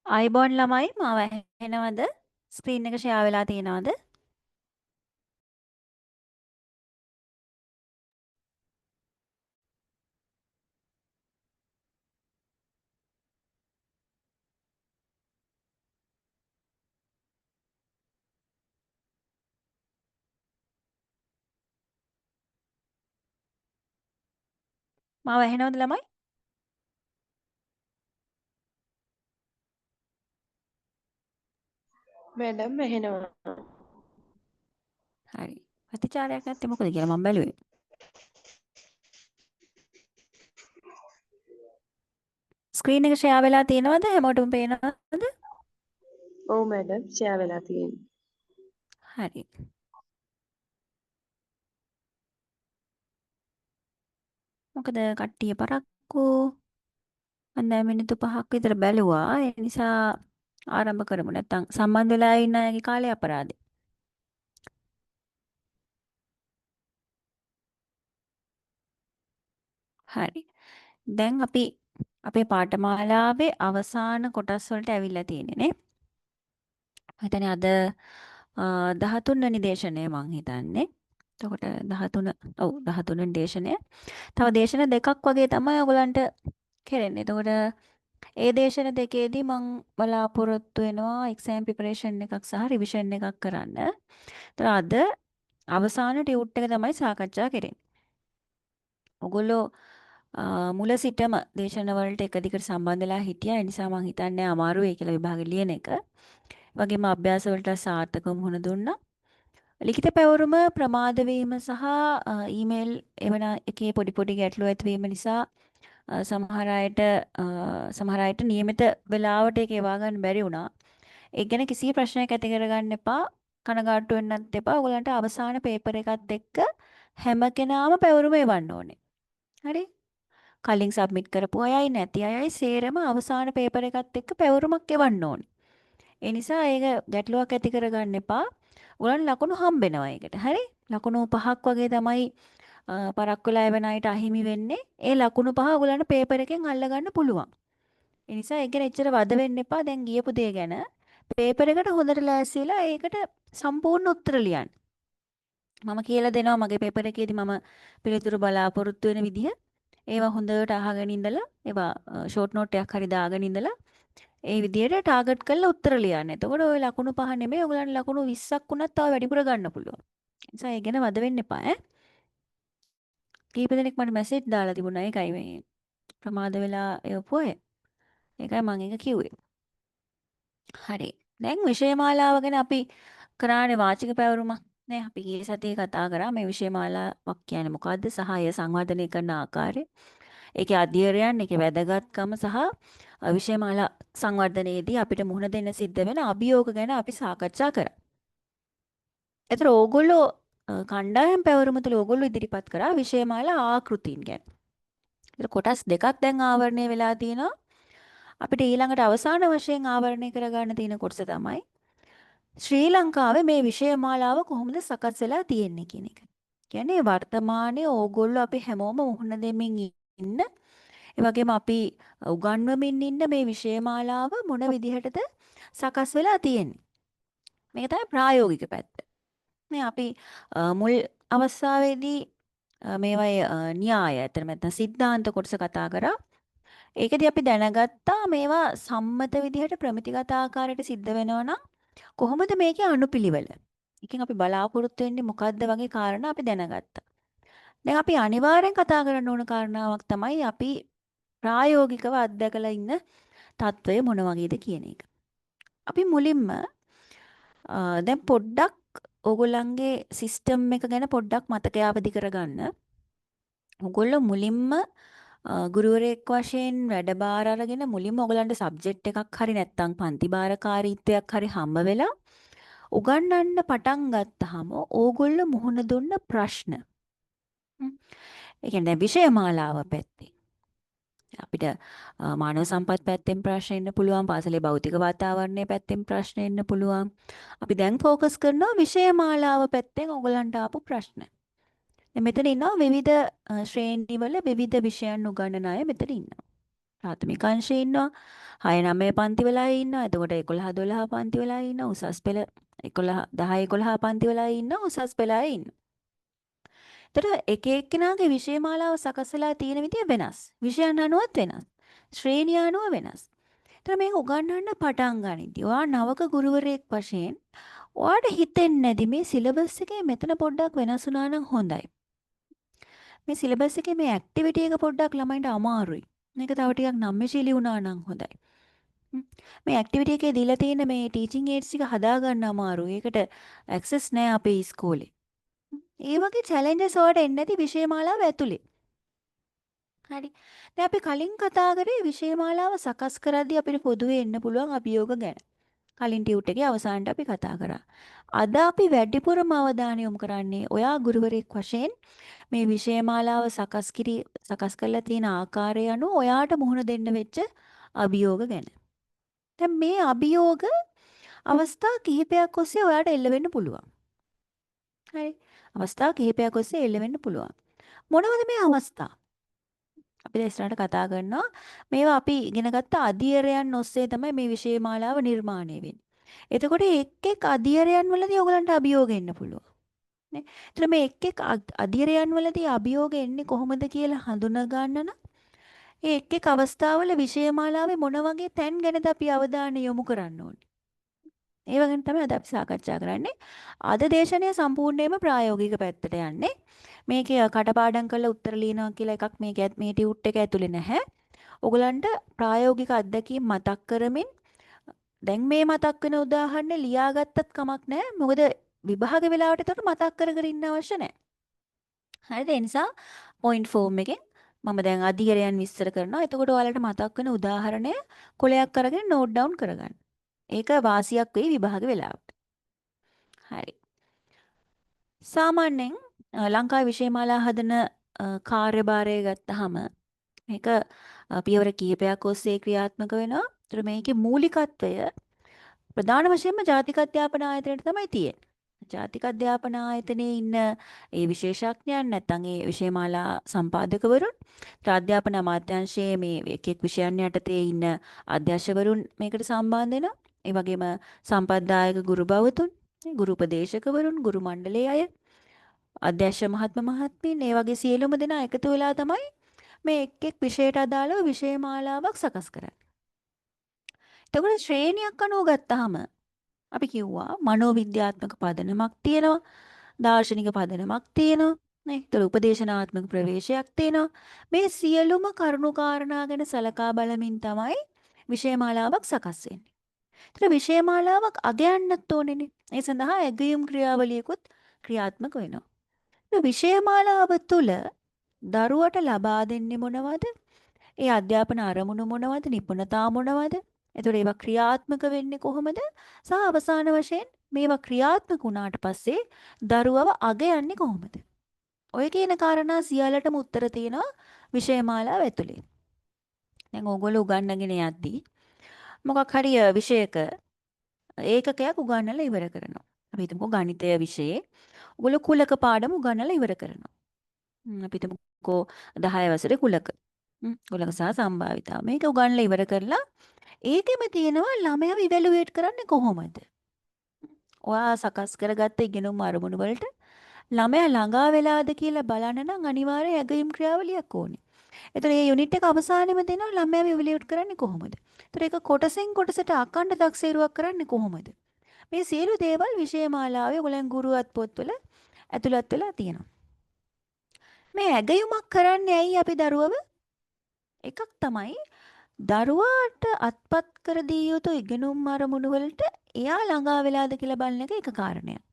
අයිබෝන් ළමයි මාව ඇහෙනවද? ස්ක්‍රීන් එක ෂෙයා වෙලා තියෙනවද? මාව ඇහෙනවද ළමයි? මැඩම් ඇහෙනවා. හරි. ප්‍රතිචාරයක් නැත්තේ මොකද කියලා මම බැලුවේ. ස්ක්‍රීන් එක ෂෙයා වෙලා තියෙනවද? හැමෝටම පේනවද? ඔව් මැඩම් ෂෙයා වෙලා තියෙන්නේ. හරි. මොකද කට්ටිය පරක්කු මම දැන් මිනිත්තු 5ක් විතර බැලුවා. ඒ නිසා ආරම්භ කරමු. නැත්තම් සම්බන්ධ වෙලා ඉන්න අයගේ කාලේ අපරාදේ. හරි. දැන් අපි අපේ පාඨමාලාවේ අවසාන කොටස් වලට ඇවිල්ලා තියෙන්නේ නේ. හිතන්නේ අද 13 වෙනි දේශනය මං හිතන්නේ. එතකොට 13 ඔව් 13 වෙනි දේශනය. තව දේශන දෙකක් වගේ තමයි ඔයගලන්ට කෙරෙන්නේ. එතකොට ඒ දේශන දෙකේදී මං බලාපොරොත්තු වෙනවා එක්සෑම් ප්‍රිපරේෂන් එකක් සහ රිවිෂන් එකක් කරන්න. ඒතර අද අවසාන ටියුට් එක තමයි සාකච්ඡා කරන්නේ. ඔගොල්ලෝ මුල සිටම දේශන වලට එක දිගට සම්බන්ධ වෙලා හිටියා. ඒ නිසා මං හිතන්නේ අමාරුයි කියලා විභාගෙ ලියන එක. වගේම අභ්‍යාස වලට සාර්ථකව මුහුණ දුන්නා. ලිඛිත පැවරුම ප්‍රමාද වීම සහ ඊමේල් එවන එකේ පොඩි පොඩි ගැටලු ඇතිවීම නිසා සමහර අයට නියමිත වෙලාවට ඒක එවා ගන්න බැරි වුණා. ඒ ගැන කිසි ප්‍රශ්නයක් ඇති කරගන්න එපා. කනගාටු වෙන්නත් එපා. ඔයගලන්ට අවසාන පේපර් එකත් එක්ක හැම කෙනාම පැවරුම එවන්න ඕනේ. හරි? කලින් සබ්මිට් කරපු අයයි නැති අයයි සේරම අවසාන පේපර් එකත් එක්ක පැවරුමක් එවන්න ඕනේ. ඒ නිසා ඒක ගැටලුවක් ඇති කරගන්න එපා. ඔයගලන්ට ලකුණු හම්බෙනවා ඒකට. හරි? ලකුණු 5ක් වගේ තමයි පරක්කු වෙලා එවන අයට අහිමි වෙන්නේ. ඒ ලකුණු 5 ඔයගලන්ට පේපර් එකෙන් අල්ලගන්න පුළුවන්. ඒ නිසා ඒක ගැන එච්චර වද වෙන්න එපා. දැන් ගියපු දේ ගැන පේපර් එකට හොඳට ලෑස්තිලා ඒකට සම්පූර්ණ උත්තර ලියන්න. මම කියලා දෙනවා මගේ පේපර් එකේදී මම පිළිතුරු බලාපොරොත්තු වෙන විදිහ. ඒවා හොඳට අහගෙන ඉඳලා ඒවා ෂෝට් නෝට් එකක් හරි දාගෙන ඉඳලා ඒ විදිහට ටාගට් කරලා උත්තර ලියන්න. එතකොට ওই ලකුණු 5 නෙමෙයි ඔයගලන්ට ලකුණු 20ක් වුණත් තව වැඩිපුර ගන්න පුළුවන්. ඒ නිසා ඒ ගැන වද වෙන්න එපා ඈ. කීප දෙනෙක් මට මැසේජ් දාලා තිබුණා. ඒකයි මේ ප්‍රමාද වෙලා එවපු අය. ඒකයි මම ඒක කිව්වේ. හරි. දැන් විෂය මාලාව ගැන අපි කරානේ වාචික පැවරුමක් නේ. අපි ගිය සතියේ කතා කරා මේ විෂය මාලාවක් කියන්නේ මොකද්ද සහ එය සංවර්ධනය කරන ආකාරය. ඒකේ අධ්‍යයනයන්, ඒකේ වැදගත්කම සහ විෂය මාලා සංවර්ධනයේදී අපිට මුහුණ දෙන්න සිද්ධ වෙන අභියෝග ගැන අපි සාකච්ඡා කරා. ඒතර ඕගොල්ලෝ කණ්ඩායම් පැවරුම තුළ ඕගොල්ලෝ ඉදිරිපත් කරා විෂය මාලා ආකෘතීන් ගැන. ඒතර කොටස් දෙකක් දැන් ආවරණය වෙලා තියෙනවා. අපිට ඊළඟට අවසාන වශයෙන් ආවරණය කරගන්න තියෙන කොටස තමයි ශ්‍රී ලංකාවේ මේ විෂය මාලාව කොහොමද සකස් වෙලා තියෙන්නේ කියන එක. කියන්නේ වර්තමානයේ ඕගොල්ලෝ අපි හැමෝම මුහුණ දෙමින් ඉන්න ඒ වගේම අපි උගන්වමින් ඉන්න මේ විෂය මාලාව මොන විදිහටද සකස් වෙලා තියෙන්නේ. මේක තමයි ප්‍රායෝගික පැත්ත. මේ අපි මුල් අවස්ථාවේදී මේවයි න්‍යාය ඇත්තටම නැත්නම් සිද්ධාන්ත කොටස කතා කරා. ඒකදී අපි දැනගත්තා මේවා සම්මත විදිහට ප්‍රමිතිගත ආකාරයට සිද්ධ වෙනවා නම් කොහොමද මේකේ අනුපිළිවෙල? එකෙන් අපි බලාපොරොත්තු වෙන්නේ මොකද්ද වගේ කාරණා අපි දැනගත්තා. දැන් අපි අනිවාර්යෙන් කතා කරන්න ඕන කාරණාවක් තමයි අපි ප්‍රායෝගිකව අත්දැකලා ඉන්න తত্ত্বය මොන වගේද කියන එක. අපි මුලින්ම දැන් පොඩ්ඩක් ඕගොල්ලන්ගේ සිස්ටම් එක ගැන පොඩ්ඩක් මතකය අවදි කරගන්න. ඕගොල්ලෝ මුලින්ම ගුරුවරයෙක් වශයෙන් වැඩබාර අරගෙන මුලින්ම ඔයගලන්ට සබ්ජෙක්ට් එකක් හරි නැත්නම් පන්ති භාරකාරීත්වයක් හරි හම්බ වෙලා උගන්වන්න පටන් ගත්තාම ඕගොල්ලෝ මුහුණ දුන්න ප්‍රශ්න. ඒ කියන්නේ විෂය මාලාව පැත්තේ. අපිට මානව සම්පත් පැත්තෙන් ප්‍රශ්න එන්න පුළුවන්, පාසලේ භෞතික වාතාවරණය පැත්තෙන් ප්‍රශ්න එන්න පුළුවන්. අපි දැන් ફોකස් කරනවා විෂය මාලාව පැත්තෙන් ඔයගලන්ට ආපු ප්‍රශ්න. දැන් මෙතන ඉන්නවා විවිධ ශ්‍රේණිවල විවිධ විෂයන් උගන්වන අය මෙතන ඉන්නවා. ප්‍රාථමික අංශයේ ඉන්නවා. 6 9 පන්ති වල අය ඉන්නවා. එතකොට 11 12 පන්ති වල අය ඉන්නවා. උසස් පෙළ 11 10 11 පන්ති වල අය ඉන්නවා. උසස් පෙළ අය ඉන්නවා. ඒතර එක එක්කෙනාගේ විෂය මාලාව සකස් වෙලා තියෙන විදිය වෙනස්. විෂයන් අනුවත් වෙනස්. ශ්‍රේණිය අනුව වෙනස්. ඒතර මේක උගන්වන්න පටන් ගනිද්දී ඔයා නවක ගුරුවරයෙක් වශයෙන් ඔයාට හිතෙන්නේ නැති මේ සිලබස් එකේ මෙතන පොඩ්ඩක් වෙනස් වුණා නම් හොඳයි. මේ සිලබස් එකේ මේ ඇක්ටිවිටි එක පොඩ්ඩක් ළමයින්ට අමාරුයි. මේක තව ටිකක් නම්‍යශීලී වුණා නම් හොඳයි. මේ ඇක්ටිවිටි එකේ දීලා තියෙන මේ ටීචින් ඒඩ්ස් ටික හදා ගන්න අමාරුයි. ඒකට ඇක්සස් නැහැ අපේ ඉස්කෝලේ. ඒ වගේ චැලෙන්ජස් වලට එන්නේ නැති විෂය මාලාව ඇතුලේ. හරි. දැන් අපි කලින් කතා කරේ විෂය මාලාව සකස් කරද්දී අපිට පොදුවේ එන්න පුළුවන් අභියෝග ගැන. කලින් ටියුට් එකේ අවසානට අපි කතා කරා. අද අපි වැඩිපුරම අවධානය යොමු කරන්නේ ඔයා ගුරුවරයෙක් වශයෙන් මේ විෂය මාලාව සකස් කරලා තියෙන ආකාරය අනුව ඔයාට මුහුණ දෙන්න වෙච්ච අභියෝග ගැන. දැන් මේ අභියෝග අවස්ථා කිහිපයක් ඔස්සේ ඔයාට එල්ල වෙන්න පුළුවන්. හරි. අවස්ථා කිහිපයක් ඔස්සේ එල්ල වෙන්න පුළුවන්. මොනවද මේ අවස්ථා? අපි දැන් ඉස්සරහට කතා කරනවා මේවා අපි ඉගෙන ගත්ත අධ්‍යයනයන් ඔස්සේ තමයි මේ විෂය මාලාව නිර්මාණය වෙන්නේ. එතකොට එක් එක් අධ්‍යයනයන් වලදී ඔයගලන්ට අභියෝග එන්න පුළුවන්. නේ? ඒතර මේ එක් එක් අධ්‍යයනයන් වලදී අභියෝග එන්නේ කොහොමද කියලා හඳුනා ගන්න නම් ඒ එක් එක් අවස්ථාවල විෂය මාලාවේ මොන වගේ තැන් ගැනද අපි අවධානය යොමු කරන්න ඕනේ. ඒ වගේම තමයි අද අපි සාකච්ඡා කරන්නේ. අද දේශනය සම්පූර්ණයෙන්ම ප්‍රායෝගික පැත්තට යන්නේ. මේකේ කටපාඩම් කරලා උත්තර ලියනවා කියලා එකක් මේ ටියුට් එක ඇතුලේ නැහැ. ඔයගලන්ට ප්‍රායෝගික අත්දැකීම් මතක් කරමින් දැන් මේ මතක් වෙන උදාහරණ ලියාගත්තත් කමක් නැහැ. මොකද විභාග වෙලාවට ඒකට මතක් කර කර ඉන්න අවශ්‍ය නැහැ. හරිද? ඒ නිසා පොයින්ට් ෆෝම් එකෙන් මම දැන් අධීරයන් විස්තර කරනවා. එතකොට ඔයාලට මතක් වෙන උදාහරණය කොලයක් අරගෙන නෝට් ඩවුන් කරගන්න. ඒක වාසියක් වෙයි විභාග වෙලාවට. හරි. සාමාන්‍යයෙන් ලංකාවේ විෂය මාලා හදන කාර්යභාරය ගත්තාම මේක පියවර කිහිපයක් ඔස්සේ ක්‍රියාත්මක වෙනවා. ඒතර මේකේ මූලිකත්වය ප්‍රධාන වශයෙන්ම ජාතික අධ්‍යාපන ආයතනයට තමයි තියෙන්නේ. ජාතික අධ්‍යාපන ආයතනයේ ඉන්න ඒ විශේෂඥයන් නැත්නම් ඒ විෂය මාලා සම්පාදකවරුන් අධ්‍යාපන අමාත්‍යාංශයේ මේ එක් එක් විෂයන් යටතේ ඉන්න අධ්‍යක්ෂවරුන් මේකට සම්බන්ධ වෙනවා. ඒ වගේම සම්පත්දායක ගුරු භවතුන්, ගුරු උපදේශකවරුන්, ගුරු මණ්ඩලයේ අය, අධ්‍යක්ෂ මහත්ම මහත්මීන් ඒ වගේ සියලුම දෙනා එකතු වෙලා තමයි මේ එක් එක් විෂයට අදාළව විෂය මාලාවක් සකස් කරන්නේ. එතකොට ශ්‍රේණියක් අනුව ගත්තාම අපි කිව්වා මනෝවිද්‍යාත්මක පදනමක් තියෙනවා, දාර්ශනික පදනමක් තියෙනවා, නේ? ඒතර උපදේශනාත්මක ප්‍රවේශයක් තියෙනවා. මේ සියලුම කරුණු කාරණා ගැන සලකා බලමින් තමයි විෂය මාලාවක් සකස් වෙන්නේ. ඒතර විෂය මාලාවක් අගයන්නත් ඕනේනේ. ඒ සඳහා ඇගයුම් ක්‍රියාවලියකුත් ක්‍රියාත්මක වෙනවා. ඒතර විෂය මාලාව තුළ දරුවට ලබා දෙන්නේ මොනවද? ඒ අධ්‍යාපන අරමුණු මොනවද? නිපුණතා මොනවද? එතකොට ඒවා ක්‍රියාත්මක වෙන්නේ කොහොමද? සහ අවසාන වශයෙන් මේවා ක්‍රියාත්මක වුණාට පස්සේ දරුවව අගයන්නේ කොහොමද? ඔය කියන කාරණා සියල්ලටම උත්තර තියෙනවා විෂය මාලාව ඇතුලේ. දැන් ඕගොල්ලෝ උගන්වගෙන යද්දී මොකක් හරි විෂයක ඒකකයක් උගන්වලා ඉවර කරනවා. අපි හිතමුකෝ ගණිතය විෂයේ ඔයගොල්ලෝ කුලක පාඩම උගන්වලා ඉවර කරනවා. අපි හිතමුකෝ 10 වසරේ කුලක. ඔයගොල්ලෝ සහ සම්භාවිතාව. මේක උගන්ලා ඉවර කරලා ඒකෙම තියෙනවා ළමයාව ඉවැලුවේට් කරන්නේ කොහොමද? ඔයා සකස් කරගත්ත ඉගෙනුම් අරමුණු වලට ළමයා ළඟා වෙලාද කියලා බලන්න නම් අනිවාර්යයෙන් ඇගයීම් ක්‍රියාවලියක් ඕනේ. ඒතර මේ යුනිට් එක අවසානයේම දෙනවා ළමයාව ඉවැලුවේට් කරන්නේ කොහොමද? ඒතර ඒක කොටසෙන් කොටසට අකණ්ඩ දක්සේරුවක් කරන්නේ කොහොමද? මේ සියලු දේවල් විෂයමාලාවේ ඔයගොල්ලන් ගුරුවත් පොත්වල ඇතුළත් වෙලා තියෙනවා. මේ ඇගයුමක් කරන්නේ ඇයි අපි දරුවව? එකක් තමයි දරුවාට අත්පත් කර දිය යුතු ඉගෙනුම් අරමුණු වලට එයා ළඟා වෙලාද කියලා බලන එක එක කාරණයක්.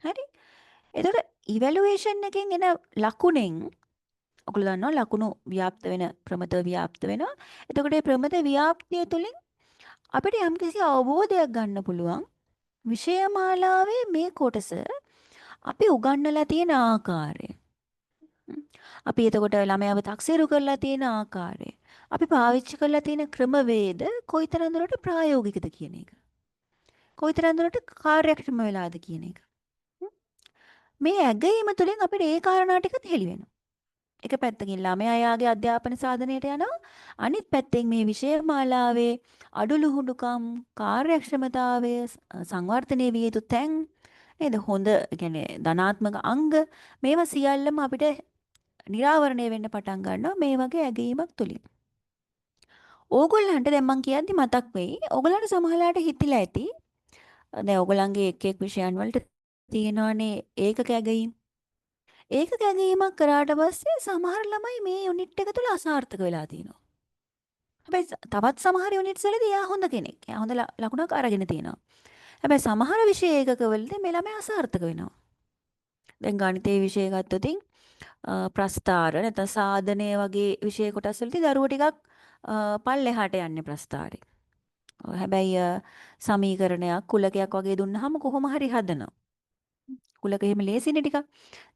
හරි? එතකොට ඉවැලුවේෂන් එකෙන් එන ලකුණෙන් ඔයගොල්ලෝ දන්නවා ලකුණු ව්‍යාප්ත වෙන ප්‍රමත ව්‍යාප්ත වෙනවා. එතකොට මේ ප්‍රමත ව්‍යාප්තිය තුළින් අපිට යම්කිසි අවබෝධයක් ගන්න පුළුවන් විෂයමාලාවේ මේ කොටස අපි උගන්වලා තියෙන ආකාරය. අපි එතකොට ළමයාව තක්සේරු කරලා තියෙන ආකාරය. අපි පාවිච්චි කරලා තියෙන ක්‍රමවේද කොයිතරම් දුරට ප්‍රායෝගිකද කියන එක. කොයිතරම් දුරට කාර්යක්ෂම වෙලාද කියන එක. මේ ඇගයීම තුළින් අපිට ඒ කාරණා ටිකත් හෙළි වෙනවා. එක පැත්තකින් ළමයා යාගේ අධ්‍යාපන සාධනයට යනවා. අනිත් පැත්තෙන් මේ විෂයමාලාවේ අඩලුහුඩුකම්, කාර්යක්ෂමතාවය, සංවර්ධනය විය යුතු තැන් නේද? හොඳ කියන්නේ ධනාත්මක අංග මේවා සියල්ලම අපිට නිරාවරණය වෙන්න පටන් ගන්නවා මේ වගේ ඇගීමක් තුලින්. ඕගොල්ලන්ට දැන් මං කියද්දි මතක් වෙයි. ඕගොල්ලන්ට සමහරලාට හිතිලා ඇති. දැන් ඕගොල්ලන්ගේ එක් එක් විෂයන් වලට තියෙනවානේ ඒකක ඇගීම්. ඒකක ඇගීමක් කරාට පස්සේ සමහර ළමයි මේ යුනිට් එක තුල අසාර්ථක වෙලා තියෙනවා. හැබැයි තවත් සමහර යුනිට්ස් වලදී එයා හොඳ කෙනෙක්. එයා හොඳ ලකුණක් අරගෙන තියෙනවා. හැබැයි සමහර විෂය ඒකකවලදී මේ ළමයා අසාර්ථක වෙනවා. දැන් ගණිතයේ විෂය ගත්තොත් ප්‍රස්ථාර නැත්නම් සාධනය වගේ විෂය කොටස් වලදී දරුවෝ ටිකක් පල්ලෙහාට යන්නේ ප්‍රස්ථාරේ. හැබැයි සමීකරණයක් කුලකයක් වගේ දුන්නාම කොහොම හරි හදනවා. කුලක එහෙම ලේසිනේ ටිකක්.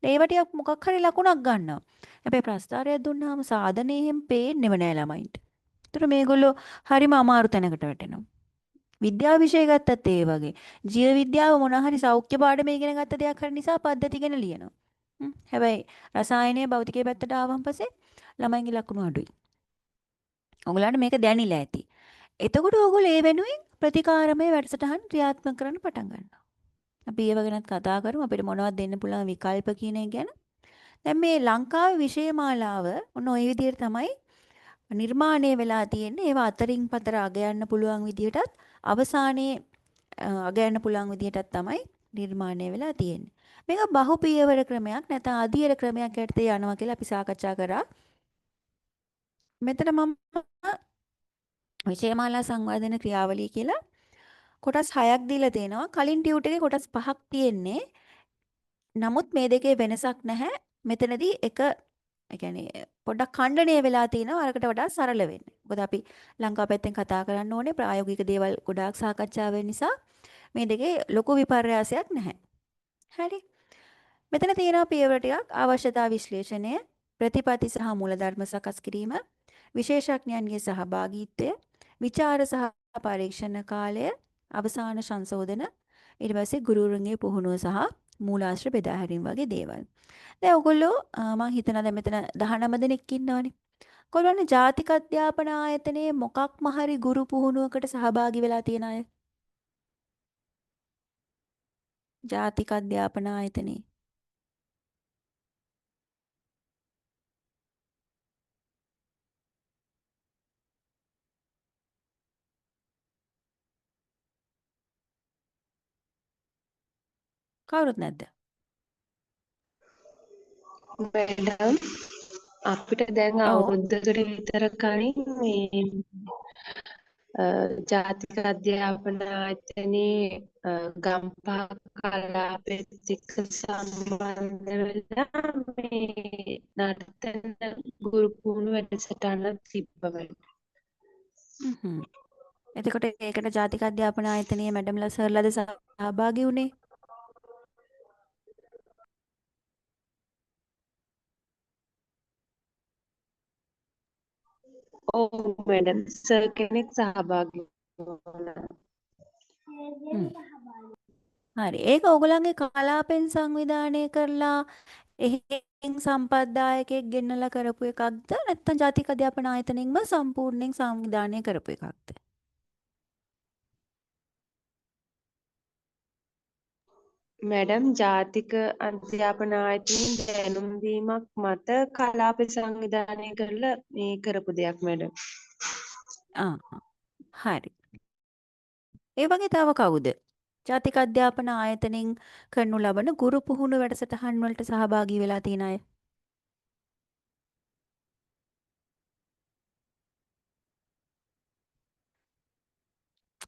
ඒව ටිකක් මොකක් හරි ලකුණක් ගන්නවා. හැබැයි ප්‍රස්ථාරයක් දුන්නාම සාධනය එහෙම පේන්නෙම නෑ ළමයින්ට. ඒතර මේගොල්ලෝ හරිම අමාරු තැනකට වැටෙනවා. විද්‍යාව විෂය ගත්තත් ඒ වගේ. ජීව විද්‍යාව මොනවා හරි සෞඛ්‍ය පාඩමේ ඉගෙන ගත්ත දෙයක් හරි නිසා පද්ධති ගැන ලියනවා. හැබැයි රසායනය භෞතිකයේ පැත්තට ආවම පස්සේ ළමයින්ගේ ලකුණු අඩුයි. ඔයගොල්ලන්ට මේක දැනිලා ඇති. එතකොට ඕගොල්ලෝ ඒ වෙනුවෙන් ප්‍රතිකාරමය වැඩසටහන් ක්‍රියාත්මක කරන්න පටන් ගන්නවා. අපි ඒව ගැනත් කතා කරමු. අපිට මොනවද දෙන්න පුළුවන් විකල්ප කියන එක ගැන. දැන් මේ ලංකාවේ විෂයමාලාව ඔන්න ওই විදිහට තමයි නිර්මාණය වෙලා තියෙන්නේ. ඒවා අතරින් පතර අගයන්න පුළුවන් විදිහටත් අවසානයේ අගයන්න පුළුවන් විදිහටත් තමයි නිර්මාණය වෙලා තියෙන්නේ. මේක බහුපියවර ක්‍රමයක් නැත්නම් අධීර ක්‍රමයක් යටතේ යනවා කියලා අපි සාකච්ඡා කරා. මෙතන මම විෂයමාලා සංවර්ධන ක්‍රියාවලිය කියලා කොටස් 6ක් දීලා තියෙනවා. කලින් ටියුට් එකේ කොටස් 5ක් තියෙන්නේ. නමුත් මේ දෙකේ වෙනසක් නැහැ. මෙතනදී එක ඒ කියන්නේ පොඩ්ඩක් ඛණ්ඩණය වෙලා තිනවා අරකට වඩා සරල වෙන්නේ. මොකද අපි ලංකාව පැත්තෙන් කතා කරන්න ඕනේ ප්‍රායෝගික දේවල් ගොඩාක් සාකච්ඡා වෙන නිසා මේ දෙකේ ලොකු විපර්යාසයක් නැහැ. හරි. මෙතන තියෙනවා පියවර ටිකක් අවශ්‍යතා විශ්ලේෂණය, ප්‍රතිපත්ති සහ මූලධර්ම සකස් කිරීම, විශේෂඥයන්ගේ සහභාගීත්වය, විචාර සහ පරීක්ෂණ කාලය, අවසාන සංශෝධන, ඊට පස්සේ ගුරුවරුන්ගේ පුහුණුව සහ මූලාශ්‍ර බෙදා හැරීම වගේ දේවල්. දැන් ඔයගොල්ලෝ මම හිතනවා දැන් මෙතන 19 දෙනෙක් ඉන්නවනේ. ඔයගොල්ලෝනේ ජාතික අධ්‍යාපන ආයතනයේ මොකක්ම හරි ගුරු පුහුණුවකට සහභාගී වෙලා තියෙන අය? ජාතික අධ්‍යාපන ආයතනයේ කවුරුත් නැද්ද? මැඩම් අපිට දැන් ඔව්. අවුරුද්දකට විතර කලින් මේ ජාතික අධ්‍යාපන ආයතනයේ ගම්පහ කලාපෙත් එක්ක සම්බන්ධ වෙලා මේ නර්තන ගුරු පුහුණු වැඩසටහනක් තිබ්බා. හ්ම්. එතකොට ඒකට ජාතික අධ්‍යාපන ආයතනයේ මැඩම්ලා සර්ලාද සහභාගී වුණේ? ඔව් මැඩම් සර් කෙනෙක් සහභාගී වුණා. හ්ම්. හරි. ඒක ඕගොල්ලන්ගේ කලාපෙන් සංවිධානය කරලා එහෙන් සම්පත්දායකයෙක් ගෙන්නලා කරපු එකක්ද නැත්නම් ජාතික අධ්‍යාපන ආයතනෙන්ම සම්පූර්ණයෙන් සංවිධානය කරපු එකක්ද? මැඩම් ජාතික අධ්‍යාපන ආයතනයෙන් දැනුම් දීමක් මත කලාප සංවිධානය කරලා මේ කරපු දෙයක් මැඩම්. ආ හරි. ඒ වගේ තව කවුද? ජාතික අධ්‍යාපන ආයතනෙන් කරනු ලබන ගුරු පුහුණු වැඩසටහන් වලට සහභාගී වෙලා තියෙන අය.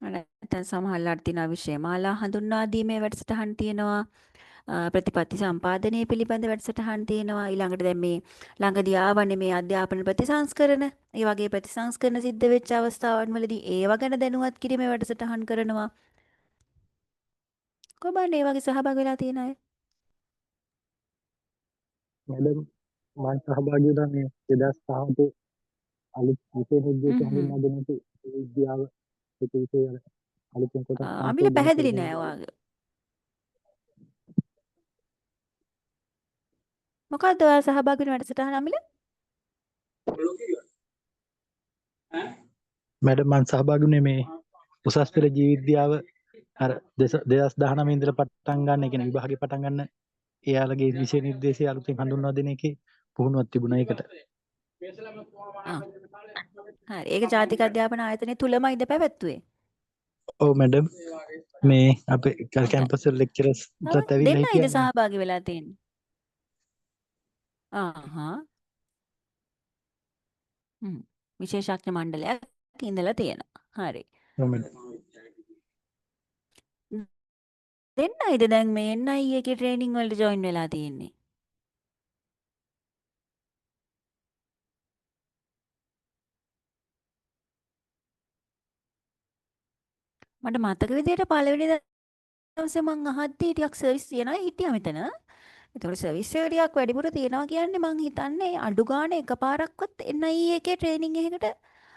නැත්නම් සමහරලාට තියෙනවා විෂය මාලා හඳුන්වා දීමේ වැඩසටහන් තියෙනවා. ප්‍රතිපත්ති සම්පාදනය පිළිබඳ වැඩසටහන් තියෙනවා. ඊළඟට දැන් මේ ළඟදී ආවනේ මේ අධ්‍යාපන ප්‍රතිසංස්කරණ. ඒ වගේ ප්‍රතිසංස්කරණ සිද්ධ වෙච්ච අවස්ථාවන් වලදී ඒව ගැන දැනුවත් කිරීමේ වැඩසටහන් කරනවා. කොහොමද ඒ වගේ සහභාගී වෙලා තියෙන අය? මැඩම් මම සහභාගී වුණා මේ 2016 අලුත් විෂය නිර්දේශ හඳුන්වා දෙන විද්‍යාව ඒක විෂය වල අලුතෙන් කොටස් අමිල සංකේත පැහැදිලි නෑ ඔයාගේ. මොකද්ද ඔයා සහභාගී වෙන වැඩසටහන අමිල? මැඩම් මම සහභාගී වුණේ මේ උසස් පෙළ ජීව විද්‍යාව අර 2019 ඉඳලා පටන් ගන්න ඒ කියන්නේ විභාගේ පටන් ගන්න එයාලගේ විෂය නිර්දේශය අලුතෙන් හඳුන්වා දෙන එකේ පුහුණුවක් තිබුණා ඒකට. හරි. ඒක ජාතික අධ්‍යාපන ආයතනය තුලමයිද පැවැත්වුවේ? ඔව් මැඩම් මේ අපේ කැම්පස් වල ලෙක්චරර්ස් ටත් ඇවිල්ලා දෙන්නයිද හිටියා. සහභාගී වෙලා තියෙන්නේ? ආහා. විශේෂඥ මණ්ඩලයක් ඉඳලා තියෙනවා. හරි. ඔව් මැඩම්. දෙන්නයිද දැන් මේ NIE එකේ ට්‍රේනින් වලට ජොයින් වෙලා තියෙන්නේ? මට මතක විදිහට පළවෙනි දවසේ මං අහද්දී ටිකක් සර්විස් තියනවා හිටියා මෙතන. ඒතකොට සර්විස් එක ටිකක් වැඩිපුර තියනවා කියන්නේ මං හිතන්නේ අඩු ගානේ එකපාරක්වත් NIE එකේ ට්‍රේනින් එකකට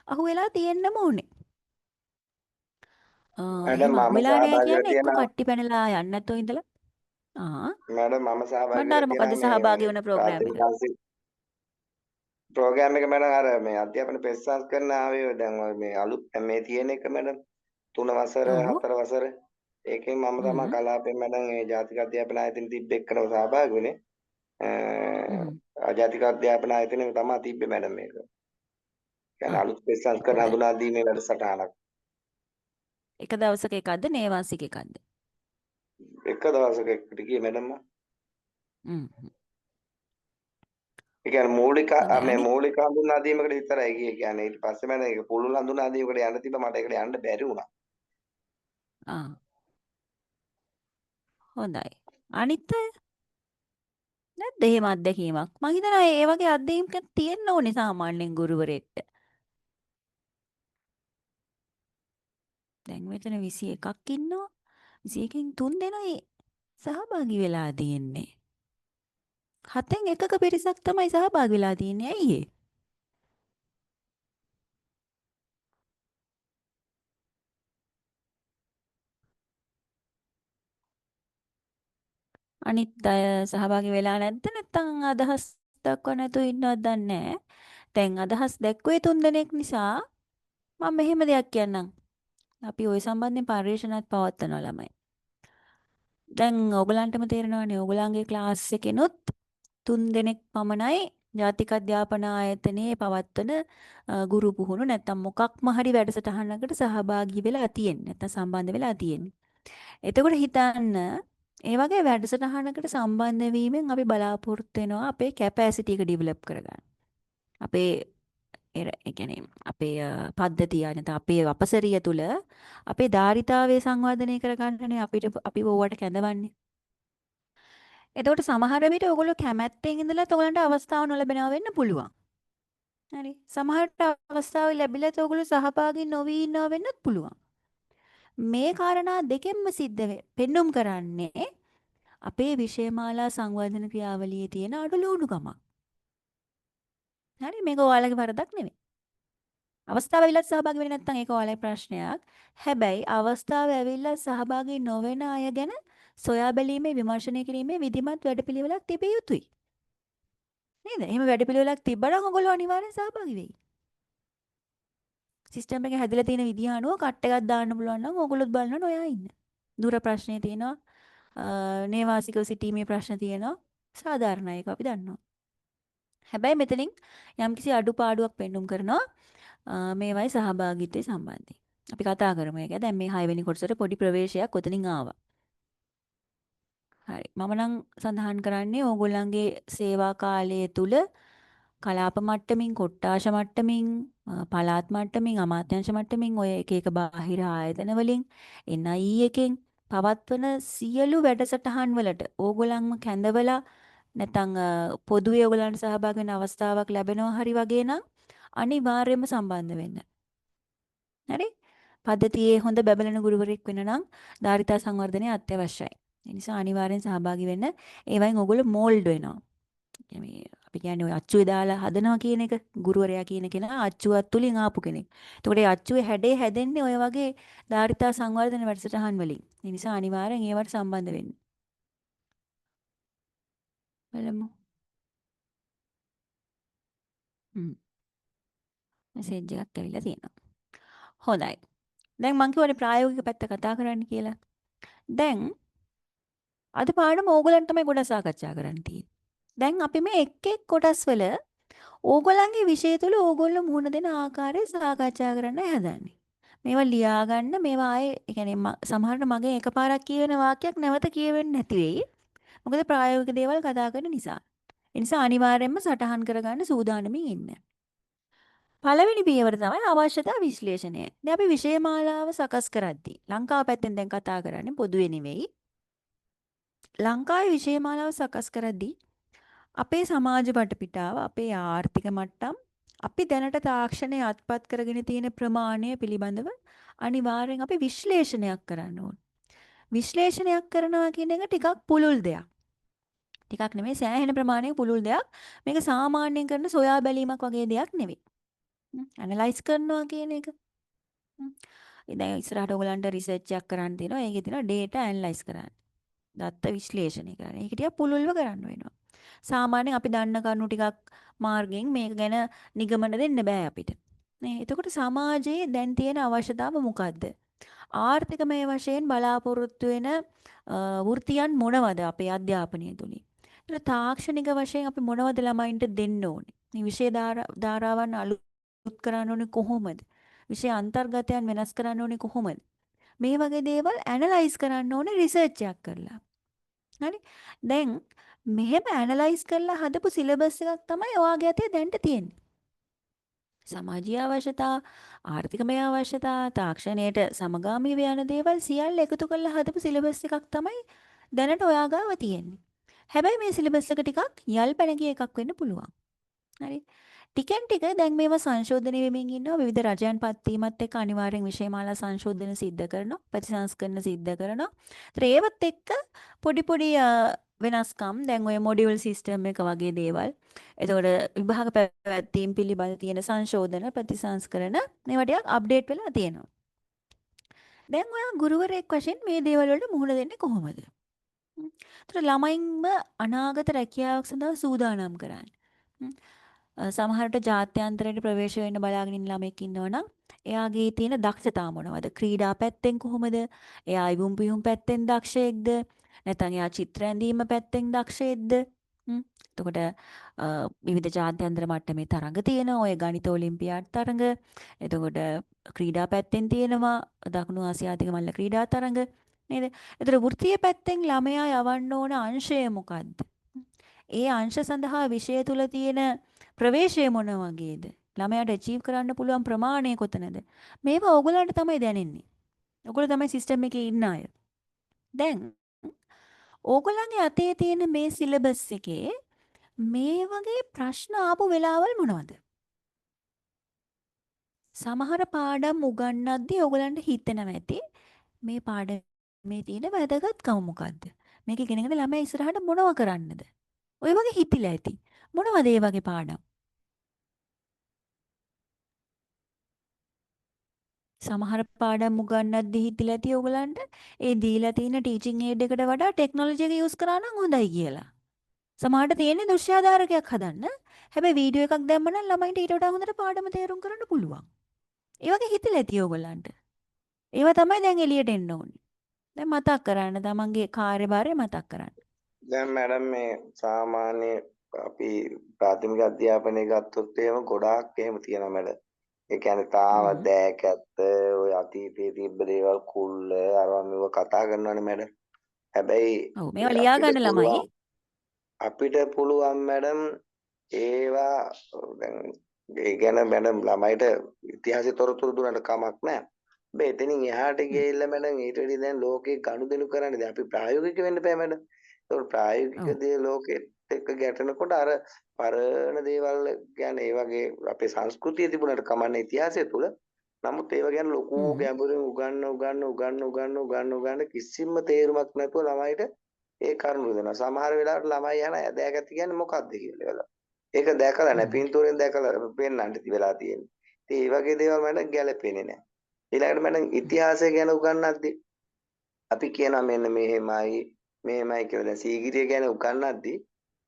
අහු වෙලා තියෙන්නම ඕනේ. එහෙම අහු වෙලා නැහැ කියන්නේ එක්ක කට්ටි පැනලා යන්න නැතෝ ඉඳලා. මැඩම් මම සහභාගී මන්දාර වෙලා මොකද්ද තියෙනවා සහභාගී වෙන ප්‍රෝග්‍රෑම් එක? ප්‍රෝග්‍රෑම් එක මැඩම් අර මේ අධ්‍යාපන ප්‍රතිසංස්කරණ කරන ආවේ දැන් ඔය මේ අලුත් මේ තියෙන එක මැඩම් 3 වසර ඔව්. 4 වසර ඒකෙන් මම තමයි කලාපෙන් මැඩම් ඒ ජාතික අධ්‍යාපන ආයතන තිබ්බ එක්කනම සහභාගී වුණේ. ජාතික අධ්‍යාපන ආයතනෙම තමයි තිබ්බේ මැඩම් මේක. කියන්නේ අලුත් ප්‍රතිසංස්කරණ හොඳයි. හඳුනා දීමේ වැඩසටහනක්. එක දවසක එකක්ද නේවාසික එකක්ද? එක දවසක එකට ගියේ මැඩම් මම. හ්ම්. ඒ කියන්නේ මූලික හොඳයි. මේ අනිත් මූලික හඳුනා දීමකට විතරයි ගියේ. කියන්නේ ඊට පස්සේ මම ඒක පුළුල් හඳුනා දීමකට යන්න තිබ්බ මට ඒකට යන්න බැරි වුණා. හොඳයි. අනිත් අය නැද්ද එහෙම අත්දැකීමක්? මං හිතනවා ඒ වගේ අත්දැකීමක් තියෙන්න ඕනේ සාමාන්‍යයෙන් ගුරුවරයෙක්ට. දැන් මෙතන 21ක් ඉන්නවා. 21කින් 3 දෙනා සහභාගී වෙලා තියෙන්නේ. 7න් එකක පිරිසක් තමයි සහභාගී වෙලා තියෙන්නේ. ඇයි ඒ? අනිත් අය සහභාගී වෙලා නැද්ද නැත්නම් අදහස් දක්වන්න නැතුව ඉන්නවද දන්නේ නැහැ. දැන් අදහස් දැක්වේ 3 දෙනෙක් නිසා මම මෙහෙම දෙයක් කියන්නම්. අපි ওই සම්බන්ධයෙන් පරිශනාත් පවත්වනවා ළමයි. දැන් ඔයගලන්ටම තේරෙනවානේ ඔයගලන්ගේ ක්ලාස් එකෙනුත් 3 දෙනෙක් පමණයි ජාතික අධ්‍යාපන ආයතනයේ පවත්වන ගුරු පුහුණු නැත්නම් මොකක්ම හරි වැඩසටහනකට සහභාගී වෙලා තියෙන්නේ. නැත්නම් සම්බන්ධ වෙලා තියෙන්නේ. එතකොට හිතන්න ඒ වගේ වැඩසටහනකට සම්බන්ධ වීමෙන් අපි බලාපොරොත්තු වෙනවා අපේ කැපැසිටි එක ඩෙවලොප් කරගන්න. අපේ ඒ කියන්නේ අපේ පද්ධතිය නැත්නම් අපේ අපසරිය තුල අපේ ධාරිතාවය සංවර්ධනය කරගන්නනේ අපි ඕවට කැඳවන්නේ. එතකොට සමහර විට ඔයගොල්ලෝ කැමැත්තෙන් ඉඳලා ඔයගලන්ට අවස්ථාව නොලැබෙනවා වෙන්න පුළුවන්. හරි. සමහරට අවස්ථාව ලැබිලා ඔයගොල්ලෝ සහභාගී නොවී ඉන්නවා වෙන්නත් පුළුවන්. මේ කාරණා දෙකෙන්ම පෙන්눔 කරන්නේ අපේ විෂයමාලා සංවර්ධන ක්‍රියාවලියේ තියෙන අඩලුණුකමක්. හරි මේක ඔයාලගේ වරදක් නෙමෙයි. අවස්ථාව ඇවිල්ලා සහභාගී වෙන්නේ නැත්නම් ඒක ඔයාලගේ ප්‍රශ්නයක්. හැබැයි අවස්ථාව ඇවිල්ලා සහභාගී නොවන අය ගැන සොයා බැලීමේ විමර්ශනය කිරීමේ විධිමත් වැඩපිළිවෙලක් තිබිය යුතුයි. නේද? එහෙම වැඩපිළිවෙලක් තිබ්බනම් ඔයගොල්ලෝ අනිවාර්යෙන් සහභාගී වෙයි. සිස්ටම් එකේ හැදිලා තියෙන විදිහ අනුව කට් එකක් දාන්න පුළුවන් නම් ඕගොල්ලොත් බලනවා නොයා ඉන්න. දුර ප්‍රශ්නේ තියෙනවා, නේවාසිකව සිටීමේ ප්‍රශ්න තියෙනවා. සාධාරණයි ඒක අපි දන්නවා. හැබැයි මෙතනින් යම්කිසි අඩුපාඩුවක් පෙන්눔 කරනවා මේවයි සහභාගීත්වය සම්බන්ධයෙන්. අපි කතා කරමු ඒක. දැන් මේ 6 වෙනි කොටසට පොඩි ප්‍රවේශයක් ඔතනින් ආවා. හරි. මම නම් සඳහන් කරන්නේ ඕගොල්ලන්ගේ සේවා කාලය තුල කලාප මට්ටමින්, කොට්ටාශ මට්ටමින්, පළාත් මට්ටමින්, අමාත්‍යාංශ මට්ටමින් ඔය එක එක බාහිර ආයතන වලින් NIE එකෙන් පවත්වන සියලු වැඩසටහන් වලට ඕගොල්ලන්ම කැඳවලා නැත්නම් පොදුවේ ඕගොල්ලන්ට සහභාගී වෙන්න අවස්ථාවක් ලැබෙනවා හරි වගේ නම් අනිවාර්යයෙන්ම සම්බන්ධ වෙන්න. හරි? පද්ධතියේ හොඳ බැබලෙන ගුරුවරයෙක් වෙන්න නම් ධාරිතා සංවර්ධනය අත්‍යවශ්‍යයි. ඒ නිසා අනිවාර්යෙන් සහභාගී වෙන්න. ඒ වයින් ඕගොල්ලෝ මෝල්ඩ් වෙනවා. මේ අපි කියන්නේ ඔය අච්චුවේ දාලා හදනවා කියන එක ගුරුවරයා කියන කෙනා අච්චුවත් තුලින් ආපු කෙනෙක්. එතකොට ඒ අච්චුවේ හැඩේ හැදෙන්නේ ඔය වගේ ධාරිතා සංවර්ධන වැඩසටහන් වලින්. ඒ නිසා අනිවාර්යෙන් ඒවට සම්බන්ධ වෙන්න. බලමු. මෙසේජ් එකක් ඇවිල්ලා තියෙනවා. හොඳයි. දැන් මං කිව්වනේ ප්‍රායෝගික පැත්ත කතා කරන්න කියලා. දැන් අද පාඩම ඕගොල්ලන් තමයි ගොඩක් සාකච්ඡා කරන්න තියෙන්නේ. දැන් අපි මේ එක් එක් කොටස් වල ඕගොල්ලන්ගේ විෂය තුල ඕගොල්ලෝ මුහුණ දෙන ආකාරය සාකච්ඡා කරන්නයි හදන්නේ. මේවා ලියා ගන්න මේවා ආයේ ඒ කියන්නේ සමහරවිට මගේ එකපාරක් කියවෙන වාක්‍යයක් නැවත කියවෙන්නේ නැති වෙයි. මොකද ප්‍රායෝගික දේවල් කතා කරන නිසා. ඒ නිසා අනිවාර්යයෙන්ම සටහන් කරගන්න සූදානමින් ඉන්න. පළවෙනි පියවර තමයි අවශ්‍යතා විශ්ලේෂණය. දැන් අපි විෂය මාලාව සකස් කරද්දී ලංකාව පැත්තෙන් දැන් කතා කරන්නේ පොදුවේ නෙවෙයි. ලංකාවේ විෂය මාලාව සකස් කරද්දී අපේ සමාජ වටපිටාව, අපේ ආර්ථික මට්ටම්, අපි දැනට තාක්ෂණය අත්පත් කරගෙන තියෙන ප්‍රමාණය පිළිබඳව අනිවාර්යෙන් අපි විශ්ලේෂණයක් කරන්න ඕන. විශ්ලේෂණයක් කරනවා කියන එක ටිකක් පුළුල් දෙයක්. ටිකක් නෙමෙයි සෑහෙන ප්‍රමාණයක පුළුල් දෙයක්. මේක සාමාන්‍යයෙන් කරන සොයා බැලීමක් වගේ දෙයක් නෙවෙයි. ඇනලයිස් කරනවා කියන එක. දැන් ඉස්සරහට ඔයගලන්ට රිසර්ච් එකක් කරන්න තියෙනවා. ඒකේ තියෙනවා data analyze කරන්න. දත්ත විශ්ලේෂණය කරන්න. ඒක ටිකක් පුළුල්ව කරන්න වෙනවා. සාමාන්‍යයෙන් අපි දන්න කරුණු ටිකක් මාර්ගයෙන් මේක ගැන නිගමන දෙන්න බෑ අපිට. නේ. එතකොට සමාජයේ දැන් තියෙන අවශ්‍යතාව මොකද්ද? ආර්ථිකමය වශයෙන් බලාපොරොත්තු වෙන වෘත්තියන් මොනවද අපේ අධ්‍යාපනය තුලින්? ඒතර තාක්ෂණික වශයෙන් අපි මොනවද ළමයින්ට දෙන්න ඕනේ? මේ විෂය ධාරාවන් අලුත් කරන්න ඕනේ කොහොමද? විෂය අන්තර්ගතයන් වෙනස් කරන්න ඕනේ කොහොමද? මේ වගේ දේවල් ඇනලයිස් කරන්න ඕනේ රිසර්ච් එකක් කරලා. හරි? දැන් මෙහෙම ඇනලයිස් කරලා හදපු සිලබස් එකක් තමයි ඔයාගේ අතේ දැන්ට තියෙන්නේ. සමාජීය අවශ්‍යතා, ආර්ථිකමය අවශ්‍යතා, තාක්ෂණයට සමගාමීව යන දේවල් සියල්ල එකතු කරලා හදපු සිලබස් එකක් තමයි දැනට ඔයා ගාව තියෙන්නේ. හැබැයි මේ සිලබස් එක ටිකක් යල්පැන ගිය එකක් වෙන්න පුළුවන්. හරි? ටිකෙන් ටික දැන් මේවා සංශෝධනය වෙමින් ඉන්නවා. විවිධ රජයන් පත්වීමත් එක්ක අනිවාර්යෙන් විෂය මාලා සංශෝධන සිද්ධ කරනවා. ප්‍රතිසංස්කරණ සිද්ධ කරනවා. ඒතර ඒවත් එක්ක පොඩි පොඩි වෙනස්කම් දැන් ඔය මොඩියුල් සිස්ටම් එක වගේ දේවල්. එතකොට විභාග පැවැත්වීම් පිළිබඳ තියෙන සංශෝධන ප්‍රතිසංස්කරණ මේවා ටිකක් අප්ඩේට් වෙලා තියෙනවා. දැන් ඔයා ගුරුවරයෙක් වශයෙන් මේ දේවල් වලට මුහුණ දෙන්නේ කොහොමද? ඒතර ළමයින්ම අනාගත රැකියාවක් සඳහා සූදානම් කරන්න. සමහරට ජාත්‍යන්තරයට ප්‍රවේශ වෙන්න බලාගෙන ඉන්න ළමෙක් ඉන්නවනම් එයාගේ තියෙන දක්ෂතා මොනවද? ක්‍රීඩා පැත්තෙන් කොහොමද? එයා ඉවුම් පිහුම් පැත්තෙන් දක්ෂයෙක්ද? නැත්නම් එයා චිත්‍ර ඇඳීම පැත්තෙන් දක්ෂයෙක්ද? එතකොට විවිධ ජාත්‍යන්තර මට්ටමේ තරඟ තියෙනවා. ඔය ගණිත ඔලිම්පියාඩ් තරඟ. එතකොට ක්‍රීඩා පැත්තෙන් තියෙනවා දකුණු ආසියාතික මල්ල ක්‍රීඩා තරඟ. නේද? එතකොට වෘත්තීය පැත්තෙන් ළමයා යවන්න ඕන අංශය මොකද්ද? ඒ අංශ සඳහා විෂය තුල තියෙන ප්‍රවේශය මොන වගේද? ළමයාට අචීව් කරන්න පුළුවන් ප්‍රමාණය කොතනද? මේවා ඕගොල්ලන්ට තමයි දැනෙන්නේ. ඕගොල්ලෝ තමයි සිස්ටම් එකේ ඉන්න අය. දැන් ඕගොල්ලන්ගේ අතේ තියෙන මේ සිලබස් එකේ මේ වගේ ප්‍රශ්න ආපු වෙලාවල් මොනවද? සමහර පාඩම් උගන්වද්දී ඕගොල්ලන්ට හිතෙනවා ඇති මේ පාඩමේ තියෙන වැදගත්කම මොකද්ද? මේක ඉගෙනගෙන ළමයා ඉස්සරහට මොනව කරන්නද? ඔය වගේ හිතිලා ඇති. මොනවද ඒ වගේ පාඩම්? සමහර පාඩම් උගන්වද්දී හිතිලා ඇති ඕගලන්ට ඒ දීලා තියෙන ටීචින් ඒඩ් එකට වඩා ටෙක්නොලොජි එක යූස් කරා නම් හොඳයි කියලා. සමහරට තියෙන්නේ දෘශ්‍යාධාරකයක් හදන්න. හැබැයි වීඩියෝ එකක් දැම්ම නම් ළමයින්ට ඊට වඩා හොඳට පාඩම තේරුම් කරන්න පුළුවන්. ඒ වගේ හිතලා ඇති ඕගොල්ලන්ට. ඒව තමයි දැන් එළියට එන්න ඕනේ. දැන් මතක් කරන්න තමන්ගේ කාර්යභාරය මතක් කරන්න. දැන් මැඩම් මේ සාමාන්‍ය අපි ප්‍රාථමික අධ්‍යාපනය ගත්තොත් එහෙම ගොඩාක් එහෙම තියෙනවා මැඩම්. ඒ කියන්නේ තාම හ්ම්. දෑකැත්ත ඔය අතීතයේ තිබ්බ දේවල් කුල්ල අරවා මේව කතා කරනවානේ මැඩම්. හැබැයි ඔව් මේවා ලියා ගන්න ළමයි. අපිට පුළුවන් මැඩම් ඒවා දැන් ඒ ගැන මැඩම් ළමයිට ඉතිහාසයේ තොරතුරු දුන්නට කමක් නැහැ. හැබැයි එතනින් එහාට ගිහිල්ලා මැඩම් ඊට වඩා දැන් ලෝකේ ගනුදෙනු කරන්නේ දැන් අපි ප්‍රායෝගික වෙන්න බෑ මැඩම්. ඒක ප්‍රායෝගික ඔව්. දේ ලෝකෙත් එක්ක ගැටෙනකොට අර පරණ දේවල් කියන්නේ ඒ වගේ අපේ සංස්කෘතිය තිබුණාට කමන්නේ ඉතිහාසය තුල. නමුත් ඒව ගැන ලොකු හ්ම්. ගැඹුරින් උගන්න කිසිම තේරුමක් නැතුව ළමයිට ඒ කරුණු දෙනවා. සමහර වෙලාවට ළමයි යන දැකගත්ත කියන්නේ මොකක්ද කියලා වෙලා. ඒක දැකලා නැහැ. හ්ම්. පින්තූරෙන් දැකලා පෙන්නන්න වෙලා තියෙන්නේ. ඉතින් මේ වගේ දේවල් මට ගැලපෙන්නේ නැහැ. ඊළඟට මම ඉතිහාසය ගැන උගන්වද්දී අපි කියනවා මෙන්න මෙහෙමයි කියලා. දැන් සීගිරිය ගැන උගන්වද්දී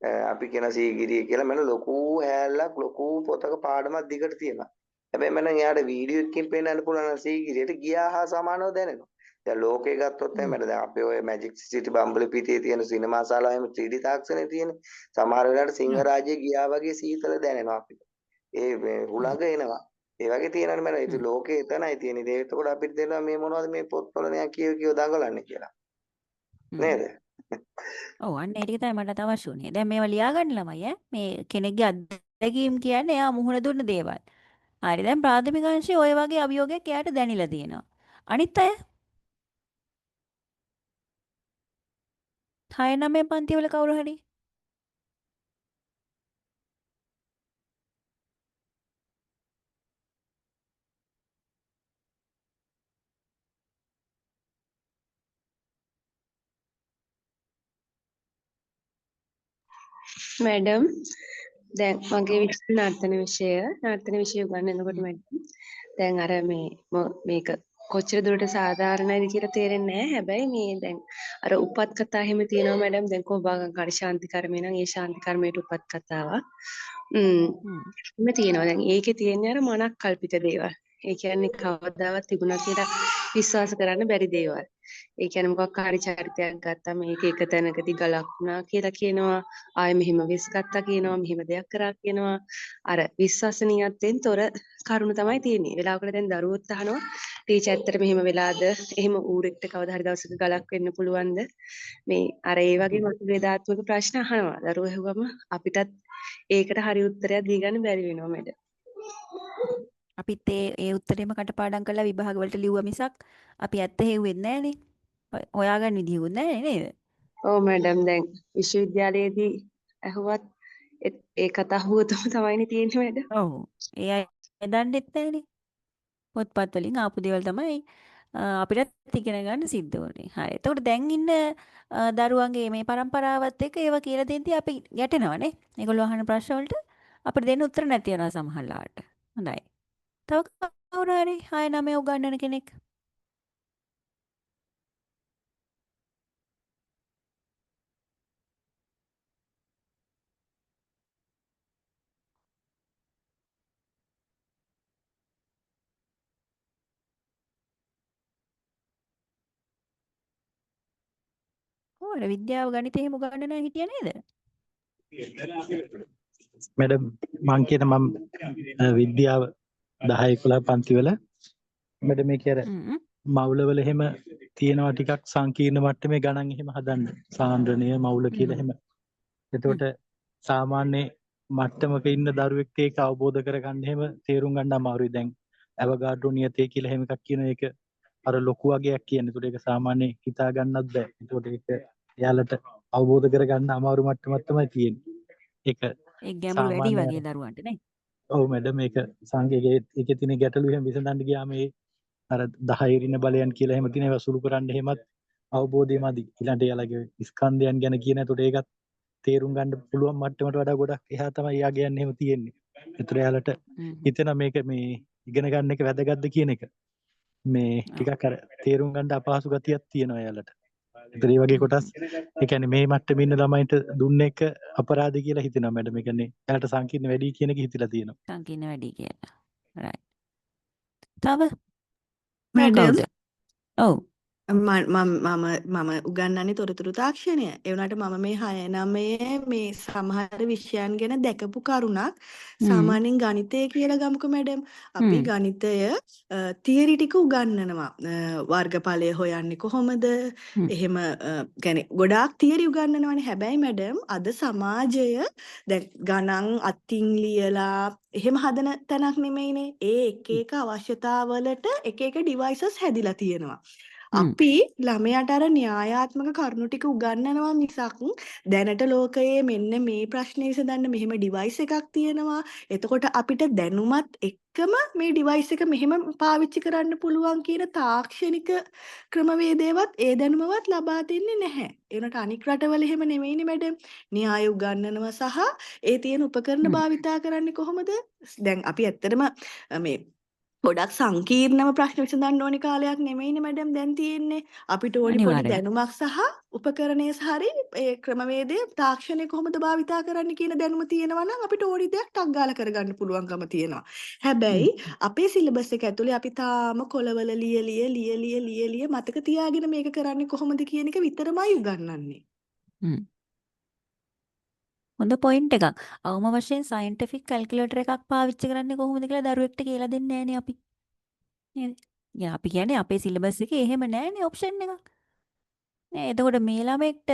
අපි කියන සීගිරිය කියලා මම ලොකු හැලක් ලොකු පොතක පාඩමක් දිගට තියෙනවා. හැබැයි මම එයාට වීඩියෝ එකකින් පෙන්නන්න පුළුවන් නම් සීගිරියට ගියා හා සමානව දැනෙනවා. දැන් ලෝකේ ගත්තොත් එහෙම හ්ම්. දැන් අපේ ඔය මැජික් සිටි බම්බලි පිටියේ තියෙන සිනමා ශාලාවෙම 3D තාක්ෂණේ තියෙන සමහර වෙලාවට සිංහ ඔව්. රාජ්‍යයේ ගියා වගේ සීතල දැනෙනවා අපිට. ඒ හ්ම්. හුළඟ එනවා. ඒ වගේ තියෙනවනේ මම හ්ම්. ඉතින් ලෝකේ එතනයි තියෙන්නේ. ඒක එතකොට අපිට දෙනවා මේ මොනවද මේ පොත්වල නෑ කියව දඟලන්නේ කියලා. හ්ම්. නේද? ඔව් අන්න ඒ ටික තමයි මටත් අවශ්‍ය වුනේ. දැන් මේවා ලියා ගන්න ළමයි ඈ. මේ කෙනෙක්ගේ අත්දැකීම් කියන්නේ එයා මුහුණ දුන්න දේවල්. හරි දැන් ප්‍රාථමික අංශයේ ওই වගේ අභියෝගයක් එයාට දැනිලා තියෙනවා. අනිත් අය 6 9 පන්ති වල කවුරු හරි මැඩම් දැන් මගේ විෂය නර්තන විෂය උගන්වනකොට හ්ම්. මැඩම් දැන් අර මේක කොච්චර දුරට සාධාරණයිද කියලා තේරෙන්නේ නැහැ. හැබැයි මේ දැන් අර උපත් කතා එහෙම තියෙනවා මැඩම්. දැන් කොහොඹාගම් ශාන්ති කර්මය නම් ඒ ශාන්ති කර්මයට උපත් කතාවක්. හ්ම්. එහෙම තියෙනවා. දැන් ඒකේ තියෙන්නේ අර මනක් කල්පිත දේවල්. ඒ කියන්නේ කවදාවත් තිබුණා කියලා විශ්වාස කරන්න බැරි දේවල්. ඒ කියන්නේ මොකක් හරි චරිතයක් ගත්තාම මේක එක තැනකදී ගලක් වුණා කියලා කියනවා. ආයෙ මෙහෙම වෙස් ගත්තා කියනවා. මෙහෙම දෙයක් කරා කියනවා. අර විශ්වසනීයත්වයෙන් තොර කරුණු තමයි තියෙන්නේ. වෙලාවකට දැන් දරුවොත් අහනවා ටීචර් ඇත්තට මෙහෙම වෙලාද? එහෙම ඌරෙක්ට කවදා හරි දවසක ගලක් වෙන්න පුළුවන්ද? මේ අර ඒ වගේ හ්ම්. මතභේදාත්මක ප්‍රශ්න අහනවා. දරුවෝ ඇහුවම අපිටත් ඒකට හරි උත්තරයක් දී ගන්න බැරි වෙනවා මැඩම්. අපිත් ඒ උත්තරේම කටපාඩම් කරලා විභාග වලට ලිව්වා මිසක් අපි ඇත්ත හෙව්වෙත් නෑනේ. හොයාගන්න විදිහකුත් නෑනේ නේද? ඔව් මැඩම් දැන් විශ්වවිද්‍යාලයේදී ඇහුවත් ඒ කතා හුවතම තමයිනේ තියෙන්නේ මැඩම්. ඔව්. ඒ අය දන්නෙත් නෑනේ. පොත්පත් වලින් ආපු දේවල් තමයි අපිටත් ඉගෙන ගන්න සිද්ධ වුනේ. හරි. එතකොට දැන් ඉන්න දරුවන්ගේ මේ પરම්පරාවත් එක්ක ඒවා කියලා දෙද්දී අපි ගැටෙනවානේ. ඒගොල්ලෝ අහන ප්‍රශ්න වලට අපිට දෙන්න උත්තර නැති වෙනවා සමහරලාට. හොඳයි. තව කවුරු හරි 6 9 උගන්වන කෙනෙක්. ඕර විද්‍යාව ගණිත එහෙම උගන්වන අය හිටියා නේද? මැඩම් මං කියන මම විද්‍යාව 10 11 පන්ති වල මැඩම් මේ කියර හ්ම්. මවුලවල එහෙම තියෙනවා ටිකක් සංකීර්ණ මට්ටමේ ගණන් එහෙම හදන්න. සාන්ද්‍රණය මවුල කියලා හ්ම්. එහෙම. එතකොට සාමාන්‍ය මට්ටමක ඉන්න දරුවෙක්ට ඒක අවබෝධ කරගන්න එහෙම තේරුම් ගන්න අමාරුයි. දැන් ඇවගාඩ්‍රෝ නියතය කියලා එහෙම එකක් කියන එක අර ලොකු වගේක් කියන්නේ. ඒකට ඒක සාමාන්‍ය හිතා ගන්නත් බෑ. ඒකට ඒක එයාලට අවබෝධ කරගන්න අමාරු මට්ටමක් තමයි තියෙන්නේ. ඒක ඒ ගැඹුරු වැඩි සාමාන්‍ය වගේ දරුවන්ට නේ. ඔව් මැඩම් මේක සංකේතයේ ඒකේ තියෙන ගැටලු එහෙම විසඳන්න ගියාම ඒ අර 10 ඉරින බලයන් කියලා එහෙම තියෙන ඒවා සුළු කරන්න එහෙමත් අවබෝධය මදි. ඊළඟට එයාලගේ ස්කන්ධයන් ගැන කියන එතකොට ඒකත් තේරුම් ගන්න පුළුවන් මට්ටමට වඩා ගොඩක් එහා තමයි එයාගේ යන්නේ එහෙම තියෙන්නේ. ඒතර එයාලට හ්ම්. හිතෙන මේක මේ ඉගෙන ගන්න එක වැදගත්ද කියන එක. මේ ටිකක් අර තේරුම් ගන්න අපහසු ගතියක් තියෙනවා එයාලට. ඒතර මේ වගේ කොටස් ඒ කියන්නේ මේ මට්ටමේ ඉන්න ළමයින්ට දුන්න එක අපරාධ කියලා හිතෙනවා මැඩම්. ඒ කියන්නේ එයාලට සංකීර්ණ වැඩි කියන එක හිතලා තියෙනවා. සංකීර්ණ වැඩි කියලා. right. තව මැඩම් කවුද? ඔව්. මම උගන්වන්නේ තොරතුරු තාක්ෂණය. ඒ වුණාට මම මේ 6 9 මේ සමහර විෂයන් ගැන දැකපු කරුණක් සාමාන්‍යයෙන් ගණිතය කියලා ගමුකෝ මැඩම්. අපි ගණිතය තියරි ටික උගන්වනවා. වර්ගඵලය හොයන්නේ කොහොමද? එහෙම يعني ගොඩාක් තියරි උගන්වනවානේ. හැබැයි මැඩම් අද සමාජය දැන් ගණන් අතින් ලියලා එහෙම හදන තැනක් නෙමෙයිනේ. ඒ එක අවශ්‍යතාවලට එක ඩිවයිසස් හැදිලා තියෙනවා. අපි ළමයාට අර න්‍යායාත්මක කරුණු ටික උගන්වනවා මිසක් දැනට ලෝකයේ මෙන්න මේ ප්‍රශ්නේ විසඳන්න මෙහෙම ඩිවයිස් එකක් තියෙනවා. එතකොට අපිට දැනුමත් එක්කම මේ ඩිවයිස් එක මෙහෙම පාවිච්චි කරන්න පුළුවන් කියන තාක්ෂණික ක්‍රමවේදයවත් ඒ දැනුමවත් ලබා දෙන්නේ නැහැ. ඒනට අනික් රටවල එහෙම නෙමෙයිනේ මැඩම්. න්‍යාය උගන්වනවා සහ ඒ තියෙන උපකරණ භාවිතා කරන්නේ කොහොමද? දැන් අපි ඇත්තටම මේ ගොඩක් සංකීර්ණව ප්‍රශ්න විසඳන්න ඕනි කාලයක් නෙමෙයිනේ මැඩම් දැන් තියෙන්නේ. අපිට ඕනි පොඩි අනිවාර්යයෙන්. දැනුමක් සහ උපකරණයේ හරි ඒ ක්‍රමවේදය තාක්ෂණය කොහොමද භාවිතා කරන්න කියන දැනුම තියෙනවා නම් අපිට ඕනි දෙයක් ටක් ගාලා කරගන්න පුළුවන්කම තියෙනවා. හැබැයි අපේ සිලබස් එක ඇතුලේ අපි තාම කොළවල ලිය මතක තියාගෙන මේක කරන්නේ කොහොමද කියන එක විතරමයි උගන්වන්නේ. හොඳ පොයින්ට් එකක්. අවම වශයෙන් සයන්ටිෆික් කැල්කියුලේටර් එකක් පාවිච්චි කරන්නේ කොහොමද කියලා දරුවෙක්ට කියලා දෙන්නේ නැහනේ අපි. නේද? ඉතින් අපි කියන්නේ අපේ සිලබස් එකේ එහෙම නැහනේ ඔප්ෂන් එකක්. නේ එතකොට මේ ළමෙක්ට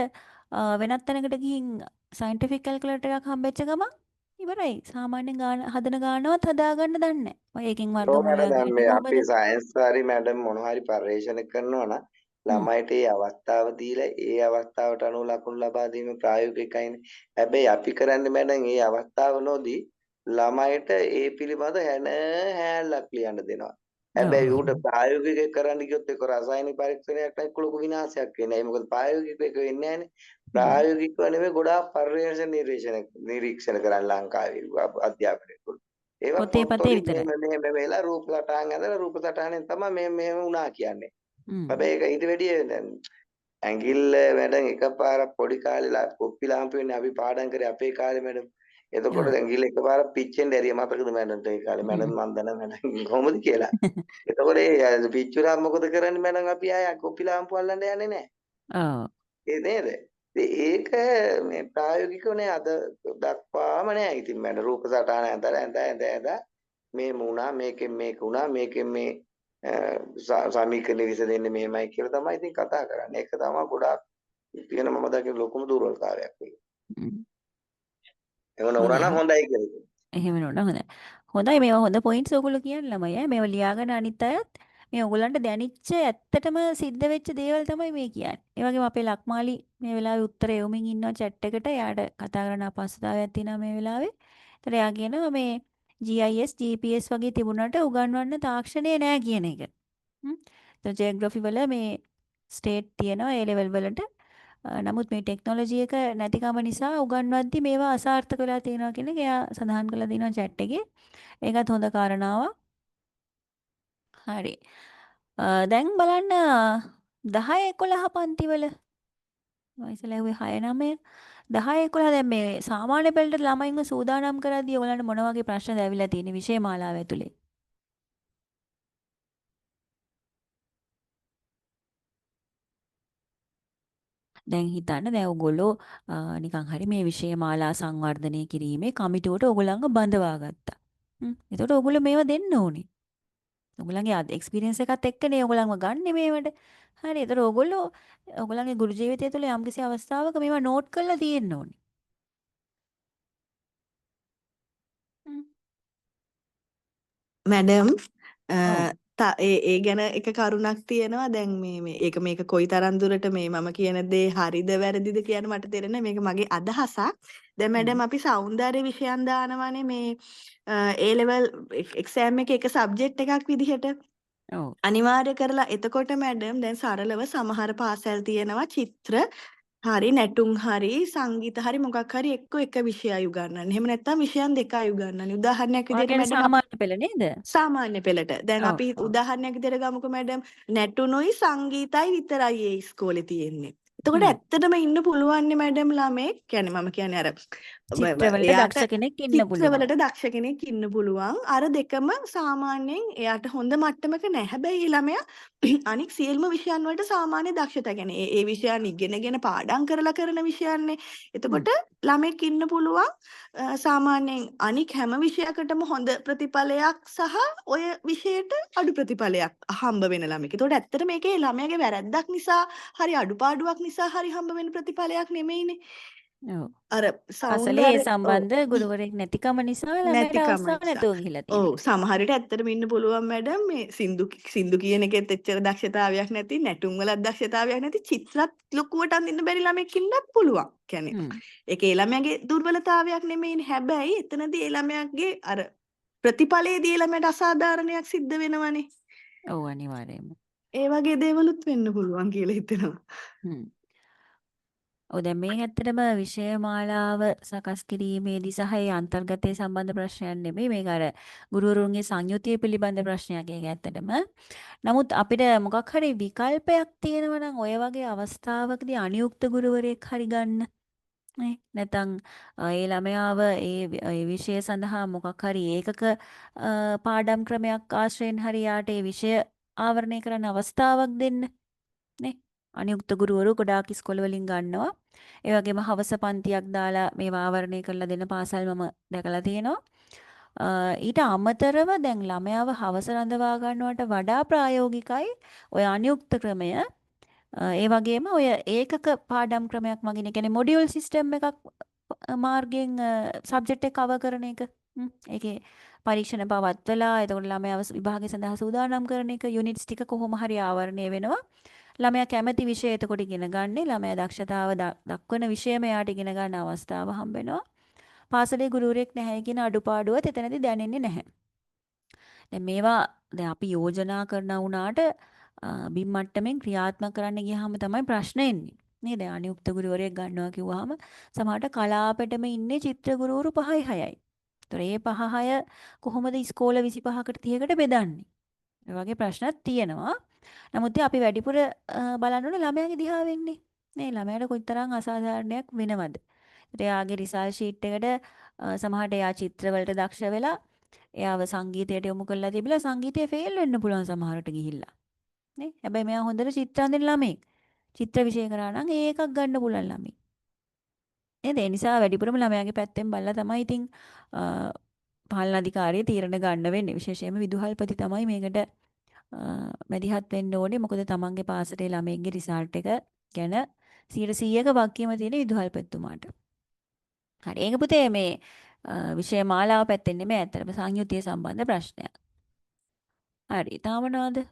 වෙනත් තැනකට ගිහින් සයන්ටිෆික් කැල්කියුලේටර් එකක් හම්බෙච්ච ගමන් ඉවරයි. සාමාන්‍ය ගාන හදන ගානවත් හදාගන්න දන්නේ නැහැ. ඔය එකකින් වර්ගමූලයක් දැන් ගන්න මේ කොහොමද? අපේ සයන්ස් හරි මැඩම් මොන හරි පර්යේෂණ කරනවා නම් ළමයිට ඒ අවස්ථාව දීලා ඒ අවස්ථාවට අනුව ලකුණු ලබා දීම ප්‍රායෝගිකයිනේ. හැබැයි අපි කරන්නේ මැඩම් ඒ අවස්ථාව නොදී ළමයිට ඒ පිළිබඳ හැලක් ලියන්න දෙනවා. හැබැයි ඌට ප්‍රායෝගික කරන්න ගියොත් ඒක රසායනික පරීක්ෂණයක් එක්ක ලොකු විනාශයක් වෙනවා. ඒ මොකද ප්‍රායෝගික එක වෙන්නේ නැහැනේ. ප්‍රායෝගිකව නෙමෙයි ගොඩාක් පර්යේෂණ නිරීක්ෂණ කරන්න ලංකාවේ අධ්‍යාපනයේ. ඒවා පොතේ පතේ විතරයි. මෙහෙම වෙලා රූප සටහන් ඇඳලා රූප සටහනෙන් තමයි මෙහෙම වුණා කියන්නේ. හැබැයි ඒක ඊට වැඩිය දැන් ඇඟිල්ල මැඩම් එකපාරක් පොඩි කාලේ කොප්පි ලාම්පු වෙන්නේ අපි පාඩම් කරේ අපේ කාලේ මැඩම්. එතකොට ඇඟිල්ල එකපාරක් පිච්චෙන්න ඇරිය මතකද මැඩම්ට ඒ කාලේ මැඩම් මන් දන්න මැඩම් කොහොමද කියලා. එතකොට ඒ පිච්චුරා මොකද කරන්නේ මැඩම් අපි ආය කොප්පි ලාම්පු අල්ලන්න යන්නේ නැහැ. ඔව්. ඒ නේද? ඒක මේ ප්‍රායෝගිකවනේ අද දක්වාම නෑ. ඉතින් මම රූප සටහන ඇඳලා මේ මුණා මේකෙන් මේක වුණා මේකෙන් මේ සමීකරණ විසඳෙන්නේ මෙහෙමයි කියලා තමයි ඉතින් කතා කරන්නේ. ඒක තමයි ගොඩාක් කියන මම දකින ලොකුම දුර්වලතාවයක් වෙන්නේ. ඒක නෝනා නම් හොඳයි කියලා. එහෙම නෝනා හොඳයි. හොඳයි මේවා හොඳ පොයින්ට්ස් ඔයගොල්ලෝ කියන්නේ ළමයි ඈ. මේවා ලියාගෙන අනිත් අයත් මේ ඔයගොල්ලන්ට දැනිච්ච ඇත්තටම සිද්ධ වෙච්ච දේවල් තමයි මේ කියන්නේ. ඒ වගේම අපේ ලක්මාලි මේ වෙලාවේ උත්තර එවමින් ඉන්නවා chat එකට. එයාට කතා කරන්න අපහසුතාවයක් තියෙනවා මේ වෙලාවේ. ඒතර එයා කියනවා මේ GIS GPS වගේ තිබුණාට උගන්වන්න තාක්ෂණය නෑ කියන එක. તો ජියෝග්‍රැෆි වල මේ ස්ටේට් තියෙනවා ඒ ලෙවල් වලට. නමුත් මේ ටෙක්නොලොජි එක නැතිකම නිසා උගන්වද්දි මේවා අසාර්ථක වෙලා තියෙනවා කියන එක එයා සඳහන් කරලා දිනවා chat එකේ. ඒකත් හොඳ කාරණාවක්. හරි. දැන් බලන්න 10 11 පන්තිවල වයසල ඇහුවේ 6 9 10 11 දැන් මේ සාමාන්‍ය පෙළට ළමයින්ව සූදානම් කරද්දී ඔයගලන්ට මොන වගේ ප්‍රශ්නද ඇවිල්ලා තියෙන්නේ විෂය මාලාව ඇතුලේ? දැන් හිතන්න දැන් ඔයගොල්ලෝ නිකන් හරි මේ විෂය මාලා සංවර්ධනය කිරීමේ කමිටුවට ඔයගොල්ලන්ව බඳවා ගත්තා. එතකොට ඔයගොල්ලෝ මේවා දෙන්න ඕනේ. ඔයගොල්ලන්ගේ එක්ස්පීරියන්ස් එකත් එක්කනේ ඔයගොල්ලන්ව ගන්න මේවට. හරි. ඒතර ඔයගොල්ලෝ ඔයගොල්ලන්ගේ ගුරු ජීවිතය තුළ යම්කිසි අවස්ථාවක මේවා නෝට් කරලා තියෙන්න ඕනේ. මැඩම් ඒ ගැන එක කරුණක් තියෙනවා දැන් මේක කොයි තරම් දුරට මේ මම කියන දේ හරිද වැරදිද කියන මට තේරෙන්නේ මේක මගේ අදහසක්. දැන් මැඩම් අපි සෞන්දර්ය විෂයන් දානවානේ මේ A level exam එකේ එක සබ්ජෙක්ට් එකක් විදිහට. ඔව්. අනිවාර්ය කරලා එතකොට මැඩම් දැන් සරලව සමහර පාසල් තියෙනවා චිත්‍ර හරි නැටුම් හරි සංගීත හරි මොකක් හරි එක විෂයයි උගන්වන්නේ. එහෙම නැත්නම් විෂයන් දෙකයි උගන්වන්නේ. උදාහරණයක් විදිහට මැඩම් සාමාන්‍ය පෙළ නේද? සාමාන්‍ය පෙළට. දැන් ඔව්, අපි උදාහරණයක් විදිහට ගමුකෝ මැඩම් නැටුනුයි සංගීතයි විතරයි ඒ ඉස්කෝලේ තියෙන්නේ. එතකොට හ්ම්. ඇත්තටම ඉන්න පුළුවන් නේ මැඩම් ළමෙක්. කියන්නේ මම කියන්නේ අර චිත්‍රවලට එයාට දක්ෂ කෙනෙක් ඉන්න පුළුවන්. චිත්‍රවලට දක්ෂ කෙනෙක් ඉන්න පුළුවන්. අර දෙකම සාමාන්‍යයෙන් එයාට හොඳ මට්ටමක නැහැ. හැබැයි ඒ ළමයා අනික් සියලුම විෂයන් වලට සාමාන්‍ය දක්ෂතා. කියන්නේ ඒ විෂයන් ඉගෙනගෙන පාඩම් කරලා කරන විෂයන්නේ. හ්ම්. එතකොට ළමෙක් ඉන්න පුළුවන් සාමාන්‍යයෙන් අනික් හැම විෂයකටම හොඳ ප්‍රතිඵලයක් සහ ඔය විෂයට අඩු ප්‍රතිඵලයක් හම්බ වෙන ළමෙක්. ඒතකොට ඇත්තට මේකේ ළමයාගේ වැරැද්දක් නිසා හරි අඩුපාඩුවක් නිසා හරි හම්බ වෙන ප්‍රතිඵලයක් නෙමෙයිනේ. ඔව්. අර අසලේ ඒ සෞන්දර්ය සම්බන්ධ ගුරුවරයෙක් නැතිකම නිසා ළමයට නැතිකම අවස්ථාව නිසා. නැතුව ගිහිල්ලා ඔව් තියෙනවා. සමහර විට ඇත්තටම ඉන්න පුළුවන් මැඩම් මේ සින්දු කියන එකෙත් එච්චර දක්ෂතාවයක් නැති නැටුම් වලත් දක්ෂතාවයක් නැති චිත්‍රත් ලොකුවට අඳින්න බැරි ළමෙක් ඉන්නත් පුළුවන්. කියන්නේ හ්ම්. ඒක ඒ ළමයාගේ දුර්වලතාවයක් නෙමෙයිනේ. හැබැයි එතනදී ඒ ළමයාගේ අර ප්‍රතිඵලයේදී ඒ ළමයාට අසාධාරණයක් සිද්ධ වෙනවනේ. ඔව් අනිවාර්යයෙන්ම. ඒ වගේ දේවලුත් වෙන්න පුළුවන් කියලා හිතෙනවා. හ්ම්. ඔව් දැන් මේ ඇත්තටම විෂය මාලාව සකස් කිරීමේදී සහ ඒ අන්තර්ගතයේ සම්බන්ධ ප්‍රශ්නයක් නෙමෙයි. මේක අර ගුරුවරුන්ගේ සංයුතිය පිළිබඳ ප්‍රශ්නයක් ඒක ඇත්තටම. නමුත් අපිට මොකක් හරි විකල්පයක් තියෙනවා නම් ඔය වගේ අවස්ථාවකදී අනියුක්ත ගුරුවරයෙක් හරි ගන්න. නේ නැත්නම් ඒ ළමයාව ඒ විෂය සඳහා මොකක් හරි ඒකක පාඩම් ක්‍රමයක් ආශ්‍රයෙන් හරි යාට ඒ විෂය ආවරණය කරන්න අවස්ථාවක් දෙන්න නේ අනියුක්ත ගුරුවරු ගොඩාක් ඉස්කෝල වලින් ගන්නවා ඒ වගේම හවස පන්තියක් දාලා මේවා ආවරණය කරලා දෙන පාසල් මම දැකලා තියෙනවා ඊට අමතරව දැන් ළමයාව හවස රඳවා ගන්නවට වඩා ප්‍රායෝගිකයි ඔය අනියුක්ත ක්‍රමය ඒ වගේම ඔය ඒකක පාඩම් ක්‍රමයක් මගින් ඒ කියන්නේ මොඩියුල් සිස්ටම් එකක් මාර්ගයෙන් සබ්ජෙක්ට් එක කවර් කරන එක. ඒකේ පරීක්ෂණ පවත්වලා එතකොට ළමයාව විභාගය සඳහා සූදානම් කරන එක යුනිට්ස් ටික කොහොම හරි ආවරණය වෙනවා. ළමයා කැමති විෂය එතකොට ඉගෙන ගන්න. ළමයා දක්ෂතාව දක්වන විෂයම එයාට ඉගෙන ගන්න අවස්ථාව හම්බ වෙනවා. පාසලේ ගුරුවරයෙක් නැහැ කියන අඩුපාඩුවත් එතනදී දැනෙන්නේ නැහැ. දැන් මේවා දැන් අපි යෝජනා කරන වුණාට බිම් මට්ටමින් ක්‍රියාත්මක කරන්න ගියාම තමයි ප්‍රශ්න එන්නේ. නේද? අනියුක්ත ගුරුවරයෙක් ගන්නවා කිව්වහම සමහරට කලාපෙටම ඉන්නේ චිත්‍ර ගුරුවරු 5යි 6යි. ඒතර මේ 5 6 කොහොමද ඉස්කෝල 25කට 30කට බෙදන්නේ? ඒ වගේ ප්‍රශ්නත් තියෙනවා. නමුත් අපි වැඩිපුර බලන්න ඕනේ ළමයාගේ දිහා වෙන්නේ. නේ ළමයාට කොයිතරම් අසාධාරණයක් වෙනවද? ඒත් එයාගේ රිසල්ට් ෂීට් එකට සමහරට එයා චිත්‍රවලට දක්ෂ වෙලා එයාව සංගීතයට යොමු කරලා තිබිලා සංගීතය ෆේල් වෙන්න පුළුවන් සමහරට ගිහිල්ලා. නේ හැබැයි මෙයා හොඳට චිත්‍ර අඳින ළමෙක්. චිත්‍ර විෂය කරා නම් ඒකක් ගන්න පුළුවන් ළමයි. නේද? ඒ නිසා වැඩිපුරම ළමයාගේ පැත්තෙන් බලලා තමයි ඉතින් පාලන අධිකාරිය තීරණ ගන්න වෙන්නේ. විශේෂයෙන්ම විදුහල්පති තමයි මේකට මැදිහත් වෙන්න ඕනේ. මොකද තමන්ගේ පාසලේ ළමයින්ගේ රිසල්ට් එක ගැන 100%ක වගකීම තියෙන විදුහල්පතිතුමාට. හරි. ඒක පුතේ මේ විෂය මාලාව පැත්තෙන් නෙමෙයි ඇත්තටම සංයුතිය සම්බන්ධ ප්‍රශ්නයක්. හරි. තාම නේද?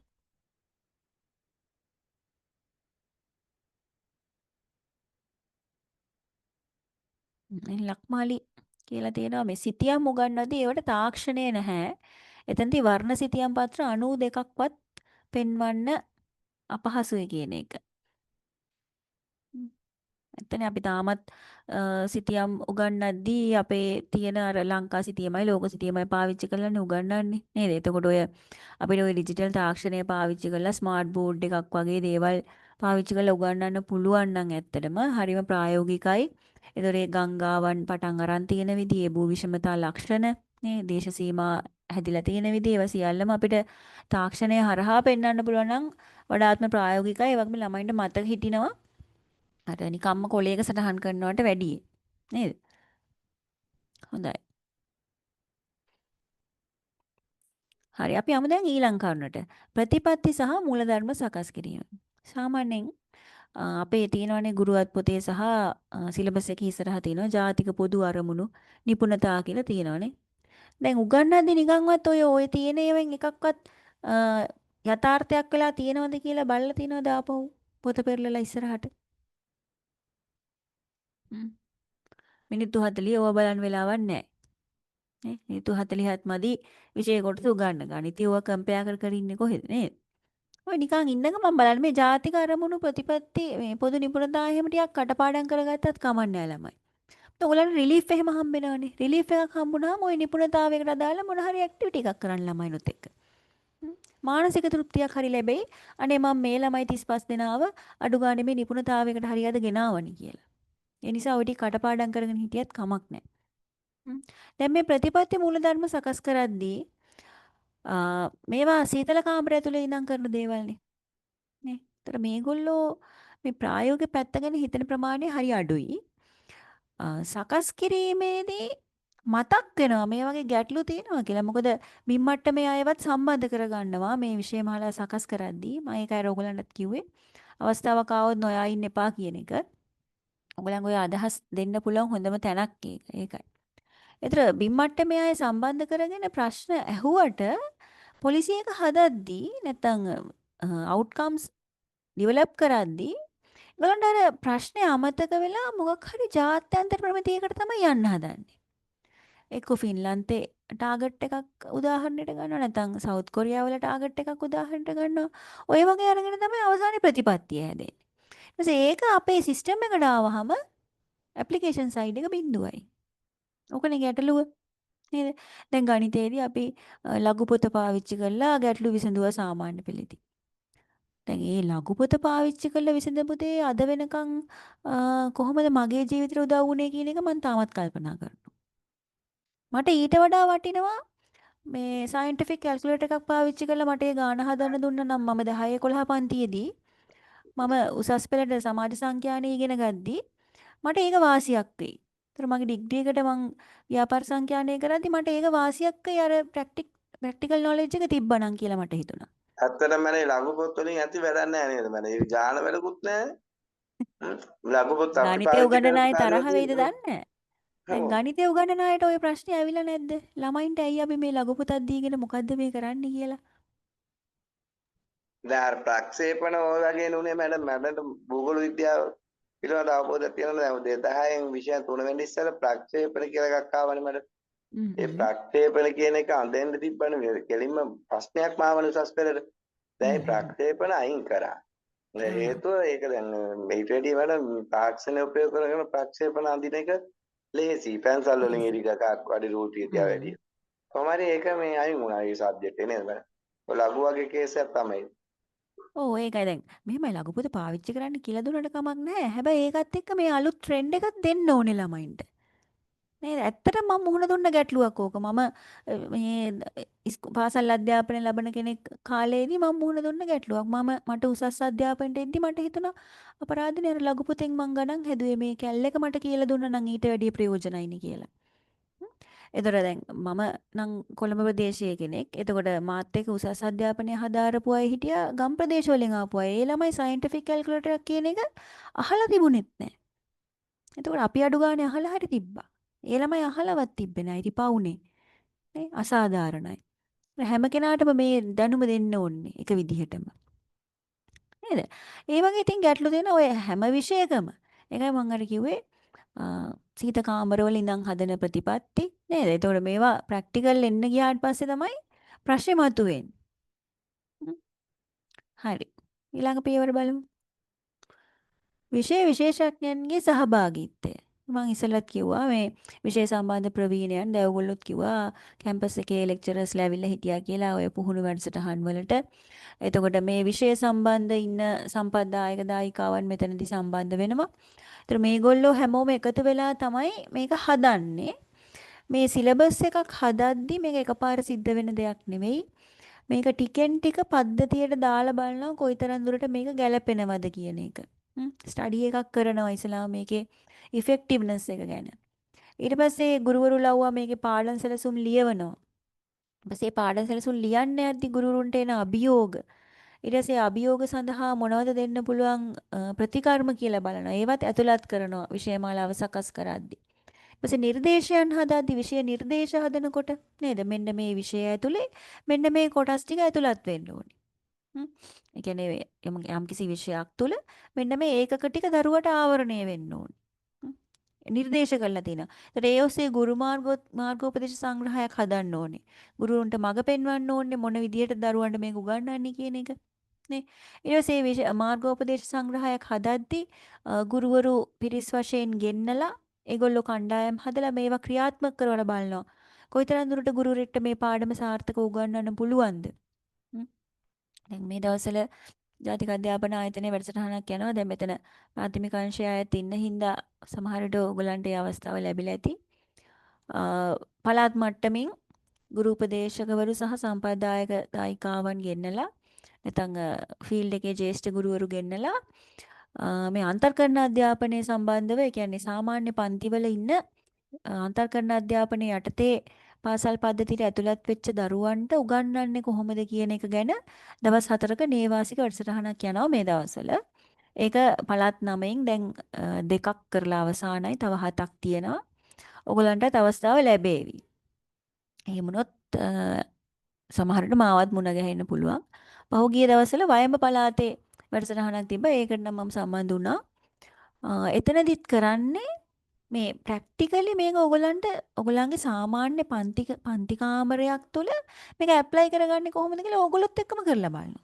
ලක්මාලි කියලා තියෙනවා මේ සිතියම් උගන්වද්දී ඒවට තාක්ෂණය නැහැ. එතනදී වර්ණ සිතියම් පත්‍ර 92ක්වත් පෙන්වන්න අපහසුයි කියන එක. එතන අපි තාමත් සිතියම් උගන්වද්දී අපේ තියෙන අර ලංකා සිතියමයි ලෝක සිතියමයි පාවිච්චි කරලානේ උගන්වන්නේ නේද? එතකොට ඔය අපිට ඔය ඩිජිටල් තාක්ෂණය පාවිච්චි කරලා ස්මාර්ට් බෝඩ් එකක් වගේ දේවල් පාවිච්චි කරලා උගන්වන්න පුළුවන් නම් ඇත්තටම හරිම ප්‍රායෝගිකයි. ඒතොර ඒ ගංගාවන් පටන් අරන් තියෙන විදිහ, ඒ භූ විෂමතා ලක්ෂණ, නේ දේශ සීමා හැදිලා තියෙන විදිහ, ඒවා සියල්ලම අපිට තාක්ෂණය හරහා පෙන්වන්න පුළුවන් නම් වඩාත්ම ප්‍රායෝගිකයි. ඒ වගේම ළමයින්ට මතක හිටිනවා. අර නිකම්ම කොලයක සටහන් කරනවට වැඩිය. නේද? හොඳයි. හරි අපි යමු දැන් ඊළඟ කරුණට. ප්‍රතිපත්ති සහ මූලධර්ම සකස් කිරීම. සාමාන්‍යයෙන් අපේ තියෙනවානේ ගුරුවත් පොතේ සහ සිලබස් එකේ ඉස්සරහා තියෙනවා ජාතික පොදු අරමුණු නිපුණතා කියලා තියෙනවානේ. දැන් උගන්වද්දී නිකන්වත් ඔය තියෙන ඒවායින් එකක්වත් යථාර්ථයක් වෙලා තියෙනවද කියලා බලලා තියෙනවද ආපහු පොත පෙරලලා ඉස්සරහට? මිනිත්තු 40 ඕවා බලන්න වෙලාවක් නැහැ. නේ මිනිත්තු 40ත් මදි විෂය කොටස උගන්න ගන්න. ඉතින් ඕවා කම්පෙයාර් කර කර ඉන්නේ කොහෙද නේද? ඔය නිකන් ඉන්නක මම බලන්නේ මේ ජාතික අරමුණු ප්‍රතිපත්ති මේ පොදු නිපුණතා එහෙම ටිකක් කටපාඩම් කරගත්තත් කමක් නැහැ ළමයි. ඔයගොල්ලන්ට රිලීෆ් එහෙම හම්බ වෙනවනේ. රිලීෆ් එකක් හම්බුනහම ওই නිපුණතාවයකට අදාළ මොන හරි ඇක්ටිවිටි එකක් කරන්න ළමයිනොත් එක්ක. මානසික තෘප්තියක් හරි ලැබෙයි. අනේ මම මේ ළමයි 35 දෙනාව අඩු ගානේ මේ නිපුණතාවයකට හරියට ගෙනාවනි කියලා. ඒ නිසා ඔය ටික කටපාඩම් කරගෙන හිටියත් කමක් නැහැ. දැන් මේ ප්‍රතිපත්ති මූලධර්ම සකස් කරද්දී මේවා සීතල කාමරය ඇතුලේ ඉඳන් කරන දේවල්නේ. නේ. ඒතර මේගොල්ලෝ මේ ප්‍රායෝගික පැත්ත ගැන හිතන ප්‍රමාණය හරි අඩුයි. සකස් කිරීමේදී මතක් වෙනවා මේ වගේ ගැටලු තියෙනවා කියලා. මොකද බිම් මට්ටමේ අයවත් සම්බන්ධ කරගන්නවා මේ විෂය මාලා සකස් කරද්දී. මම ඒකයි ඔයගොල්ලන්ටත් කිව්වේ. අවස්ථාවක් ආවොත් නොයා ඉන්න එපා කියන එක. ඔයගොල්ලන්ගේ ඔය අදහස් දෙන්න පුළුවන් හොඳම තැනක් ඒකයි. ඒතර බිම් මට්ටමේ අය සම්බන්ධ කරගෙන ප්‍රශ්න ඇහුවට පොලිසිය එක හදද්දී නැත්නම් අවුට්කම්ස් ඩෙවලොප් කරද්දී ඒගොල්ලන්ට අර ප්‍රශ්නේ අමතක වෙලා මොකක් හරි ජාත්‍යන්තර ප්‍රමිතියකට තමයි යන්න හදන්නේ. එක්ක ෆින්ලන්තේ ටාගට් එකක් උදාහරණයට ගන්නවා නැත්නම් සවුත් කොරියාව වල ටාගට් එකක් උදාහරණයට ගන්නවා. ඔය වගේ අරගෙන තමයි අවසානයේ ප්‍රතිපත්තිය හැදෙන්නේ. ඊට පස්සේ ඒක අපේ සිස්ටම් එකට ආවහම ඇප්ලිකේෂන් සයිඩ් එක බිඳුවයි. ඕකනේ ගැටලුව. නේද? දැන් ගණිතයේදී අපි ලඝු පොත පාවිච්චි කරලා ගැටලු විසඳුවා සාමාන්‍ය පෙළේදී. දැන් මේ ලඝු පොත පාවිච්චි කරලා විසඳපු දේ අද වෙනකන් කොහොමද මගේ ජීවිතේට උදව් වුනේ කියන එක මම තාමත් කල්පනා කරනවා. මට ඊට වඩා වටිනවා මේ සයන්ටිෆික් කැල්කියුලේටර් එකක් පාවිච්චි කරලා මට ඒ ගාණ හදන්න දුන්නා නම් මම 10 11 පන්තියේදී මම උසස් පෙළට සමාජ සංඛ්‍යාන ඉගෙන ගද්දී මට ඒක වාසියක් වෙයි. ඒතර මගේ ඩිග්‍රී එකට මම ව්‍යාපාර සංඛ්‍යානය කරද්දී මට ඒක වාසියක් වෙයි අර ප්‍රැක්ටිකල් නොලෙජ් එක තිබ්බනම් කියලා මට හිතුණා. ඇත්තටම මම ලඝු පොත් වලින් ඇති වැඩක් නැහැ නේද? මම ඒ ඥාන වැඩකුත් නැහැ. ලඝු පොත් අපි ගණිතය පාවිච්චි උගන්නන කරපු අය තරහ කාලේ වෙයිද තියෙනවා. දන්නේ නැහැ. දැන් ගණිතය උගන්නන අයට ওই ප්‍රශ්නේ ඇවිල්ලා නැද්ද? ළමයින්ට ඇයි අපි මේ ලඝු පොතක් දීගෙන මොකද්ද මේ කරන්නේ කියලා? දැන් අර ප්‍රක්ෂේපණ ඔය වගේ නුනේ මට භූගෝල විද්‍යාව පිළිබඳ අවබෝධයක් තියෙනවා. දැන් 2010න් විෂය 3 වෙනි ඉස්සෙල්ලා ප්‍රක්ෂේපණ කියලා එකක් ආවනේ මට. ඒ ප්‍රක්ෂේපණ කියන එක අඳෙන්න තිබ්බනේ. කෙලින්ම ප්‍රශ්නයක් මාවන උසස් පෙළට. දැන් ඒ ප්‍රක්ෂේපණ අයින් කරා. හේතුව ඒක දැන් මේට වැඩි වඩා තාක්ෂණය උපයෝග කරගෙන ප්‍රක්ෂේපණ අඳින එක ලේසි. පැන්සල් වලින් එඩි ගගක් වඩි රූටි තියා වැඩි. කොහමද ඒක මේ අයින් වුණා ඒ සබ්ජෙක්ට් එක නේද මම. ඔය ලඝු වගේ කේස් එකක් තමයි. ඔව් ඒකයි දැන් මෙහෙමයි ලඝු පොත පාවිච්චි කරන්න කියලා දුන්නට කමක් නැහැ. හැබැයි ඒකත් එක්ක මේ අලුත් ට්‍රෙන්ඩ් එකක් දෙන්න ඕනේ ළමයින්ට. නේද? ඇත්තටම මම මුහුණ දුන්න ගැටලුවක් ඕක. මම මේ පාසල් අධ්‍යාපනය ලබන කෙනෙක් කාලේදී මම මුහුණ දුන්න ගැටලුවක්. මට උසස් අධ්‍යාපනයට එද්දි මට හිතුණා අපරාධනේ අර ලඝු පොතෙන් මං ගණන් හැදුවේ මේ කැල් එක මට කියලා දුන්නා නම් ඊට වැඩිය ප්‍රයෝජනයිනේ කියලා. එතකොට දැන් මම නම් කොළඹ ප්‍රදේශයේ කෙනෙක්. එතකොට මාත් එක්ක උසස් අධ්‍යාපනය හදාරපු අය හිටියා ගම් ප්‍රදේශ වලින් ආපු අය. ඒ ළමයි සයන්ටිෆික් කැල්කියුලේටර් කියන එක අහලා තිබුණෙත් නැහැ. එතකොට අපි අඩු ගානේ අහලා හරි තිබ්බා. ඒ ළමයි අහලවත් තිබ්බේ නැහැ. ඉතින් පවුනේ. නේ අසාධාරණයි. හැම කෙනාටම මේ දැනුම දෙන්න ඕනේ එක විදිහටම. නේද? ඒ වගේ ඉතින් ගැටලු දෙන ඔය හැම විෂයකම. ඒකයි මම අර කිව්වේ සීත කාමරවල ඉඳන් හදන ප්‍රතිපත්ති නේද? ඒතකොට මේවා ප්‍රැක්ටිකල් එන්න ගියාට පස්සේ තමයි ප්‍රශ්නේ මතුවෙන්නේ. හරි. ඊළඟ පියවර බලමු. විෂය විශේෂඥයන්ගේ සහභාගීත්වය. මම ඉස්සෙල්ලත් කිව්වා මේ විෂය සම්බන්ධ ප්‍රවීණයන් දැන් ඔයගොල්ලොත් කිව්වා කැම්පස් එකේ ලෙක්චරර්ස්ලා ඇවිල්ලා හිටියා කියලා ඔය පුහුණු වැඩසටහන් වලට. එතකොට මේ විෂය සම්බන්ධ ඉන්න සම්පත්දායක දායිකාවන් මෙතනදී සම්බන්ධ වෙනවා. ඒතර මේගොල්ලෝ හැමෝම එකතු වෙලා තමයි මේක හදන්නේ. මේ සිලබස් එකක් හදද්දි මේක එකපාර සිද්ධ වෙන දෙයක් නෙවෙයි. මේක ටිකෙන් ටික පද්ධතියට දාලා බලනවා කොයිතරම් දුරට මේක ගැලපෙනවද කියන එක. ස්ටඩි එකක් කරනවා ඉස්ලාම මේකේ ඉෆෙක්ටිව්නස් එක ගැන. ඊට පස්සේ ගුරුවරු ලව්වා මේකේ පාඩම් සැලසුම් ලියවනවා. ඊට පස්සේ පාඩම් සැලසුම් ලියන්න යද්දි ගුරුවරුන්ට එන අභියෝග. ඊට පස්සේ අභියෝග සඳහා මොනවද දෙන්න පුළුවන් ප්‍රතිකර්ම කියලා බලනවා. ඒවත් ඇතුළත් කරනවා විෂයමාලාව සකස් කරද්දි. ඊට පස්සේ නිර්දේශයන් හදද්දි විෂය නිර්දේශ හදනකොට නේද මෙන්න මේ විෂය ඇතුලේ මෙන්න මේ කොටස් ටික ඇතුළත් වෙන්න ඕනේ. ඒ කියන්නේ යම් කිසි විෂයක් තුල මෙන්න මේ ඒකක ටික දරුවට ආවරණය වෙන්න ඕනේ. නිර්දේශ කරලා තිනවා. ඒතර ඒ ඔස්සේ ගුරු මාර්ගෝපදේශ සංග්‍රහයක් හදන්න ඕනේ. ගුරුවරුන්ට මඟ පෙන්වන්න ඕනේ මොන විදියට දරුවන්ට මේක උගන්වන්නේ කියන එක. නේ. ඊට පස්සේ මාර්ගෝපදේශ සංග්‍රහයක් හදද්දී ගුරුවරු පිරිස් වශයෙන් ගෙන්නලා ඒගොල්ලෝ කණ්ඩායම් හදලා මේවා ක්‍රියාත්මක කරවලා බලනවා. කොයිතරම් දුරට ගුරුවරයෙක්ට මේ පාඩම සාර්ථකව උගන්වන්න පුළුවන්ද? දැන් මේ දවස්වල ජාතික අධ්‍යාපන ආයතනයේ වැඩසටහනක් යනවා. දැන් මෙතන ප්‍රාථමික අංශය අයත් ඉන්න හින්දා සමහරට ඕගලන්ට ඒ අවස්ථාව ලැබිලා ඇති. පළාත් මට්ටමින් ගුරු උපදේශකවරු සහ සම්ප්‍රදායක දායිකාවන් ගෙන්නලා නැත්නම් ෆීල්ඩ් එකේ ජ්‍යෙෂ්ඨ ගුරුවරු ගෙන්නලා මේ අන්තර්කරණ අධ්‍යාපනයේ සම්බන්ධව ඒ කියන්නේ සාමාන්‍ය පන්තිවල ඉන්න අන්තර්කරණ අධ්‍යාපනයේ යටතේ පාසල් පද්ධතියට ඇතුළත් වෙච්ච දරුවන්ට උගන්වන්නේ කොහොමද කියන එක ගැන දවස් 4ක නේවාසික වැඩසටහනක් යනවා මේ දවස්වල. ඒක පළාත් 9න් දැන් 2ක් කරලා අවසానයි. තව 7ක් තියෙනවා. ඔයගලන්ටත් අවස්ථාව ලැබේවි. එහෙම වුණොත් සමහරට මාවත් මුණ ගැහෙන්න පුළුවන්. පහුගිය දවස්වල වයඹ පළාතේ වැඩසටහනක් තිබ්බා. ඒකට නම් මම සම්බන්ධ වුණා. එතනදිත් කරන්නේ මේ ප්‍රැක්ටිකලි මේක ඔයගලන්ගේ සාමාන්‍ය පන්ති කාමරයක් තුළ මේක ඇප්ලයි කරගන්නේ කොහොමද කියලා ඕගොල්ලොත් එක්කම කරලා බලනවා.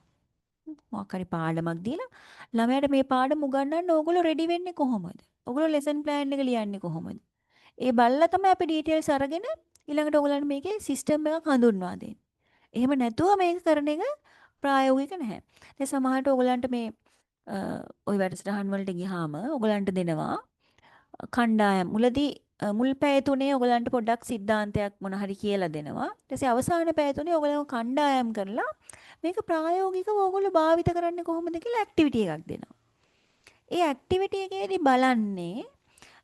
මොකක් හරි පාඩමක් දීලා ළමයාට මේ පාඩම උගන්වන්න ඕගොල්ලෝ රෙඩි වෙන්නේ කොහොමද? ඕගොල්ලෝ ලෙසන් ප්ලෑන් එක ලියන්නේ කොහොමද? ඒ බලලා තමයි අපි ඩීටේල්ස් අරගෙන ඊළඟට ඔයගලන්ට මේකේ සිස්ටම් එකක් හඳුන්වා දෙන්නේ. එහෙම නැතුව මේක කරන එක ප්‍රායෝගික නැහැ. දැන් සමහරට ඔයගලන්ට මේ ওই වැඩසටහන් වලට ගියාම ඔයගලන්ට දෙනවා කණ්ඩායම් මුලදී මුල් පැය තුනේ ඔයගලන්ට පොඩ්ඩක් සිද්ධාන්තයක් මොන හරි කියලා දෙනවා. ඊට පස්සේ අවසාන පැය තුනේ ඔයගලව කණ්ඩායම් කරලා මේක ප්‍රායෝගිකව ඔයගොල්ලෝ භාවිත කරන්නේ කොහොමද කියලා ඇක්ටිවිටි එකක් දෙනවා. ඒ ඇක්ටිවිටි එකේදී බලන්නේ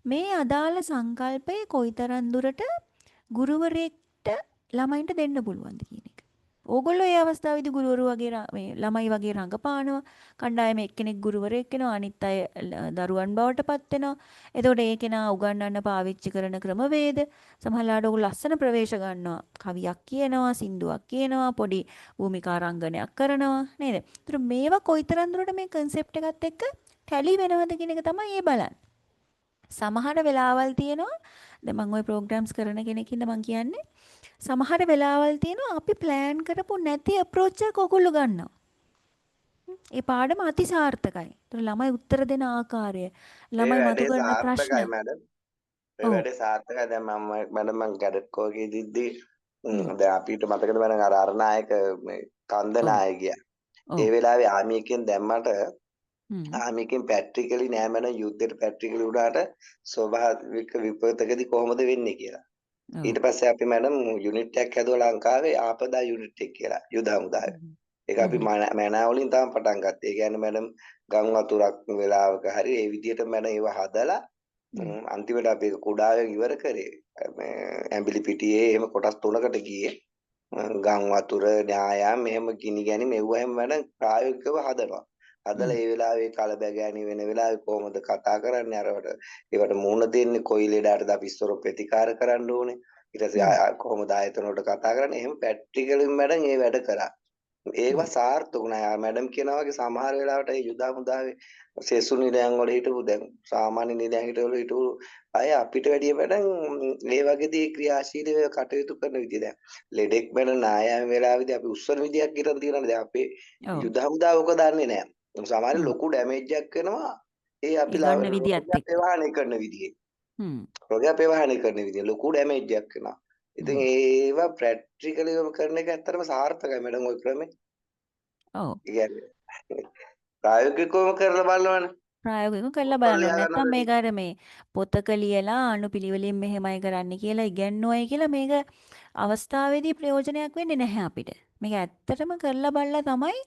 මේ අදාළ සංකල්පය කොයිතරම් දුරට ගුරුවරයෙක්ට ළමයින්ට දෙන්න පුළුවන්ද කියන එක. ඕගොල්ලෝ ඒ අවස්ථාවේදී ගුරුවරු වගේ මේ ළමයි වගේ රඟපානවා. කණ්ඩායමේ එක්කෙනෙක් ගුරුවරයෙක් වෙනවා, අනිත් අය දරුවන් බවට පත් වෙනවා. එතකොට ඒ කෙනා උගන්වන්න පාවිච්චි කරන ක්‍රමවේද සමහරවිට ඔයගොල්ලෝ ලස්සන ප්‍රවේශ ගන්නවා. කවියක් කියනවා, සින්දුවක් කියනවා, පොඩි භූමිකා රංගනයක් කරනවා නේද? ඒතර මේවා කොයිතරම් දුරට මේ concept එකත් එක්ක ටැලි වෙනවද කියන එක තමයි ඒ බලන්නේ. සමහර වෙලාවල් තියෙනවා දැන් මම ওই ප්‍රෝග්‍රෑම්ස් කරන කෙනෙක් ඉන්න මම කියන්නේ සමහර වෙලාවල් තියෙනවා අපි ප්ලෑන් කරපු නැති අප්‍රෝච් එකක් ඔයගොල්ලෝ ගන්නවා. ඒ පාඩම අතිසාර්ථකයි. ඒතර ළමයි උත්තර දෙන ආකාරය, ළමයි මතු කරන ප්‍රශ්න. මැඩම් ඒ වැඩේ සාර්ථකයි. දැන් මම ගැඩට් කෝගේ දිද්දි දැන් අපිට මතකද මම අර අරනායක මේ කන්ද නායකයා. ඒ වෙලාවේ ආමියකින් දැම්මට ආමියකින් පැට්‍රිකලි නෑ මන යුද්ධෙට පැට්‍රිකලි උඩාට ස්වභාවික විපතකදී කොහොමද වෙන්නේ කියලා. ඊට පස්සේ අපි මැඩම් යුනිට් එකක් හැදුවා ලංකාවේ ආපදා යුනිට් එක කියලා යුද හමුදාවේ. ඒක අපි මැනා වලින් තමයි පටන් ගත්තේ. ඒ කියන්නේ මැඩම් ගම් වතුරක් වෙලාවක හරි ඒ විදිහට මැන ඒව හදලා අන්තිමට අපි ඒක කුඩාවෙන් ඉවර කරේ. මේ ඇඹිලි පිටියේ එහෙම කොටස් 3කට ගියේ. ගම් වතුර න්‍යායම් එහෙම ගිනි ගැනීම මෙව්ව හැම මැඩම් ප්‍රායෝගිකව හදනවා. හදලා ඒ වෙලාවේ කලබගෑනි වෙන වෙලාවේ කොහොමද කතා කරන්නේ අරවට ඒවට මුහුණ දෙන්නේ කොයි ලෙඩටද අපි ඉස්සර ප්‍රතිකාර කරන්න ඕනේ ඊට පස්සේ කොහොමද ආයතන වලට කතා කරන්නේ එහෙම ප්‍රැක්ටිකලින් මැඩම් ඒ වැඩ කරා ඒවා සාර්ථක වුණා මැඩම් කියනවා වගේ සමහර වෙලාවට ඒ යුද හමුදාවේ සෙසු නිලයන් වල හිටපු දැන් සාමාන්‍ය නිලයන් හිටපු අය අපිට වැඩිය මැඩම් මේ වගේදී ක්‍රියාශීලීව කටයුතු කරන විදිය දැන් ලෙඩෙක් වෙන නායම් වෙලාවේදී අපි උස්සන විදියක් හිටන් තියෙනවා දැන් අපේ යුද හමුදාව ඔක දන්නේ නැහැ සමහර ලොකු ඩැමේජ් එකක් වෙනවා ඒ අපි වහනය කරන විදිහේ රෝගය අපේ වහනය කරන විදිහ ලොකු ඩැමේජ් එකක් වෙනවා ඉතින් ඒවා ප්‍රැක්ටිකලිවම කරන එක ඇත්තටම සාර්ථකයි මැඩම් ඔය ක්‍රමේ ඔව් කියන්නේ ප්‍රායෝගිකවම කරලා බලනවනේ ප්‍රායෝගිකව කරලා බලන්න නැත්නම් මේක අර මේ පොතක ලියලා අනුපිළිවෙලින් මෙහෙමයි කරන්න කියලා ඉගැන්නුවයි කියලා මේක අවස්ථාවේදී ප්‍රයෝජනයක් වෙන්නේ නැහැ අපිට මේක ඇත්තටම කරලා බලලා තමයි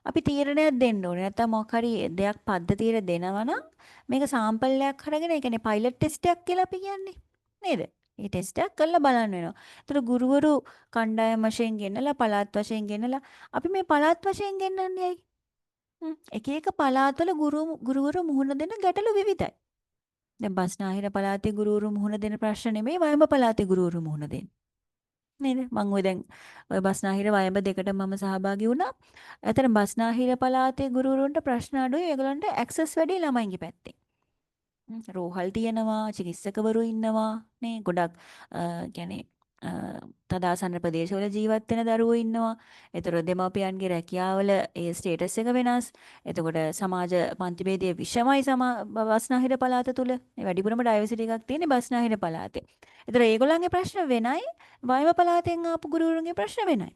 අපි තීරණයක් දෙන්න ඕනේ. නැත්නම් මොකක් හරි දෙයක් පද්ධතියට දෙනවා නම් මේක සාම්පල් එකක් අරගෙන ඒ කියන්නේ පයිලට් ටෙස්ට් එකක් කියලා අපි කියන්නේ. නේද? මේ ටෙස්ට් එකක් කරලා බලන්න වෙනවා. ඒතර ගුරුවරු කණ්ඩායම් වශයෙන් ගෙන්නලා පළාත් වශයෙන් ගෙන්නලා අපි මේ පළාත් වශයෙන් ගෙන්නන්නේ ඇයි? එක එක පළාත්වල ගුරුවරු මුහුණ දෙන ගැටලු විවිධයි. දැන් බස්නාහිර පළාතේ ගුරුවරු මුහුණ දෙන ප්‍රශ්න නෙමෙයි වයඹ පළාතේ ගුරුවරු මුහුණ දෙන්නේ. නේද මම ඔය දැන් ඔය බස්නාහිර වයඹ දෙකට මම සහභාගී වුණා. ඇතර බස්නාහිර පළාතේ ගුරුවරුන්ට ප්‍රශ්න අඩුයි. ඒගොල්ලන්ට ඇක්සස් වැඩි ළමයින්ගේ පැත්තේ. රෝහල් තියෙනවා, චිකිත්සකවරු ඉන්නවා නේ. ගොඩක් කියන්නේ තදාසන්න ප්‍රදේශවල ජීවත් වෙන දරුවෝ ඉන්නවා. ඒතර දෙමාපියන්ගේ රැකියාවල ඒ ස්ටේටස් එක වෙනස්. එතකොට සමාජ පන්ති ભેදයේ විෂමයි බස්නාහිර පළාත තුල. මේ වැඩිපුරම ඩයිවර්සිටි එකක් තියෙන්නේ බස්නාහිර පළාතේ. ඒතර ඒගොල්ලන්ගේ ප්‍රශ්න වෙනයි, වයඹ පළාතෙන් ආපු ගුරුවරුන්ගේ ප්‍රශ්න වෙනයි.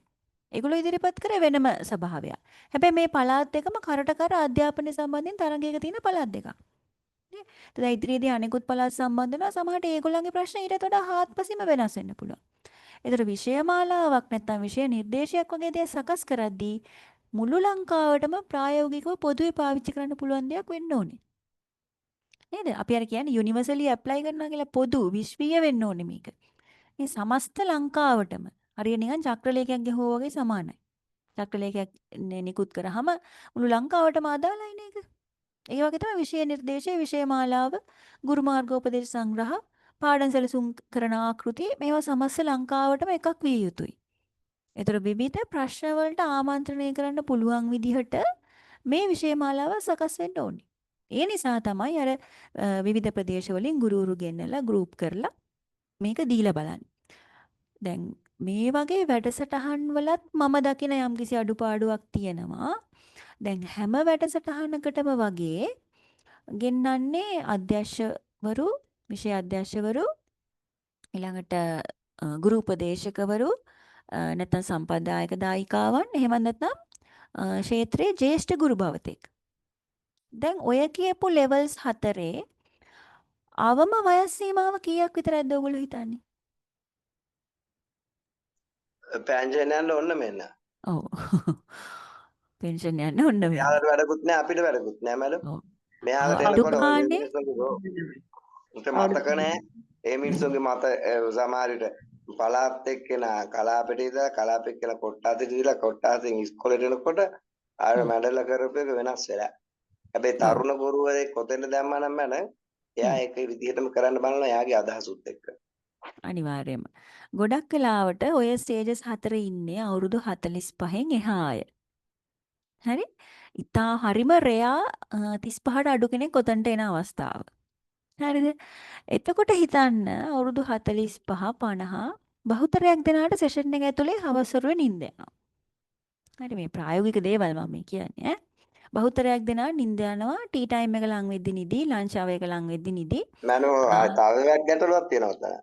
ඒගොල්ලෝ ඉදිරිපත් කරේ වෙනම ස්වභාවයක්. හැබැයි මේ පළාත් දෙකම කරට කර අධ්‍යාපනය සම්බන්ධයෙන් තරඟයක තියෙන පළාත් දෙකක්. නේ? දැන් ඉදිරියේදී අනිකුත් පළාත් සම්බන්ධ වෙනවා සමහරට ඒගොල්ලන්ගේ ප්‍රශ්න ඊට වඩා හාත්පසින්ම වෙනස් වෙන්න පුළුවන්. ඒතර විෂයමාලාවක් නැත්නම් විෂය නිර්දේශයක් වගේ දේ සකස් කරද්දී මුළු ලංකාවටම ප්‍රායෝගිකව පොදුවේ පාවිච්චි කරන්න පුළුවන් දෙයක් වෙන්න ඕනේ. නේද? අපි අර කියන්නේ යුනිවර්සලි ඇප්ලයි කරනවා කියලා පොදු විශ්වීය වෙන්න ඕනේ මේක. මේ සමස්ත ලංකාවටම හරිය නිකන් චක්‍රලේඛයක් ගහුවා වගේ සමානයි. චක්‍රලේඛයක් නිකුත් කරාම මුළු ලංකාවටම අදාළයි නේද? ඒ වගේ තමයි විෂය නිර්දේශය, විෂය මාලාව, ගුරු මාර්ගෝපදේශ සංග්‍රහ, පාඩම් සැලසුම් කරන ආකෘති මේවා සමස්ත ලංකාවටම එකක් විය යුතුයි. ඒතර විවිධ ප්‍රශ්න වලට ආමන්ත්‍රණය කරන්න පුළුවන් විදිහට මේ විෂය මාලාව සකස් වෙන්න ඕනේ. ඒ නිසා තමයි අර විවිධ ප්‍රදේශ වලින් ගුරුවරු ගෙන්නලා ගෲප් කරලා මේක දීලා බලන්නේ. දැන් මේ වගේ වැඩසටහන් වලත් මම දකින යම්කිසි අඩුපාඩුවක් තියෙනවා. දැන් හැම වැඩසටහනකටම වගේ ගෙන්නන්නේ අධ්‍යක්ෂවරු, විෂය අධ්‍යක්ෂවරු, ඊළඟට ගුරු උපදේශකවරු, නැත්නම් සම්ප්‍රදායික දායිකාවන්, එහෙම නැත්නම් ක්ෂේත්‍රයේ ජ්‍යෙෂ්ඨ ගුරු භවතෙක්. දැන් ඔය කියපු ලෙවල්ස් හතරේ අවම වයස් සීමාව කීයක් විතරද ඔයගොල්ලෝ හිතන්නේ? පෑන්ෂන් යන්න ඔන්න මෙන්න. ඔව්. පෙන්ෂන් යන්න ඔන්න වෙන්නේ. මෙයාලට වැඩකුත් නැහැ අපිට වැඩකුත් නැහැ මැඩම්. ඔව්. මෙයාලට අඩු එනකොට ගානේ මතක නැහැ. ඒ මිනිස්සුන්ගේ මත සමහර විට පළාත් එක්කෙන කලාපෙට ඉඳලා කලාපෙත් කියලා කොට්ටාසෙට ඉඳලා කොට්ටාසෙන් ඉස්කෝලේට එනකොට ආර මැඩල කරපු එක වෙනස් වෙලා. හැබැයි තරුණ ගුරුවරයෙක් කොතෙන්ද දැම්මා නම් මම එයා ඒක විදිහටම කරන්න බලනවා එයාගේ අදහසුත් එක්ක. අනිවාර්යයෙන්ම. ගොඩක් වෙලාවට ඔය ස්ටේජස් හතරේ ඉන්නේ අවුරුදු 45න් එහා අය. හරි? ඉතා හරිම රෙයා 35ට අඩු කෙනෙක් ඔතනට එන අවස්ථාව. හරිද? එතකොට හිතන්න අවුරුදු 45 50 බහුතරයක් දෙනාට සෙෂන් එක ඇතුලේ හවසරුවේ නිින්ද යනවා. හරි මේ ප්‍රායෝගික දේවල් මම මේ කියන්නේ ඈ. බහුතරයක් දෙනා නිින්ද යනවා ටී ටයිම් එක ලඟ වෙද්දි නිදි ලන්ච් අවර් එක ලඟ වෙද්දි නිදි. මනෝ තව එකක් ගැටලුවක් තියෙනවා උතන.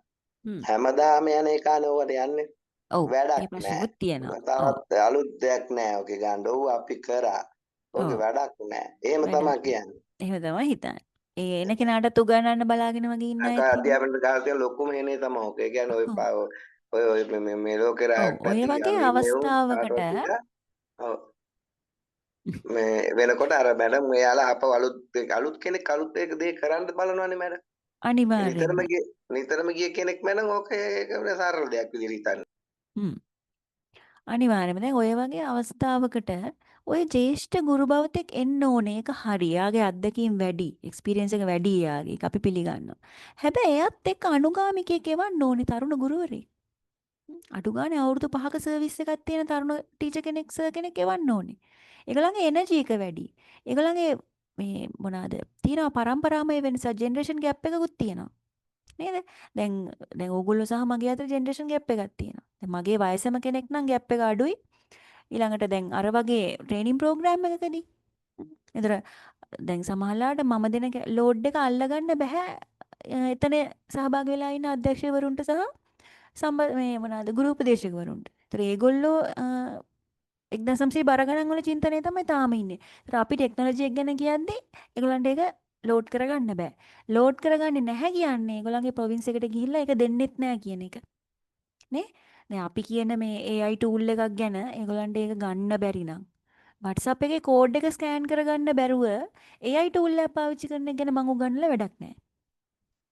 හැමදාම යන එකානේ ඕවට යන්නේ. ඔව් ඒ වැඩක් ප්‍රශ්නෙත් තියෙනවා. තවත් අලුත් දෙයක් නෑ ඔගේ ගන්න. ඔව් අපි කරා. ඔගේ වැඩක් නෑ. එහෙම තමයි කියන්නේ. එහෙම තමයි හිතන්නේ. ඒ එන කෙනාටත් උගන්වන්න බලාගෙන වගේ ඉන්න අය අර අධ්‍යාපන කාර්යය ලොකුම හේනේ තමයි ඔක. ඒ කියන්නේ ඔය මේ ලෝකේ ඔය වගේ අවස්ථාවකට මේ වෙනකොට අර මැඩම් එයාලා අප අලුත් කෙනෙක් අලුත් එක දේ කරන්න බලනවානේ මැඩම්. අනිවාර්යයෙන්ම. නිතරම ගිය කෙනෙක් මැඩම් ඕක ඒක සරල දෙයක් විදිහට හිතන්න. අනිවාර්යයෙන්ම දැන් ඔය වගේ අවස්ථාවකට ඔය ජ්‍යෙෂ්ඨ ගුරු භවතෙක් එන්න ඕනේ. ඒක හරි. යාගේ අත්දැකීම් වැඩි, එක්ස්පීරියන්ස් එක වැඩි යාගේ. ඒක අපි පිළිගන්නවා. හැබැයි එයත් එක්ක අනුගාමිකයෙක් එවන්න ඕනේ තරුණ ගුරුවරයෙක්. අඩු ගානේ අවුරුදු 5ක සර්විස් එකක් තියෙන තරුණ ටීචර් කෙනෙක් සර් කෙනෙක් එවන්න ඕනේ. ඒගොල්ලන්ගේ එනර්ජි එක වැඩි. ඒගොල්ලන්ගේ මේ මොනවාද? තියෙනවා පරම්පරාමය වෙනස, ජෙනරේෂන් ગેප් එකකුත් තියෙනවා. නේද? දැන් ඕගොල්ලෝ සහ මගේ අතර ජෙනරේෂන් ગેප් එකක් තියෙනවා. දැන් මගේ වයසම කෙනෙක් නම් ગેප් එක අඩුයි. ඊළඟට දැන් අර වගේ ට්‍රේනින් ප්‍රෝග්‍රෑම් එකකදී. ඒතර දැන් සමහරලාට මම දෙන ලෝඩ් එක අල්ලගන්න බෑ. එතන සහභාගී වෙලා ඉන්න අධ්‍යක්ෂකවරුන්ට සහ මේ මොනවාද ගුරු උපදේශකවරුන්ට. ඒතර ඒගොල්ලෝ 1900 බර ගණන් වල චින්තනයේ තමයි තාම ඉන්නේ. ඒතර අපි ටෙක්නොලොජි එක ගැන කියද්දී ඒගොල්ලන්ට ඒක ලෝඩ් කරගන්න බෑ. ලෝඩ් කරගන්නේ නැහැ කියන්නේ ඒගොල්ලන්ගේ ප්‍රොවින්ස් එකට ගිහිල්ලා ඒක දෙන්නෙත් නැහැ කියන එක. නේ? දැන් අපි කියන මේ AI tool එකක් ගැන ඒගොල්ලන්ට ඒක ගන්න බැරි නම් WhatsApp එකේ කෝඩ් එක ස්කෑන් කරගන්න බැරුව AI tool එක පාවිච්චි කරන එක ගැන මම උගන්වලා වැඩක් නැහැ.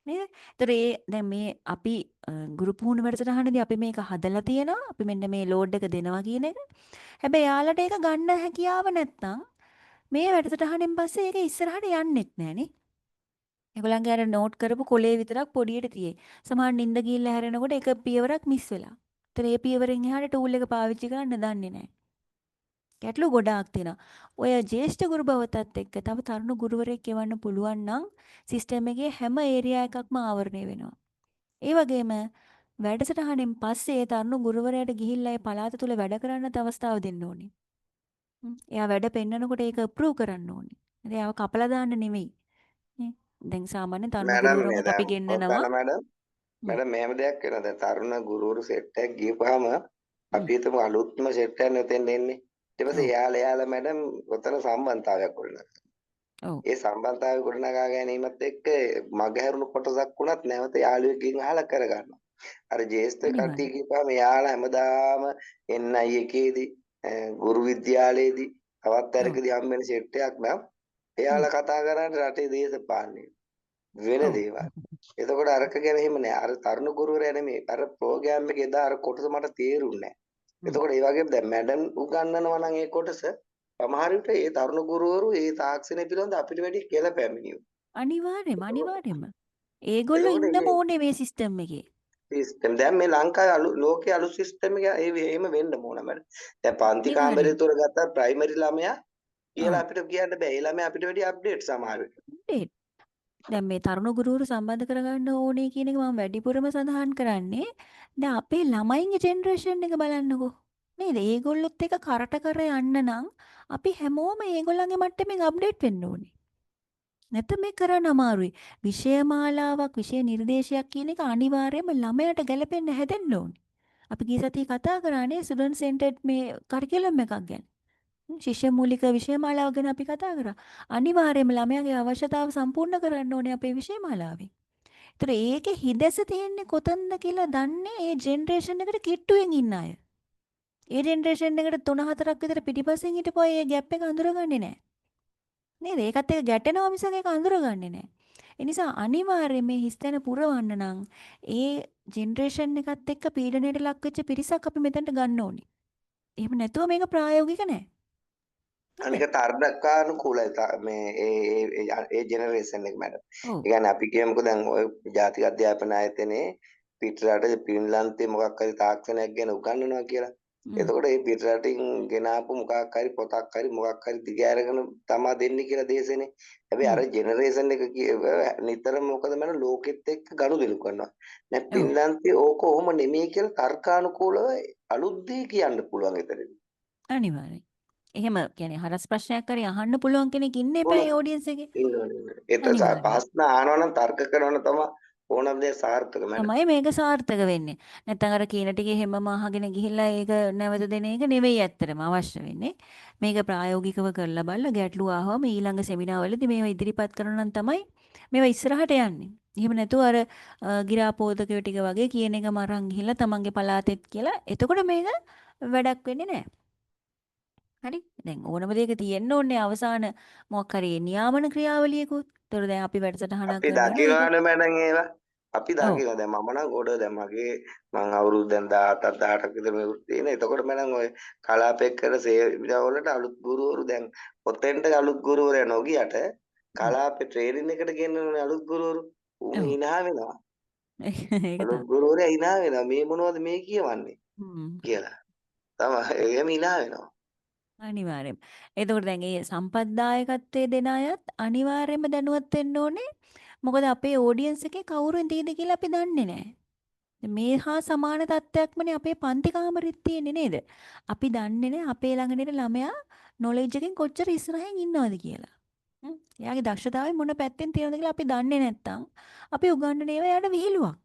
නේද? ඒතර දැන් මේ අපි ගුරු පුහුණු වැඩසටහනේදී අපි මේක හදලා තියෙනවා. අපි මෙන්න මේ ලෝඩ් එක දෙනවා කියන එක. හැබැයි යාලට ඒක ගන්න හැකියාව නැත්නම් මේ වැඩසටහනෙන් පස්සේ ඒක ඉස්සරහට යන්නෙත් නෑනේ. ඒගොල්ලන්ගේ අර නෝට් කරපු කොලේ විතරක් පොඩියට තියෙයි. සමහර නිින්ද ගිහිල්ලා හැරෙනකොට එක පියවරක් මිස් වෙලා. ඒතර ඒ පියවරෙන් එහාට ටූල් එක පාවිච්චි කරන්න දන්නේ නැහැ. ගැටලු ගොඩාක් තියෙනවා. ඔය ජ්‍යෙෂ්ඨ ගුරු භවතත් එක්ක තව තරුණ ගුරුවරයෙක් එවන්න පුළුවන් නම් සිස්ටම් එකේ හැම ඒරියා එකක්ම ආවරණය වෙනවා. ඒ වගේම වැඩසටහනෙන් පස්සේ ඒ තරුණ ගුරුවරයාට ගිහිල්ලා ඒ පළාත තුල වැඩ කරන්නත් අවස්ථාව දෙන්න ඕනේ. එයා වැඩ පෙන්නනකොට ඒක අප්‍රූව් කරන්න ඕනේ. ඉතින් ඒව කපලා දාන්න නෙමෙයි. නේ? දැන් සාමාන්‍ය තරුණ ගුරුවරුන්ට අපි ගෙන්නනවා. මැඩම් මෙහෙම දෙයක් වෙනවා. දැන් තරුණ ගුරුවරු සෙට් එකක් ගිහපුවාම අපි හිතමු අලුත්ම සෙට් එකක් නෙතෙන් එන්නේ. ඊට පස්සේ එයාලා මැඩම් ඔතන සම්බන්ධතාවයක් ගොඩනගනවා. ඔව්. ඒ සම්බන්ධතාවය ගොඩනගා ගැනීමත් එක්ක මගහැරුණු කොටසක් වුණත් නැවත යාළුවෙක්ගෙන් අහලා කරගන්නවා. අර ජේෂ්ඨ කට්ටිය අනිවාර්යෙන්. කියපුවාම එයාලා හැමදාම NI එකේදී ගුරු විද්‍යාලයේදී තවත් ඔව්. තැනකදී හම්බ වෙන සෙට් එකක් නම් හ්ම්. එයාලා කතා කරන්නේ රටේ දේශපාලනය වෙන ඔව්. දේවල්. එතකොට අරක ගැන එහෙම නෑ. අර තරුණ ගුරුවරයා නෙමෙයි. අර ප්‍රෝග්‍රෑම් එකේ එදා අර කොටස මට තේරුන්නේ නෑ. හ්ම්. එතකොට ඒ වගේම දැන් මැඩම් උගන්වනවා නම් ඒ කොටස සමහර විට ඒ තරුණ ගුරුවරු ඒ තාක්ෂණය පිළිබඳ අපිට වැඩි කියලා පැමිණියෝ. අනිවාර්යෙන්ම. ඒගොල්ලෝ එතකොට ඉන්නම මේ ඕනේ මේ සිස්ටම් එකේ. සිස්ටම් දැන් මේ ලංකාවේ ලෝකයේ අලුත් සිස්ටම් එක එහෙම වෙන්න ඕන මැඩම්. දැන් පන්ති කාමරය අනිවාර්යෙන්. තුර ගත්තා ප්‍රයිමරි ළමයා කියලා ඔව්. අපිට කියන්න බෑ. ඒ ළමයා අපිට වැඩි අප්ඩේට් සමහර විට. ඉතින් දැන් මේ තරුණ ගුරුවරු සම්බන්ධ කරගන්න ඕනේ කියන එක මම වැඩිපුරම සඳහන් කරන්නේ. දැන් අපේ ළමයින්ගේ ජෙනරේෂන් එක බලන්නකෝ. නේද? ඒගොල්ලොත් එක කරට කර යන්න නම් අපි හැමෝම ඒගොල්ලන්ගේ මට්ටමින් අප්ඩේට් වෙන්න ඕනේ. නැත්නම් මේ කරන්න අමාරුයි. විෂය මාලාවක්, විෂය නිර්දේශයක් කියන එක අනිවාර්යයෙන්ම ළමයට ගැලපෙන්න හැදෙන්න ඕනේ. අපි ගිය සතියේ කතා කරානේ ස්ටුඩන්ට් සෙන්ටර්ඩ් මේ කරිකියුලම් එකක් ගැන. ශිෂ්‍ය මූලික විෂය මාලාව ගැන අපි කතා කරා. අනිවාර්යයෙන්ම ළමයාගේ අවශ්‍යතාව සම්පූර්ණ කරන්න ඕනේ අපේ විෂය මාලාවෙන්. ඒතර ඒකේ හිදැස තියෙන්නේ කොතනද කියලා දන්නේ ඒ ජෙනරේෂන් එකට කිට්ටුවෙන් ඉන්න අය. ඒ ජෙනරේෂන් එකට 3-4ක් විතර පිටිපස්සෙන් හිටපුවා ඒ ગેප් එක අඳුරගන්නේ නැහැ. නේද? ඒකත් එක්ක ගැටෙනවා මිසක ඒක අඳුරගන්නේ නැහැ. ඒ නිසා අනිවාර්යයෙන් මේ හිස්තැන පුරවන්න නම් ඒ ජෙනරේෂන් එකත් එක්ක පීඩනයට ලක් වෙච්ච පිරිසක් අපි මෙතනට ගන්න ඕනේ. එහෙම නැතුව මේක ප්‍රායෝගික නැහැ. අනික තර්ඩකානුකූලයි මේ ඒ ජෙනරේෂන් එක මැඩම්. ඔව්. ඒ කියන්නේ අපි කියමුකෝ දැන් ඔය ජාතික අධ්‍යාපන ආයතනයේ පිටරට පින්ලන්තේ මොකක් හරි තාක්ෂණයක් ගැන උගන්වනවා කියලා. එතකොට මේ පිටරටින් ගෙනාපු මොකක් හරි පොතක් හරි මොකක් හරි දිග අරගෙන තමා දෙන්නේ කියලා දේශනේ. හැබැයි අර ජෙනරේෂන් එක නිතරම මොකද මම ලෝකෙත් එක්ක ගනුදෙනු කරනවා. දැන් ඔව්. පින්ලන්තේ ඕක ඔහොම නෙමෙයි කියලා තර්කානුකූලව අලුත් දේ කියන්න පුළුවන් එතනදී. අනිවාර්යයෙන්. එහෙම කියන්නේ හරස් ප්‍රශ්නයක් හරි අහන්න පුළුවන් කෙනෙක් ඉන්න එපා ඒ ඔඩියන්ස් එකේ. ඒක අනිවාර්යයෙන්. පහස්න ආනවනම් තර්ක කරනවනම් තමයි ඕනම දේ සාර්ථක මැඩම්. තමයි මේක සාර්ථක වෙන්නේ. නැත්නම් අර කියන ටිකේ හැමම අහගෙන ගිහිල්ලා ඒක නැවත දෙන එක නෙවෙයි ඇත්තටම අවශ්‍ය වෙන්නේ. මේක ප්‍රායෝගිකව කරලා බලලා ගැටලු ආවම ඊළඟ සෙමිනාර් වලදී මේවා ඉදිරිපත් කරනවා නම් තමයි මේවා ඉස්සරහට යන්නේ. එහෙම නැතුව අර ගිරාපෝදකයෝ ටික වගේ කියන එක මරන් ගිහිල්ලා තමන්ගේ පලාතෙත් කියලා එතකොට මේක වැඩක් වෙන්නේ නැහැ. හරි. දැන් ඕනම දෙයක තියෙන්න ඕනේ අවසාන මොකක් හරි නියාමන ක්‍රියාවලියකුත්. ඒතර දැන් අපි වැඩසටහනක් අපි කරනවා නම් ඒක දකිනවනේ මැඩම් ඒවා. අපි ඔව්. දකිනවා දැන් මම නම් ගොඩ දැන් මගේ මං අවුරුදු දැන් 17ක් 18ක් විතර මෙවුත් තියෙන. එතකොට මැඩම් ඔය කලාපෙක්කර සේවවලට අලුත් ගුරුවරු දැන් ඔතෙන්ට අලුත් ගුරුවරයා නොගියට කලාපේ ට්‍රේනින් එකට ගෙන්නන අලුත් ගුරුවරු උන් ඔව්. hina වෙනවා. ඒක අලුත් තමයි. ගුරුවරයා hina වෙනවා. මේ මොනවද මේ කියවන්නේ හ්ම්. කියලා. තමයි එහෙම hina වෙනවා. අනිවාර්යයෙන්. එතකොට දැන් මේ සම්පත්දායකත්වයේ දෙන අයත් අනිවාර්යයෙන්ම දැනුවත් වෙන්න ඕනේ. මොකද අපේ ඔඩියන්ස් එකේ කවුරු ඉඳීද කියලා අපි දන්නේ නැහැ. මේ හා සමාන තත්ත්වයක්මනේ අපේ පන්ති කාමරෙත් තියෙන්නේ නේද? අපි දන්නේ නැහැ අපේ ළඟ ඉන්න ළමයා නොලෙජ් එකෙන් කොච්චර ඉස්සරහින් ඉන්නවද කියලා. එයාගේ දක්ෂතාවය මොන පැත්තෙන් තියෙනවද කියලා අපි දන්නේ නැත්නම් අපි උගන්වන ඒවා එයාට විහිළුවක්.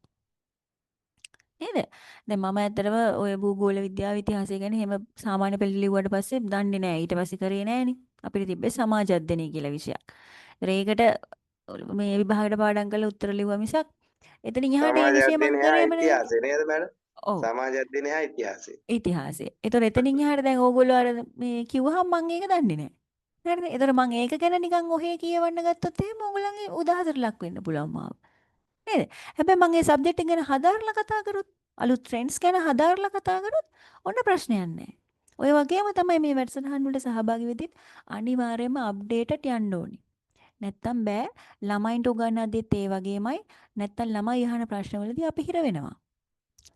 නේද? දැන් මම ඇත්තටම ඔය භූගෝල විද්‍යාව ඉතිහාසය ගැන එහෙම සාමාන්‍ය පෙළ ලිව්වට පස්සේ දන්නේ නැහැ. ඊට පස්සේ කරේ නැහනේ. අපිට තිබ්බේ සමාජ අධ්‍යයනය කියලා විෂයක්. ඒකට මේ විභාගයට පාඩම් කරලා උත්තර ලිව්වා මිසක් එතනින් එහාට ඒ සමාජ විෂය මම අධ්‍යයනය හා කරේම නැහැ. ඉතිහාසය නේද මැඩම්? ඔව්. සමාජ අධ්‍යයනය හා ඉතිහාසය. ඉතිහාසය. ඒතර එතනින් එහාට දැන් ඕගොල්ලෝ අර මේ කිව්වහම මම ඒක දන්නේ නැහැ. හරිද? ඒතර මම ඒක ගැන නිකන් ඔහේ කියවන්න ගත්තොත් එහෙම ඕගොල්ලන්ගේ උදාහරණයක් ලක් වෙන්න පුළුවන් මාව. නේද? හැබැයි මම මේ සබ්ජෙක්ට් එක ගැන හදාarලා කතා කරොත් අලුත් ට්‍රෙන්ඩ්ස් ගැන හදාarලා කතා කරොත් ඔන්න ප්‍රශ්නයක් නැහැ. ඔය වගේම තමයි මේ වැඩසටහන් වලට සහභාගී වෙද්දිත් අනිවාර්යයෙන්ම අප්ඩේටඩ් යන්න ඕනි. නැත්තම් බෑ ළමයින්ට උගන්වද්දිත් ඒ වගේමයි නැත්තම් ළමයි අහන ප්‍රශ්නවලදී අපි හිර වෙනවා.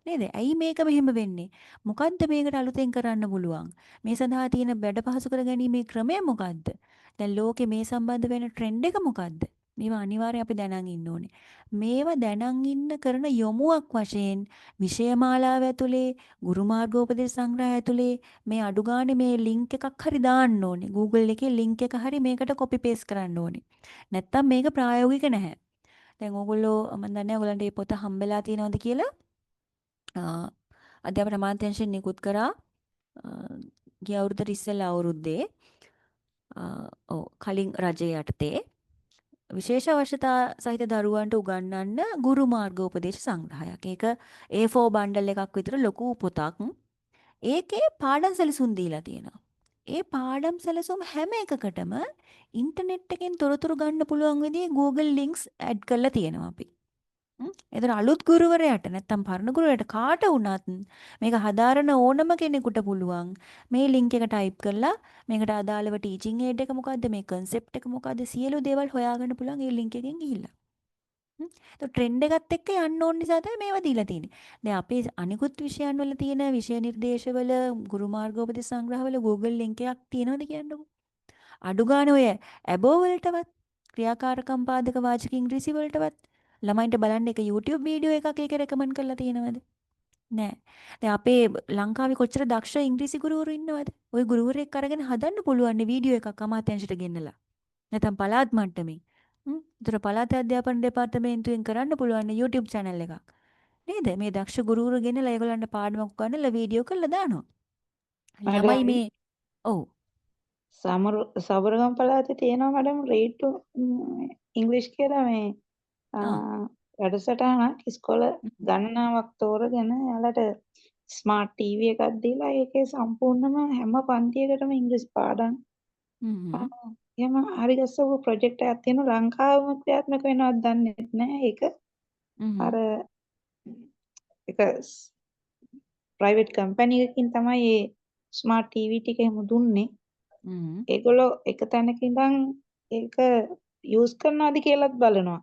නේද? ඇයි මේක මෙහෙම වෙන්නේ? මොකද්ද මේකට අලුතෙන් කරන්න පුළුවන්? මේ සඳහා තියෙන වැඩ පහසු කරගැනීමේ ක්‍රමය මොකද්ද? දැන් ලෝකේ මේ සම්බන්ධ වෙන ට්‍රෙන්ඩ් එක මොකද්ද? මේවා අනිවාර්යයෙන් අපි දැනන් ඉන්න ඕනේ. මේවා දැනන් ඉන්න කරන යොමුවක් වශයෙන් විෂය මාලාව ඇතුලේ ගුරු මාර්ගෝපදේශ සංග්‍රහය ඇතුලේ මේ අඩු ගානේ මේ ලින්ක් එකක් හරි දාන්න ඕනේ. Google එකේ ලින්ක් එක හරි මේකට copy paste කරන්න ඕනේ. නැත්තම් මේක ප්‍රායෝගික නැහැ. දැන් ඕගොල්ලෝ මම දන්නේ නැහැ ඔයගලන්ට මේ පොත හම්බෙලා තියෙනවද කියලා. අධ්‍යාපන අමාත්‍යාංශයෙන් නිකුත් කරා ගිය අවුරුද්දට ඉස්සෙල්ලා අවුරුද්දේ කලින් රජය යටතේ විශේෂ අවශ්‍යතා සහිත දරුවන්ට උගන්වන්න ගුරු මාර්ගෝපදේශ සංග්‍රහයක්. ඒක A4 බණ්ඩල් එකක් විතර ලොකු පොතක්. ඒකේ පාඩම් සැලසුම් දීලා තියෙනවා. ඒ පාඩම් සැලසුම් හැම එකකටම ඉන්ටර්නෙට් එකෙන් තොරතුරු ගන්න පුළුවන් විදිහේ Google links ඇඩ් කරලා තියෙනවා අපි. එතන අලුත් ගුරුවරයාට නැත්තම් පරණ ගුරුවරයාට කාට වුණත් මේක හදාරන ඕනම කෙනෙකුට පුළුවන් මේ ලින්ක් එක ටයිප් කරලා මේකට අදාළව ටීචින් ඒඩ් එක මොකද්ද මේ concept එක මොකද්ද සියලු දේවල් හොයාගන්න පුළුවන් ඒ ලින්ක් එකෙන් ගිහිල්ලා. તો ට්‍රෙන්ඩ් එකත් එක්ක යන්න ඕන නිසා තමයි මේවා දීලා තියෙන්නේ. දැන් අපේ අනිකුත් විෂයන් වල තියෙන විෂය නිර්දේශවල ගුරු මාර්ගෝපදේශ සංග්‍රහවල Google link එකක් තියෙනවද කියන්නකෝ. අඩු ගන්න ඔය ඇබෝ වලටවත් ක්‍රියාකාරකම් පාදක වාචක ඉංග්‍රීසි වලටවත් ළමයින්ට බලන්න එක YouTube වීඩියෝ එකක් ඒක රෙකමන්ඩ් කරලා තියෙනවද? නෑ. දැන් අපේ ලංකාවේ කොච්චර දක්ෂ ඉංග්‍රීසි ගුරුවරු ඉන්නවද? ওই ගුරුවරයෙක් අරගෙන හදන්න පුළුවන් වීඩියෝ එකක් අමාත්‍යාංශයට ගෙන්නලා. නැත්නම් පළාත් මට්ටමින්. ඒතර පළාත් අධ්‍යාපන දෙපාර්තමේන්තුවෙන් කරන්න පුළුවන් YouTube channel එකක්. නේද? මේ දක්ෂ ගුරුවරු ගෙනලා ඒගොල්ලන්ට පාඩමක් ගන්නලා වීඩියෝ කරලා දානවා. ළමයි මේ ඔව් සබරගම් පළාතේ තියෙනවා මඩම් රේට් ඉංග්‍රීසි කියලා මේ වැඩසටහනක් ඉස්කෝල ගණනාවක් තෝරගෙන එයාලට ස්මාර්ට් ටීවී එකක් දීලා ඒකේ සම්පූර්ණම හැම පන්තියකටම ඉංග්‍රීසි පාඩම් එහෙම හරි ගස්සපු ප්‍රොජෙක්ට් එකක් තියෙනවා ලංකාවම ක්‍රියාත්මක වෙනවද දන්නේ නැහැ ඒක අර එක ප්‍රයිවට් කම්පැනි එකකින් තමයි මේ ස්මාර්ට් ටීවී ටික එහෙම දුන්නේ ඒගොල්ලෝ එක තැනක ඉඳන් ඒක යූස් කරනවාද කියලාත් බලනවා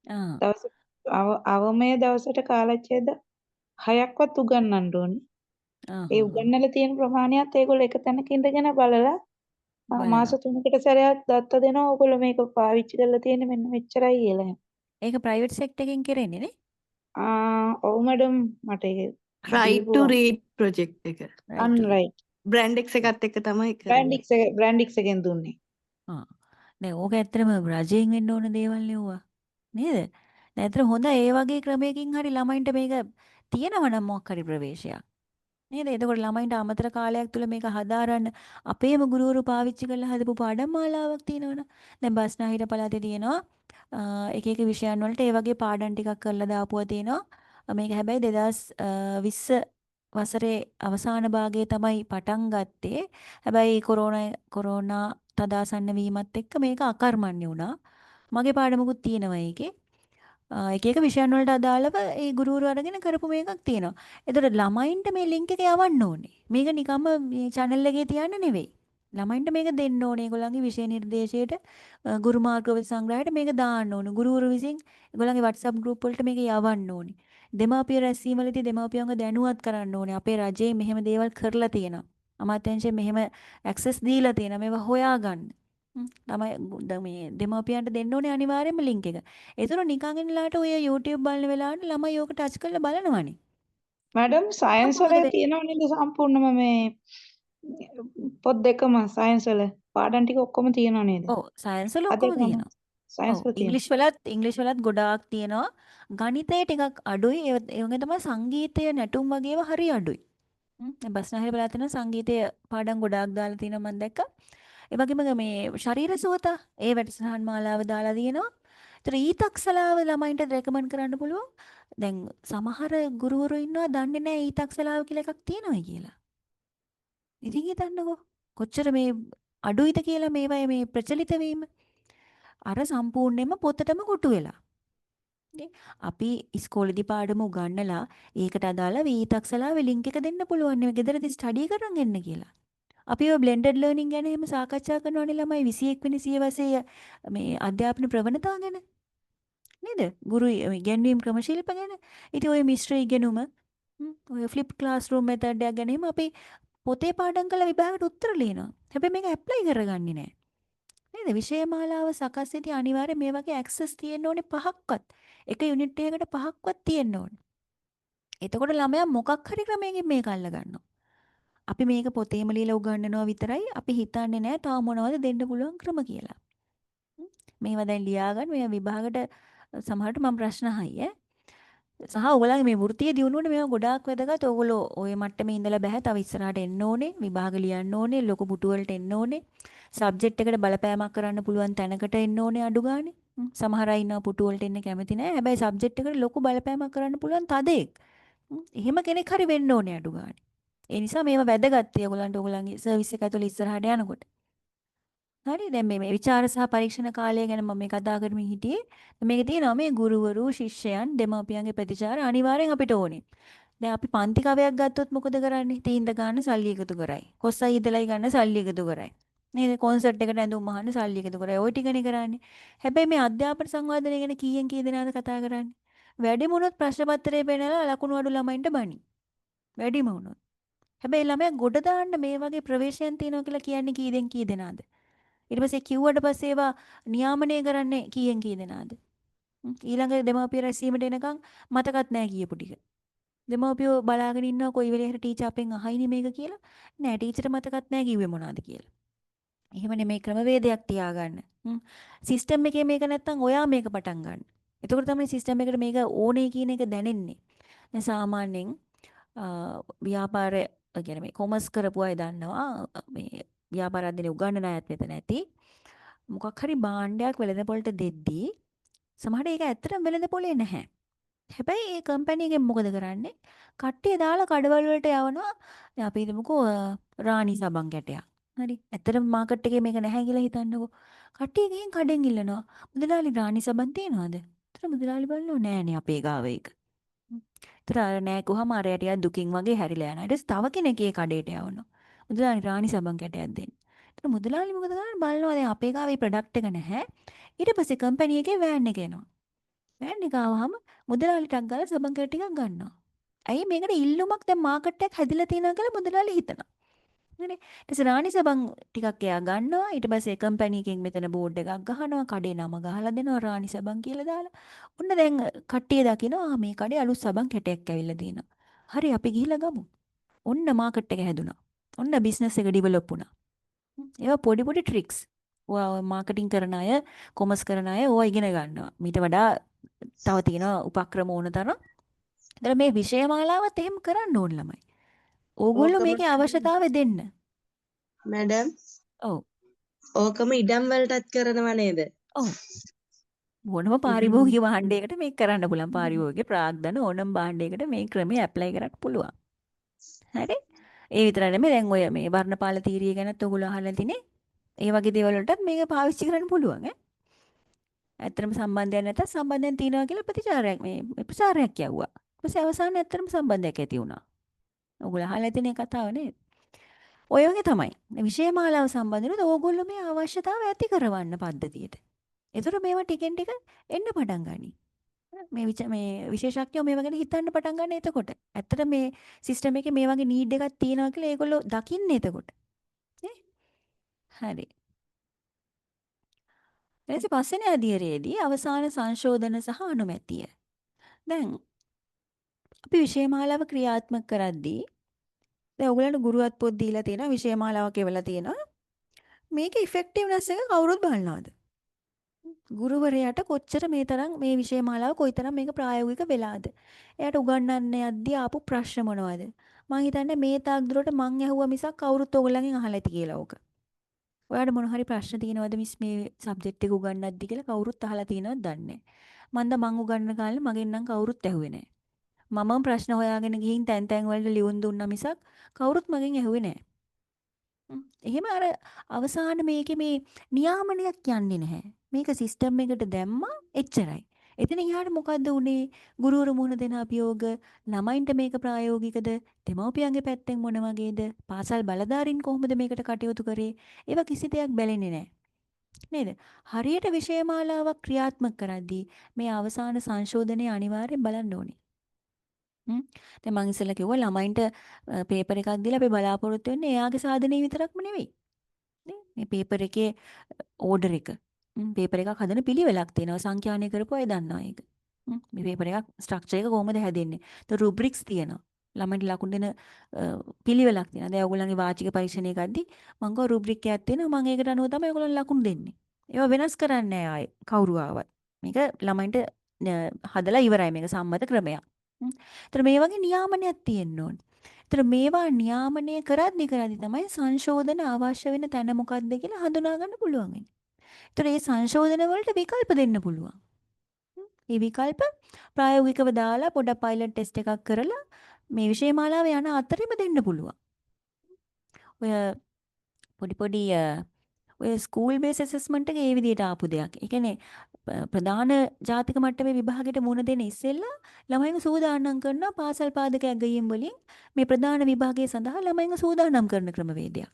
දවස් අවමය දවසට කාලච්ඡේද 6ක්වත් උගන්වන්න ඕනේ. ඒ උගන්වලා තියෙන ප්‍රමාණයත් ඒගොල්ලෝ එක තැනක ඉඳගෙන බලලා මාස 3කට සැරයක් දත්ත දෙනවා. ඕගොල්ලෝ මේක පාවිච්චි කරලා තියෙන්නේ මෙන්න මෙච්චරයි කියලා. ඒක ප්‍රයිවට් සෙක්ටර් එකෙන් කරන්නේ නේ? ඔව් මැඩම් මට ඒක right to read project එක. right. Brandex එකත් එක්ක තමයි කරන්නේ. Brandex එකෙන් දුන්නේ. දැන් ඕක ඇත්තටම රජයෙන් වෙන්න ඕන දේවල් නෙවුවා. නේද? දැන් ඇත්තට හොඳ ඒ වගේ ක්‍රමයකින් හරි ළමයින්ට මේක තියෙනවා නම් මොකක් හරි ප්‍රවේශයක්. නේද? එතකොට ළමයින්ට අමතර කාලයක් තුල මේක හදාරන්න අපේම ගුරුවරු පාවිච්චි කරලා හදපු පාඩම් මාලාවක් තියෙනවනේ. දැන් බස්නාහිර පළාතේ තියෙනවා එක එක විෂයන් වලට ඒ වගේ පාඩම් ටිකක් කරලා දාපුවා තියෙනවා. මේක හැබැයි 2020 වසරේ අවසාන භාගයේ තමයි පටන් ගත්තේ. හැබැයි කොරෝනා තදාසන්න වීමත් එක්ක මේක අකර්මණ්‍ය වුණා. මගේ පාඩමකුත් තියෙනවා ඒකේ. එක එක විෂයන් වලට අදාළව ඒ ගුරුවරු අරගෙන කරපු මේකක් තියෙනවා. එතකොට ළමයින්ට මේ ලින්ක් එක යවන්න ඕනේ. මේක නිකම්ම මේ channel එකේ තියන්න නෙවෙයි. ළමයින්ට මේක දෙන්න ඕනේ. ඒගොල්ලන්ගේ විෂය නිර්දේශයට ගුරු මාර්ගෝපදේශ සංග්‍රහයට මේක දාන්න ඕනේ. ගුරුවරු විසින් ඒගොල්ලන්ගේ WhatsApp group වලට මේක යවන්න ඕනේ. දෙමාපිය රැස්වීමවලදී දෙමාපියන්ව දැනුවත් කරන්න ඕනේ. අපේ රජයේ මෙහෙම දේවල් කරලා තියෙනවා. අමාත්‍යාංශයෙන් මෙහෙම ඇක්සස් දීලා තියෙනවා. මේවා හොයාගන්න. තමයි මේ දෙමාපියන්ට දෙන්න ඕනේ අනිවාර්යයෙන්ම ලින්ක් එක. ඒතර නිකන් ඉන්නලාට ඔය YouTube බලන වෙලාවට ළමයි ඕක ටච් කරලා බලනවනේ. මැඩම් සයන්ස් වල තියෙනව නේද සම්පූර්ණම මේ පොත් දෙකම සයන්ස් වල පාඩම් ටික ඔක්කොම තියෙනව නේද? ඔව් සයන්ස් වල ඔක්කොම තියෙනවා. සයන්ස් වල ඉංග්‍රීසි වලත් ගොඩාක් තියෙනවා. ගණිතය ටිකක් අඩුයි. ඒ වගේ තමයි සංගීතය නැටුම් වගේව හරි අඩුයි. බස්නාහිර පළාතේ තියෙන සංගීතය පාඩම් ගොඩාක් දාලා තියෙනවා මම දැක්කා. ඒ වගේම මේ ශරීර සුවත ඒ වැඩසටහන් මාලාව දාලා තියෙනවා. ඒතර ඊතක්සලාව ළමයින්ට රෙකමන්ඩ් කරන්න පුළුවන්. දැන් සමහර ගුරුවරු ඉන්නවා දන්නේ නැහැ ඊතක්සලාව කියලා එකක් තියෙනවා කියලා. ඉතින් හිතන්නකෝ කොච්චර මේ අඩුයිද කියලා මේවා මේ ප්‍රචලිත වීම. අර සම්පූර්ණයෙන්ම පොතටම කොටු වෙලා. අපි ඉස්කෝලේදී පාඩම උගන්නලා ඒකට අදාළ ඊතක්සලාව ලින්ක් එක දෙන්න පුළුවන් නේ ගෙදරදී ස්ටඩි කරන් එන්න කියලා. අපි ඔය බ්ලෙන්ඩඩ් ලර්නින් ගැන එහෙම සාකච්ඡා කරනවානේ ළමයි 21 වෙනි සියවසේ මේ අධ්‍යාපන ප්‍රවණතා ගැන. නේද? ගුරු ඉගැන්වීම් ක්‍රම ශිල්ප ගැන. ඉතින් ඔය මිශ්‍ර ඉගෙනුම ඔය ෆ්ලිප් ක්ලාස්රූම් මෙතඩ් එක ගැන එහෙම අපි පොතේ පාඩම් කරලා විභාගයට උත්තර ලියනවා. හැබැයි මේක ඇප්ලයි කරගන්නේ නැහැ. නේද? විෂය මාලාව සකස් වෙදී අනිවාර්යයෙන් මේ වගේ ඇක්සස් තියෙන්න ඕනේ 5ක්වත්. එක යුනිට් එකකට 5ක්වත් තියෙන්න ඕනේ. එතකොට ළමයා මොකක් හරි ක්‍රමයකින් මේක අල්ල ගන්නවා. අපි මේක පොතේම ලියලා උගන්වනවා විතරයි අපි හිතන්නේ නැහැ තව මොනවද දෙන්න පුළුවන් ක්‍රම කියලා. මේවා දැන් ලියාගන්න මේ විභාගයට සමහරට මම ප්‍රශ්න අහයි ඈ. සහ ඔයගොල්ලන්ගේ මේ වෘත්තීය දියුණුවට මේවා ගොඩාක් වැදගත්. ඔයගොල්ලෝ ওই මට්ටමේ ඉඳලා බෑ තව ඉස්සරහට එන්න ඕනේ. විභාග ලියන්න ඕනේ. ලොකු පුටු වලට එන්න ඕනේ. සබ්ජෙක්ට් එකට බලපෑමක් කරන්න පුළුවන් තැනකට එන්න ඕනේ අඩු ගානේ. සමහර අය ඉන්නවා පුටු වලට එන්න කැමති නැහැ. හැබැයි සබ්ජෙක්ට් එකට ලොකු බලපෑමක් කරන්න පුළුවන් තදෙක්. එහෙම කෙනෙක් හරි වෙන්න ඕනේ අඩු ගානේ. ඒ නිසා මේවා වැදගත්. ඔයගොල්ලන්ට ඔයගොල්ලන්ගේ සර්විස් එක ඇතුළේ ඉස්සරහට යනකොට. හරි දැන් මේ විචාර සහ පරීක්ෂණ කාලය ගැන මම මේ කතා කරමින් හිටියේ. මේකේ තියෙනවා මේ ගුරුවරු ශිෂ්‍යයන් දෙමාපියන්ගේ ප්‍රතිචාර අනිවාර්යෙන් අපිට ඕනේ. දැන් අපි පන්ති කවයක් ගත්තොත් මොකද කරන්නේ? තීන්ද ගන්න සල්ලි එකතු කරයි. කොස්සයි ඉදලයි ගන්න සල්ලි එකතු කරයි. නේද? කොන්සර්ට් එකට ඇඳුම් අහන්න සල්ලි එකතු කරයි. ওই ටිකනේ කරන්නේ. හැබැයි මේ අධ්‍යාපන සංවර්ධනය ගැන කීයෙන් කී දෙනාද කතා කරන්නේ? වැඩිම වුණොත් ප්‍රශ්න පත්‍රය පෙන්නලා ලකුණු අඩු ළමයින්ට බනි. වැඩිම වුණොත්. හැබැයි ළමයා ගොඩ දාන්න මේ වගේ ප්‍රවේශයන් තියෙනවා කියලා කියන්නේ කීයෙන් කී දෙනාද? ඊට පස්සේ කිව්වට පස්සේ ඒවා නියාමනය කරන්නේ කීයෙන් කී දෙනාද? ඊළඟ දෙමාපිය රැස්වීමට එනකන් මතකත් නැහැ කියපු ටික. දෙමාපියෝ බලාගෙන ඉන්නවා කොයි වෙලේ හරි ටීචර් අපෙන් අහයිනේ මේක කියලා. නෑ ටීචර් මතකත් නැහැ කිව්වේ මොනවද කියලා. එහෙම නෙමෙයි ක්‍රමවේදයක් තියාගන්න. සිස්ටම් එකේ මේක නැත්තම් ඔයා මේක පටන් ගන්න. එතකොට තමයි සිස්ටම් එකට මේක ඕනේ කියන එක දැනෙන්නේ. දැන් සාමාන්‍යයෙන් ව්‍යාපාරය කියන්නේ මේ කොමර්ස් කරපු අය දන්නවා මේ ව්‍යාපාර අධ්‍යයනය උගන්වන අයත් මෙතන ඇති. මොකක් හරි භාණ්ඩයක් වෙළඳපොළට දෙද්දී සමහරට ඒක ඇත්තටම වෙළඳපොලේ නැහැ. හැබැයි ඒ කම්පැනි එකෙන් මොකද කරන්නේ? කට්ටිය දාලා කඩවල වලට යවනවා. දැන් අපි හිතමුකෝ රාණි සබන් කැටයක්. හරි. ඇත්තටම මාකට් එකේ මේක නැහැ කියලා හිතන්නකෝ. කට්ටිය ගිහින් කඩෙන් ඉල්ලනවා. මුදලාලි රාණි සබන් තියනවද? ඒතර මුදලාලි බලනවා නෑනේ අපේ ගාව ඒක. ඒතර නෑ කොහම අරයා ටිකක් දුකින් වගේ හැරිලා යනවා. ඊට පස්සේ තව කෙනෙක් ඒ කඩේට යවනවා. මුදලාලි රාණි සබන් කැටයක් දෙන්න. ඒතර මුදලාලි මොකද කරන්නේ? බලනවා දැන් අපේ ගාවේ ප්‍රොඩක්ට් එක නැහැ. ඊට පස්සේ කම්පැනි එකේ වෑන් එක එනවා. වෑන් එක ආවහම මුදලාලිටක් ගාලා සබන් කැට ටිකක් ගන්නවා. ඇයි මේකට ඉල්ලුමක් දැන් මාකට් එකක් හැදිලා තියෙනවා කියලා මුදලාලි හිතනවා. හරි. ඊට පස්සේ රාණි සබන් ටිකක් එයා ගන්නවා. ඊට පස්සේ කම්පැනි එකෙන් මෙතන බෝඩ් එකක් ගහනවා. කඩේ නම ගහලා දෙනවා රාණි සබන් කියලා දාලා. ඔන්න දැන් කට්ටිය දකිනවා මේ කඩේ අලුත් සබන් කැටයක් ඇවිල්ලා තියෙනවා. හරි අපි ගිහිල්ලා ගමු. ඔන්න මාකට් එක හැදුනා. ඔන්න බිස්නස් එක ඩිවෙලොප් වුණා. ඒවා පොඩි පොඩි ට්‍රික්ස්. ඔයා මාකටිං කරන අය, කොමර්ස් කරන අය ඕවා ඉගෙන ගන්නවා. මීට වඩා තව තියෙනවා උපක්‍රම ඕන තරම්. ඒතර මේ විෂය මාලාවත් එහෙම කරන්න ඕන ළමයි. ඕගොල්ලෝ ඕකම මේකේ අවශ්‍යතාවය දෙන්න. මැඩම් ඔව්. ඕකම ඉඩම් වලටත් කරනවා නේද? ඔව්. ඕනම පාරිභෝගික භාණ්ඩයකට මේක කරන්න පුළුවන්. පාරිභෝගික ප්‍රාග්ධන ඕනම භාණ්ඩයකට මේ ක්‍රමය ඇප්ලයි කරන්න පුළුවන්. හරි? ඒ විතර නෙමෙයි දැන් ඔය මේ වර්ණපාල තීරිය ගැනත් ඔයගොල්ලෝ අහලා තිනේ. ඒ වගේ දේවල් වලටත් මේක පාවිච්චි කරන්න පුළුවන් ඈ. ඇත්තටම සම්බන්ධයක් නැත්නම් සම්බන්ධයක් තියනවා කියලා ප්‍රතිචාරයක් මේ ප්‍රචාරයක් යවුවා. ඊට පස්සේ අවසානයේ ඇත්තටම සම්බන්ධයක් ඇති වුණා. ඔයගොල්ලෝ අහලා තිනේ කතාව නේද? ඔය වගේ තමයි. විෂය මාලාව සම්බන්ධනොත් ඕගොල්ලෝ මේ අවශ්‍යතාවය ඇති කරවන්න පද්ධතියට. ඒතර මේවා ටිකෙන් ටික එන්න පටන් ගනී. මේ විශේෂඥයෝ මේවා ගැන හිතන්න පටන් ගන්න එතකොට. ඇත්තට මේ සිස්ටම් එකේ මේ වගේ නීඩ් එකක් තියෙනවා කියලා ඒගොල්ලෝ දකින්නේ එතකොට. නේ? හරි. ඊට පස්සේ අධීරයේදී අවසාන සංශෝධන සහ අනුමැතිය. දැන් අපි විෂය මාලාව ක්‍රියාත්මක කරද්දී දැන් ඔයගලන්ට ගුරුවත් පොත් දීලා තියෙනවා විෂය මාලාවක් එවලා තියෙනවා. මේකේ ඉෆෙක්ටිව්නස් එක කවුරුත් බලනවද? ගුරුවරයාට කොච්චර මේ තරම් මේ විෂය මාලාව කොයිතරම් මේක ප්‍රායෝගික වෙලාද? එයාට උගන්වන්න යද්දී ආපු ප්‍රශ්න මොනවද? මම හිතන්නේ මේ තාක් දුරට මං ඇහුවා මිසක් කවුරුත් ඔයගලගෙන් අහලා ඇති කියලා ඕක. ඔයාලට මොන හරි ප්‍රශ්න තියෙනවද මිස් මේ සබ්ජෙක්ට් එක උගන්වද්දි කියලා කවුරුත් අහලා තියෙනවද දන්නේ නැහැ. මං උගන්වන කාලේ මගෙන් නම් කවුරුත් ඇහුවේ නැහැ. මමම ප්‍රශ්න හොයාගෙන ගිහින් තැන් තැන් වලට ලියුම් දුන්නා මිසක් කවුරුත් මගෙන් ඇහුවේ නැහැ. එහෙම අර අවසාන මේකේ මේ නියාමනයක් යන්නේ නැහැ. මේක සිස්ටම් එකට දැම්මා එච්චරයි. එතන එහාට මොකද්ද උනේ? ගුරුවරු මුහුණ දෙන අභියෝග, ළමයින්ට මේක ප්‍රායෝගිකද? දෙමව්පියන්ගේ පැත්තෙන් මොන වගේද? පාසල් බලධාරීන් කොහොමද මේකට කටයුතු කරේ? ඒවා කිසි දෙයක් බැලෙන්නේ නැහැ. නේද? හරියට විෂය මාලාවක් ක්‍රියාත්මක කරද්දී මේ අවසාන සංශෝධනය අනිවාර්යෙන් බලන්න ඕනේ. දැන් මං ඉස්සෙල්ලා කිව්වා ළමයින්ට පේපර් එකක් දීලා අපි බලාපොරොත්තු වෙන්නේ එයාගේ සාධනෙ විතරක්ම නෙවෙයි. මේ පේපර් එකේ ඕඩර් එක. පේපර් එකක් හදන පිළිවෙලක් තියෙනවා. සංඛ්‍යානය කරපුවා අය දන්නවා ඒක. මේ පේපර් එකක් ස්ට්‍රක්චර් එක කොහොමද හැදෙන්නේ? તો රුබ්‍රික්ස් තියෙනවා. ළමයින්ට ලකුණු දෙන පිළිවෙලක් තියෙනවා. දැන් ඔයගොල්ලන්ගේ වාචික පරීක්ෂණය කරද්දී මං ගාව රුබ්‍රික් එකක් තියෙනවා. මං ඒකට අනුව තමයි ඔයගොල්ලන් ලකුණු දෙන්නේ. ඒවා වෙනස් කරන්නේ නැහැ ආයේ කවුරු ආවත්. මේක ළමයින්ට හදලා ඉවරයි මේක සම්මත ක්‍රමයක්. ඒතර මේ වගේ නියාමනයක් තියෙන්න ඕනේ. ඒතර මේවා නියාමනය කරද්දි තමයි සංශෝධන අවශ්‍ය වෙන තැන මොකක්ද කියලා හඳුනා ගන්න පුළුවන් වෙන්නේ. ඒතර මේ සංශෝධන වලට විකල්ප දෙන්න පුළුවන්. මේ විකල්ප ප්‍රායෝගිකව දාලා පොඩක් පයිලට් ටෙස්ට් එකක් කරලා මේ විෂය මාලාව යන අතරෙම දෙන්න පුළුවන්. ඔය පොඩි පොඩි ඔය ස්කූල් බේස් ඇසස්මන්ට් එක ඒ විදිහට ආපු දෙයක්. ඒ කියන්නේ ප්‍රධාන ජාතික මට්ටමේ විභාගයට මුහුණ දෙන ඉස්සෙල්ලා ළමයින්ව සූදානම් කරනවා පාසල් පාදක ඇගයීම් වලින් මේ ප්‍රධාන විභාගය සඳහා ළමයින්ව සූදානම් කරන ක්‍රමවේදයක්.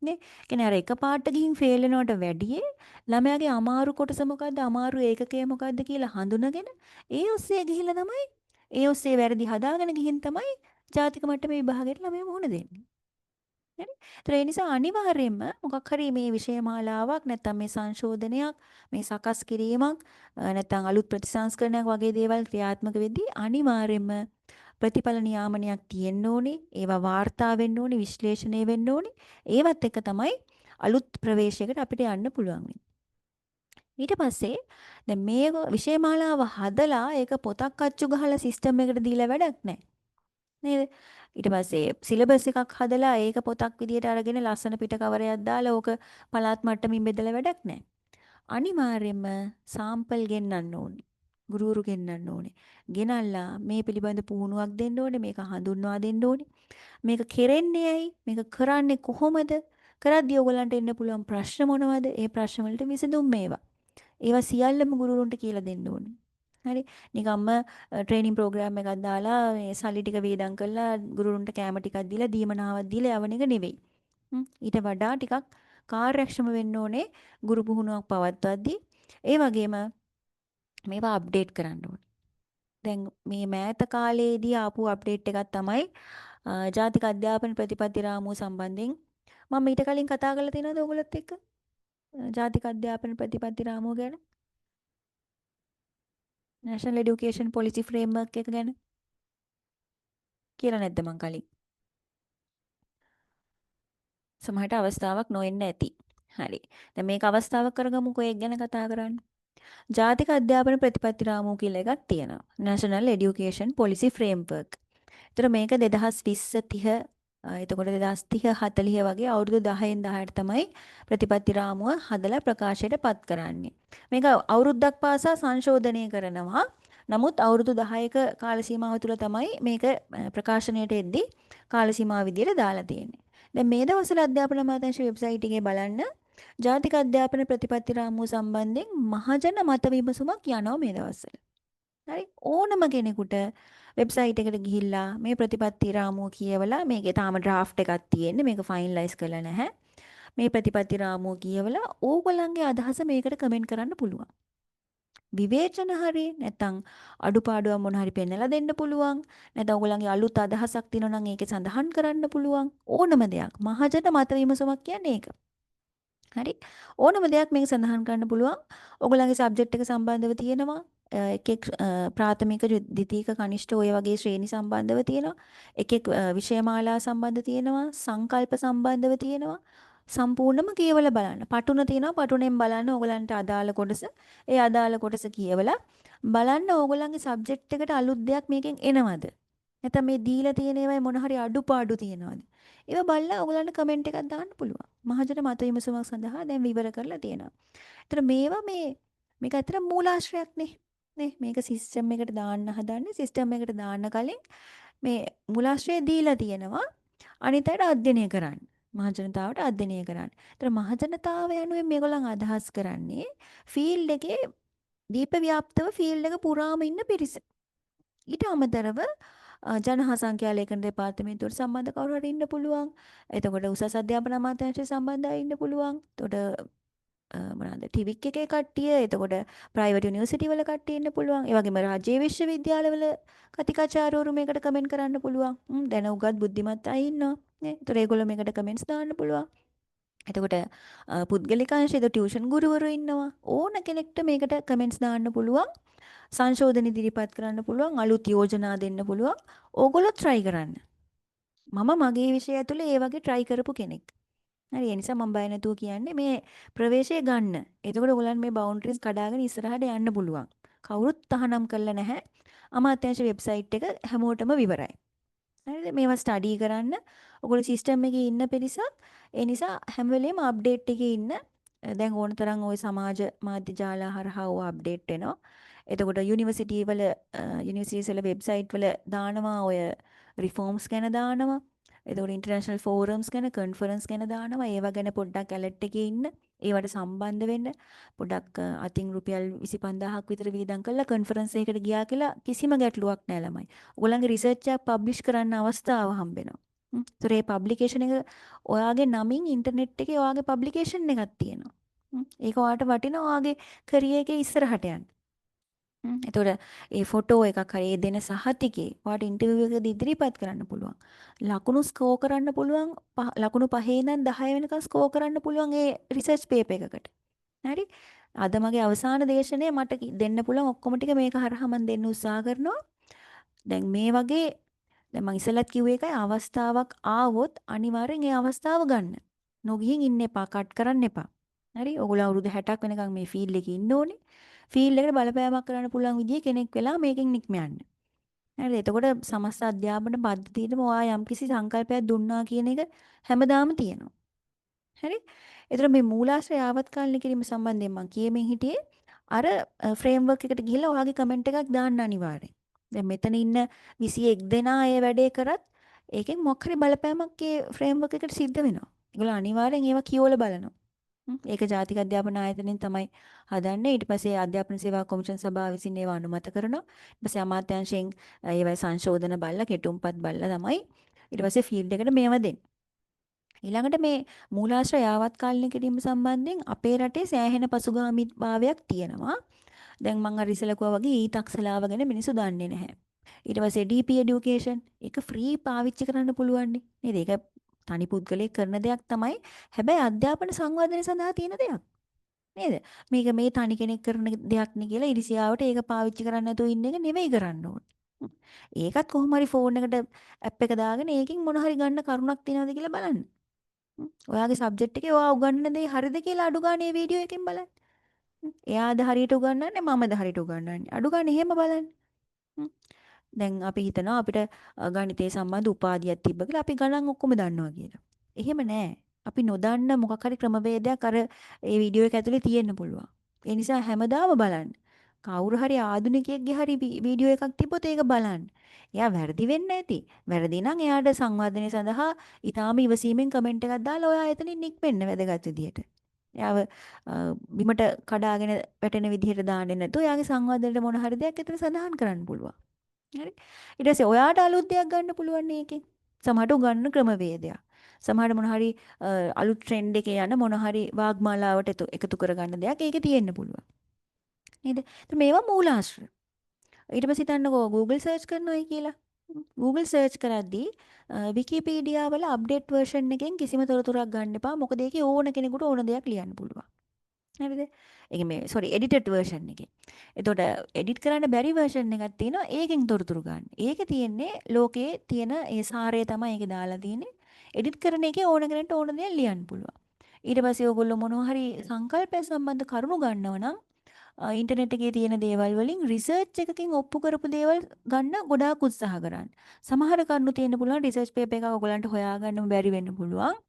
නේ? කියන්නේ අර එක පාට ගිහින් ෆේල් වෙනවට වැඩිය ළමයාගේ අමාරු කොටස මොකද්ද අමාරු ඒකකය මොකද්ද කියලා හඳුනගෙන ඒ ඔස්සේ ගිහිල්ලා තමයි ඒ ඔස්සේ වැරදි හදාගෙන ගිහින් තමයි ජාතික මට්ටමේ විභාගයට ළමයා මුහුණ දෙන්නේ. හරි. ඒතර ඒ නිසා අනිවාර්යයෙන්ම මොකක් හරි මේ විෂය මාලාවක් නැත්නම් මේ සංශෝධනයක් මේ සකස් කිරීමක් නැත්නම් අලුත් ප්‍රතිසංස්කරණයක් වගේ දේවල් ක්‍රියාත්මක වෙද්දී අනිවාර්යයෙන්ම ප්‍රතිඵල නියාමනයක් තියෙන්න ඕනේ. ඒවා වාර්තා වෙන්න ඕනේ, විශ්ලේෂණය වෙන්න ඕනේ. ඒවත් එක තමයි අලුත් ප්‍රවේශයකට අපිට යන්න පුළුවන් වෙන්නේ. ඊට පස්සේ දැන් මේ විෂය මාලාව හදලා ඒක පොතක් අච්චු ගහලා සිස්ටම් එකට දීලා වැඩක් නැහැ. නේද? ඊට පස්සේ සිලබස් එකක් හදලා ඒක පොතක් විදියට අරගෙන ලස්සන පිට කවරයක් දාලා ඕක පළාත් මට්ටමින් බෙදලා වැඩක් නැහැ. අනිවාර්යයෙන්ම සාම්පල් ගෙන්නන්න ඕනේ. ගුරුවරු ගෙන්නන්න ඕනේ. ගෙනල්ලා මේ පිළිබඳ පුහුණුවක් දෙන්න ඕනේ. මේක හඳුන්වා දෙන්න ඕනේ. මේක කෙරෙන්නේ ඇයි? මේක කරන්නේ කොහොමද? කරද්දී ඔයගලන්ට එන්න පුළුවන් ප්‍රශ්න මොනවද? ඒ ප්‍රශ්න වලට විසඳුම් මේවා. ඒවා සියල්ලම ගුරුවරුන්ට කියලා දෙන්න ඕනේ. හරි නිකම්ම ට්‍රේනින් ප්‍රෝග්‍රෑම් එකක් දාලා මේ සල්ලි ටික වේදම් කරලා ගුරුවරුන්ට කැම ටිකක් දීලා දීමනාවක් දීලා යවන එක නෙවෙයි. ඊට වඩා ටිකක් කාර්යක්ෂම වෙන්න ඕනේ ගුරු පුහුණුවක් පවත්වද්දී. ඒ වගේම මේවා අප්ඩේට් කරන්න ඕනේ. දැන් මේ මෑත කාලේදී ආපු අප්ඩේට් එකක් තමයි ජාතික අධ්‍යාපන ප්‍රතිපත්ති රාමුව සම්බන්ධයෙන් මම ඊට කලින් කතා කරලා තියෙනවද ඔයගොල්ලොත් එක්ක? ජාතික අධ්‍යාපන ප්‍රතිපත්ති රාමුව ගැන National Education Policy Framework එක ගැන කියලා නැද්ද මං කලින්? සමහරට අවස්ථාවක් නොෙන්න ඇති. හරි. දැන් මේක අවස්ථාවක් කරගමුකෝ ඒක ගැන කතා කරන්න. ජාතික අධ්‍යාපන ප්‍රතිපත්ති රාමුව කියලා එකක් තියෙනවා. National Education Policy Framework. ඒතර මේක 2020 30 එතකොට 2030 40 වගේ අවුරුදු 10න් 10ට තමයි ප්‍රතිපත්ති රාමුව හදලා ප්‍රකාශයට පත් කරන්නේ. මේක අවුරුද්දක් පාසා සංශෝධනය කරනවා. නමුත් අවුරුදු 10ක කාල සීමාව තුළ තමයි මේක ප්‍රකාශනයට එද්දී කාල සීමාව විදියට දාලා තියෙන්නේ. දැන් මේ දවස්වල අධ්‍යාපන අමාත්‍යාංශ වෙබ්සයිට් එකේ බලන්න ජාතික අධ්‍යාපන ප්‍රතිපත්ති රාමුව සම්බන්ධයෙන් මහජන මත විමසුමක් යනවා මේ දවස්වල. හරි ඕනම කෙනෙකුට වෙබ්සයිට් එකට ගිහිල්ලා මේ ප්‍රතිපත්ති රාමුව කියවලා මේකේ තාම ඩ්‍රාෆ්ට් එකක් තියෙන්නේ මේක ෆයිනලයිස් කරලා නැහැ. මේ ප්‍රතිපත්ති රාමුව කියවලා ඕගොල්ලන්ගේ අදහස මේකට කමෙන්ට් කරන්න පුළුවන්. විවේචන හරි නැත්නම් අඩුපාඩුවක් මොන හරි පෙන්නලා දෙන්න පුළුවන්. නැත්නම් ඔයගොල්ලන්ගේ අලුත් අදහසක් තියෙනවා නම් ඒකේ සඳහන් කරන්න පුළුවන්. ඕනම දෙයක්. මහජන මත විමසුමක් කියන්නේ ඒක. හරි. ඕනම දෙයක් මේක සඳහන් කරන්න පුළුවන්. ඔයගොල්ලන්ගේ සබ්ජෙක්ට් එක සම්බන්ධව තියෙනවා. එකෙක් ප්‍රාථමික ද්විතීක කනිෂ්ඨ ඔය වගේ ශ්‍රේණි සම්බන්ධව තියෙනවා. එකෙක් විෂය මාලා සම්බන්ධ තියෙනවා. සංකල්ප සම්බන්ධව තියෙනවා. සම්පූර්ණම කියවලා බලන්න. පටුන තියෙනවා. පටුනෙන් බලන්න ඕගලන්ට අදාළ කොටස. ඒ අදාළ කොටස කියවලා බලන්න ඕගලන්ගේ සබ්ජෙක්ට් එකට අලුත් දෙයක් මේකෙන් එනවද? නැත්නම් මේ දීලා තියෙන ඒවායි මොන හරි අඩුපාඩු තියෙනවද? ඒවා බලලා ඕගලන්ට කමෙන්ට් එකක් දාන්න පුළුවන්. මහජන මත විමසුමක් සඳහා දැන් විවර කරලා තියෙනවා. ඒතර මේවා මේක ඇත්තට මූලාශ්‍රයක් නේ. නේ මේක සිස්ටම් එකට දාන්න හදන්නේ. සිස්ටම් එකට දාන්න කලින් මේ මූලාශ්‍රය දීලා තියෙනවා. අනිත් අයට අධ්‍යයනය කරන්න. මහජනතාවට අධ්‍යයනය කරන්න. ඒතර මහජනතාව යනුවෙන් මේගොල්ලන් අදහස් කරන්නේ ෆීල්ඩ් එකේ දීප ව්‍යාප්තව ෆීල්ඩ් එක පුරාම ඉන්න පිරිස. ඊට අමතරව ජනහා සංඛ්‍යා ලේඛන දෙපාර්තමේන්තුවට සම්බන්ධ කවුරු හරි ඉන්න පුළුවන්. එතකොට උසස් අධ්‍යාපන අමාත්‍යාංශය සම්බන්ධයි ඉන්න පුළුවන්. එතකොට මොනවාද ටිවික් එකේ කට්ටිය, එතකොට ප්‍රයිවට් යුනිවර්සිටි වල කට්ටිය ඉන්න පුළුවන්. ඒ වගේම රාජ්‍ය විශ්වවිද්‍යාලවල කතිකාචාර්යවරු මේකට කමෙන්ට් කරන්න පුළුවන්. දැන උගත් බුද්ධිමත් අය ඉන්නවා. නේ. ඒතර ඒගොල්ලෝ මේකට කමෙන්ට්ස් දාන්න පුළුවන්. එතකොට පුද්ගලික අංශයේ ටියුෂන් ගුරුවරු ඉන්නවා. ඕන කෙනෙක්ට මේකට කමෙන්ට්ස් දාන්න පුළුවන්. සංශෝධන ඉදිරිපත් කරන්න පුළුවන්. අලුත් යෝජනා දෙන්න පුළුවන්. ඕගොල්ලෝ try කරන්න. මම මගේ විෂය ඇතුලේ ඒ වගේ try කරපු කෙනෙක්. හරි ඒ නිසා මම බය නැතුව කියන්නේ මේ ප්‍රවේශය ගන්න. එතකොට ඔයගොල්ලන් මේ බවුන්ඩරිස් කඩාගෙන ඉස්සරහට යන්න පුළුවන්. කවුරුත් තහනම් කරලා නැහැ. අමාත්‍යාංශ වෙබ්සයිට් එක හැමෝටම විවරයි. හරිද? මේවා ස්ටඩි කරන්න ඔයගොල්ලෝ සිස්ටම් එකේ ඉන්න පිරිසක් ඒ නිසා හැම වෙලේම අප්ඩේට් එකේ ඉන්න. දැන් ඕන තරම් ওই සමාජ මාධ්‍ය ජාල හරහා ඕවා අප්ඩේට් වෙනවා. එතකොට යුනිවර්සිටිස් වල වෙබ්සයිට් වල දානවා ඔය රිෆෝම්ස් ගැන දානවා. එතකොට ඉන්ටර්නැෂනල් ෆෝරම්ස් ගැන කන්ෆරන්ස් ගැන දානවා. ඒවා ගැන පොඩ්ඩක් ඇලර්ට් එකේ ඉන්න. ඒවට සම්බන්ධ වෙන්න. පොඩ්ඩක් අතින් රුපියල් 25000ක් විතර වීදම් කරලා කන්ෆරන්ස් එකකට ගියා කියලා කිසිම ගැටලුවක් නැහැ ළමයි. ඔයගොල්ලන්ගේ රිසර්ච් එකක් පබ්ලිෂ් කරන්න අවස්ථාව හම්බෙනවා. ඒතර ඒ පබ්ලිකේෂන් එක ඔයාගේ නමින් ඉන්ටර්නෙට් එකේ ඔයාගේ පබ්ලිකේෂන් එකක් තියෙනවා. ඒක ඔයාට වටිනවා ඔයාගේ කරියර් එකේ ඉස්සරහට යන්න. එතකොට ඒ ෆොටෝ එකක් හරි ඒ දෙන සහතිකේ ඔයාට ඉන්ටර්විව් එකකදී ඉදිරිපත් කරන්න පුළුවන්. ලකුණු ස්කෝර් කරන්න පුළුවන් ලකුණු 5 ඉඳන් 10 වෙනකන් ස්කෝර් කරන්න පුළුවන් ඒ රිසර්ච් පේපර් එකකට. හරි? අද මගේ අවසාන දේශනය මට දෙන්න පුළුවන් ඔක්කොම ටික මේක හරහා මම දෙන්න උත්සාහ කරනවා. දැන් මේ වගේ දැන් මම ඉස්සෙල්ලත් කිව්වේ එකයි අවස්ථාවක් ආවොත් අනිවාර්යෙන් ඒ අවස්ථාව ගන්න. නොගිහින් ඉන්න එපා, කට් කරන්න එපා. හරි? ඔයගොල්ලෝ අවුරුදු 60ක් වෙනකන් මේ ෆීල්ඩ් එකේ ඉන්න ඕනේ. ෆීල්ඩ් එකට බලපෑමක් කරන්න පුළුවන් විදිහේ කෙනෙක් වෙලා මේකෙන් නික්ම යන්න. හරිද? එතකොට සමස්ත අධ්‍යාපන පද්ධතියේම ඔයා යම්කිසි සංකල්පයක් දුන්නා කියන එක හැමදාම තියෙනවා. හරි? එතකොට මේ මූලාශ්‍රය ආවත්කාලින කිරීම සම්බන්ධයෙන් මම කියමින් හිටියේ අර ෆ්‍රේම්වර්ක් එකට ගිහිල්ලා ඔයාගේ කමෙන්ට් එකක් දාන්න අනිවාර්යෙන්. දැන් මෙතන ඉන්න 21 දෙනා ඒ වැඩේ කරත් ඒකෙන් මොකක් හරි බලපෑමක් ඒ ෆ්‍රේම්වර්ක් එකට සිද්ධ වෙනවා. ඒගොල්ලෝ අනිවාර්යෙන් ඒවා කියවලා බලනවා. ඒක ජාතික අධ්‍යාපන ආයතනයෙන් තමයි හදන්නේ. ඊට පස්සේ අධ්‍යාපන සේවා කොමිෂන් සභාව විසින් ඒවා අනුමත කරනවා. ඊට පස්සේ අමාත්‍යාංශයෙන් ඒවයි සංශෝධන බලලා කෙටුම්පත් බලලා තමයි ඊට පස්සේ ෆීල්ඩ් එකට මේව දෙන්නේ. ඊළඟට මේ මූලාශ්‍රය යාවත්කාලින කිරීම සම්බන්ධයෙන් අපේ රටේ සෑහෙන පසුගාමීභාවයක් තියෙනවා. දැන් මම අර ඉස්සෙල්ලා කිව්වා වගේ ඊතක්සලාව ගැන මිනිස්සු දන්නේ නැහැ. ඊට පස්සේ DP education ඒක ෆ්‍රී පාවිච්චි කරන්න පුළුවන් නේද? ඒක තනි පුද්ගලයෙක් කරන දෙයක් තමයි. හැබැයි අධ්‍යාපන සංවර්ධනය සඳහා තියෙන දෙයක්. නේද? මේක මේ තනි කෙනෙක් කරන දෙයක් නේ කියලා ඉරිසියාවට ඒක පාවිච්චි කරන්න නැතුව ඉන්න එක නෙවෙයි කරන්න ඕනේ. ඒකත් කොහොම හරි ෆෝන් එකට ඇප් එක දාගෙන ඒකෙන් මොන හරි ගන්න කරුණක් තියෙනවද කියලා බලන්න. ඔයාගේ සබ්ජෙක්ට් එකේ ඔයා උගන්වන දේ හරිද කියලා අඩු ගානේ වීඩියෝ එකෙන් බලන්න. එයාද හරියට උගන්වන්නේ මමද හරියට උගන්වන්නේ. අඩු ගානේ එහෙම බලන්න. දැන් අපි හිතනවා අපිට ගණිතය සම්බන්ධ උපාධියක් තිබ්බ කියලා අපි ගණන් ඔක්කොම දන්නවා කියලා. එහෙම නෑ. අපි නොදන්න මොකක් හරි ක්‍රමවේදයක් අර ඒ වීඩියෝ එක ඇතුලේ තියෙන්න පුළුවන්. ඒ නිසා හැමදාම බලන්න. කවුරු හරි ආධුනිකයෙක්ගේ හරි වීඩියෝ එකක් තිබ්බොත් ඒක බලන්න. එයා වැරදි වෙන්න ඇති. වැරදි නම් එයාට සංවර්ධනය සඳහා ඊටාම ඉවසීමෙන් කමෙන්ට් එකක් දාලා ඔයා එතනින් නික්මෙන්න වැදගත් විදියට. එයාව බිමට කඩාගෙන වැටෙන විදිහට දාන්නේ නැතුව එයාගේ සංවර්ධනයට මොන හරි දෙයක් එතන සඳහන් කරන්න පුළුවන්. හරි. ඊට පස්සේ ඔයාට අලුත් දෙයක් ගන්න පුළුවන් මේකෙන්. සමහරට උගන්න ක්‍රමවේදයක්. සමහරට මොන හරි අලුත් ට්‍රෙන්ඩ් එකේ යන මොන හරි වාග්මාලාවට එකතු කරගන්න දෙයක් ඒකේ තියෙන්න පුළුවන්. නේද? ඒත් මේවා මූලාශ්‍ර. ඊට පස්සේ හිතන්නකෝ Google search කරනවායි කියලා. Google search කරද්දී Wikipedia වල අප්ඩේට් version එකෙන් කිසිම තොරතුරක් ගන්න එපා. මොකද ඒකේ ඕන කෙනෙකුට ඕන දෙයක් ලියන්න පුළුවන්. හරිද? ඒක මේ edited version එකේ. එතකොට edit කරන්න බැරි version එකක් තියෙනවා. ඒකෙන් තොරතුරු ගන්න. ඒකේ තියෙන්නේ ලෝකයේ තියෙන ඒ සාරය තමයි ඒකේ දාලා තියෙන්නේ. edit කරන එකේ ඕන කෙනෙක්ට ඕන දේ ලියන්න පුළුවන්. ඊට පස්සේ ඕගොල්ලෝ මොනවා හරි සංකල්පය සම්බන්ධ කරුණු ගන්නව නම් ඉන්ටර්නෙට් එකේ තියෙන දේවල් වලින් රිසර්ච් එකකින් ඔප්පු කරපු දේවල් ගන්න ගොඩාක් උත්සාහ කරන්න. සමහර කරුණු තියෙන්න පුළුවන් රිසර්ච් පේපර් එකක් ඔයගලන්ට හොයාගන්න බැරි වෙන්න පුළුවන්.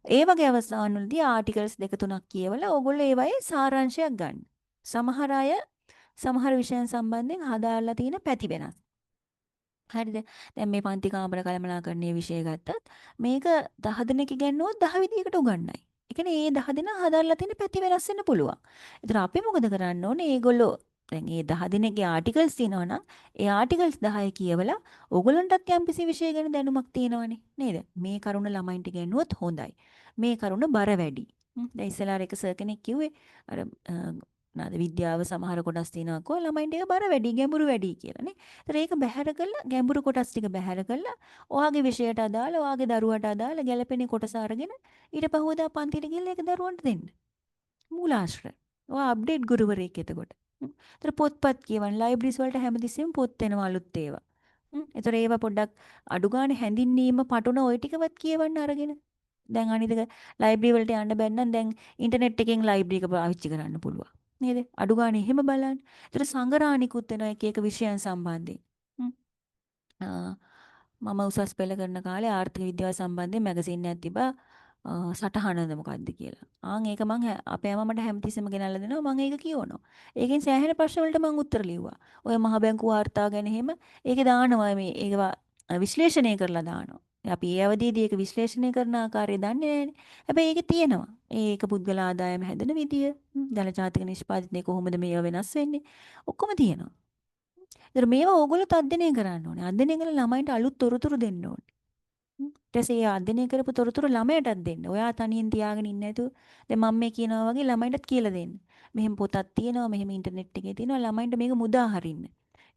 ඒ වගේ අවස්ථාවවලදී ආටිකල්ස් දෙක තුනක් කියවලා ඕගොල්ලෝ ඒවයේ සාරාංශයක් ගන්න. සමහර අය සමහර විෂයන් සම්බන්ධයෙන් හදාලා තියෙන පැති වෙනස්. හරිද? දැන් මේ පන්ති කාමර කළමනාකරණයේ විෂය ගත්තත් මේක 10 දෙනෙක් ඉගෙනුවොත් 10 විදිහකට උගන්වයි. ඒ කියන්නේ මේ 10 දෙනා හදාලා තියෙන පැති වෙනස් වෙන්න පුළුවන්. ඒතර අපි මොකද කරන්න ඕනේ? ඒගොල්ලෝ දැන් මේ 10 දෙනෙක්ගේ ආටිකල්ස් තියෙනවා නම් ඒ ආටිකල්ස් 10 කියවලා ඕගොල්ලන්ටත් යම්කිසි විෂය ගැන දැනුමක් තියෙනවනේ නේද? මේ කරුණ ළමයින්ට ගෙනුවොත් හොඳයි. මේ කරුණ බර වැඩි. දැන් ඉස්සෙල්ලා එක සර් කෙනෙක් කිව්වේ අර නාද විද්‍යාව සමහර කොටස් තියෙනවා කො ළමයින්ට ඒක බර වැඩි ගැඹුරු වැඩි කියලා නේ. ඒතර ඒක බැහැර කළා ගැඹුරු කොටස් ටික බැහැර කළා ඔයාගේ විෂයට අදාළ ඔයාගේ දරුවට අදාළ ගැළපෙන කොටස අරගෙන ඊට පහුවදා පන්තිට ගිහලා ඒක දරුවන්ට දෙන්න. මූලාශ්‍ර. ඔයා අප්ඩේට් ගුරුවරයෙක් එතකොට. ඒතර පොත්පත් කියවන ලයිබ්‍රරිස් වලට හැමතිස්සෙම පොත් එනවා අලුත් ඒවා. ඒතර ඒවා පොඩ්ඩක් අඩු ගන්න හැඳින්වීම පටුන ওই ටිකවත් කියවන්න අරගෙන. දැන් අනිත් එක ලයිබ්‍රරි වලට යන්න බැන්නම් දැන් ඉන්ටර්නෙට් එකෙන් ලයිබ්‍රරි එක පාවිච්චි කරන්න පුළුවන්. නේද? අඩු ගානේ එහෙම බලන්න. ඒතර සංගරානිකුත් වෙන එක එක විෂයන් සම්බන්ධයෙන්. හ්ම්. මම උසස් පෙළ කරන කාලේ ආර්ථික විද්‍යාව සම්බන්ධයෙන් මැගසින් එකක් තිබ්බා. සටහනද මොකද්ද කියලා. ඒක මං අපේ අම්මා මට හැමතිස්සෙම ගෙනල්ලා දෙනවා. මං ඒක කියවනවා. ඒකෙන් සෑහෙන ප්‍රශ්න වලට මං උත්තර ලිව්වා. ඔය මහ බැංකු වාර්තා ගැන එහෙම ඒකේ දානවා මේ ඒවා විශ්ලේෂණය කරලා දානවා. අපි ඒ අවදීදී ඒක විශ්ලේෂණය කරන ආකාරය දන්නේ නැහැනේ. හැබැයි ඒකේ තියෙනවා. ඒක පුද්ගල ආදායම හැදෙන විදිය, ජල ජාතික නිෂ්පාදනය කොහොමද මේවා වෙනස් වෙන්නේ? ඔක්කොම තියෙනවා. ඒතර මේවා ඕගොල්ලෝ අධ්‍යයනය කරන්න ඕනේ. අධ්‍යයනය කරලා ළමයින්ට අලුත් තොරතුරු දෙන්න ඕනේ. ඊට පස්සේ ඒ අධ්‍යයනය කරපු තොරතුරු ළමයටත් දෙන්න. ඔයා තනියෙන් තියාගෙන ඉන්නේ නැතුව දැන් මම මේ කියනවා වගේ ළමයින්ටත් කියලා දෙන්න. මෙහෙම පොතක් තියෙනවා, මෙහෙම ඉන්ටර්නෙට් එකේ තියෙනවා ළමයින්ට මේක මුදා හරින්න.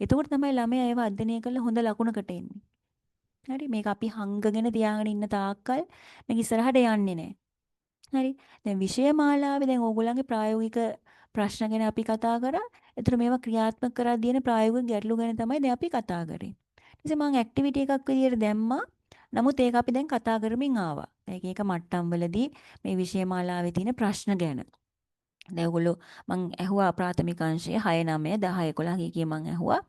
එතකොට තමයි ළමයා ඒව අධ්‍යයනය කරලා හොඳ ලකුණකට එන්නේ. හරි මේක අපි හංගගෙන තියාගෙන ඉන්න තාක්කල් මේක ඉස්සරහට යන්නේ නැහැ. හරි. දැන් විෂය මාලාවේ දැන් ඕගොල්ලන්ගේ ප්‍රායෝගික ප්‍රශ්න ගැන අපි කතා කරා. ඒතර මේවා ක්‍රියාත්මක කරලා දෙන ප්‍රායෝගික ගැටලු ගැන තමයි දැන් අපි කතා කරේ. ඊට මම ඇක්ටිවිටි එකක් විදියට දැම්මා. නමුත් ඒක අපි දැන් කතා කරමින් ආවා. ඒක මට්ටම්වලදී මේ විෂය මාලාවේ තියෙන ප්‍රශ්න ගැන. දැන් ඔයගොල්ලෝ මං ඇහුවා ප්‍රාථමික අංශයේ 6 9 10 11 කී මං ඇහුවා.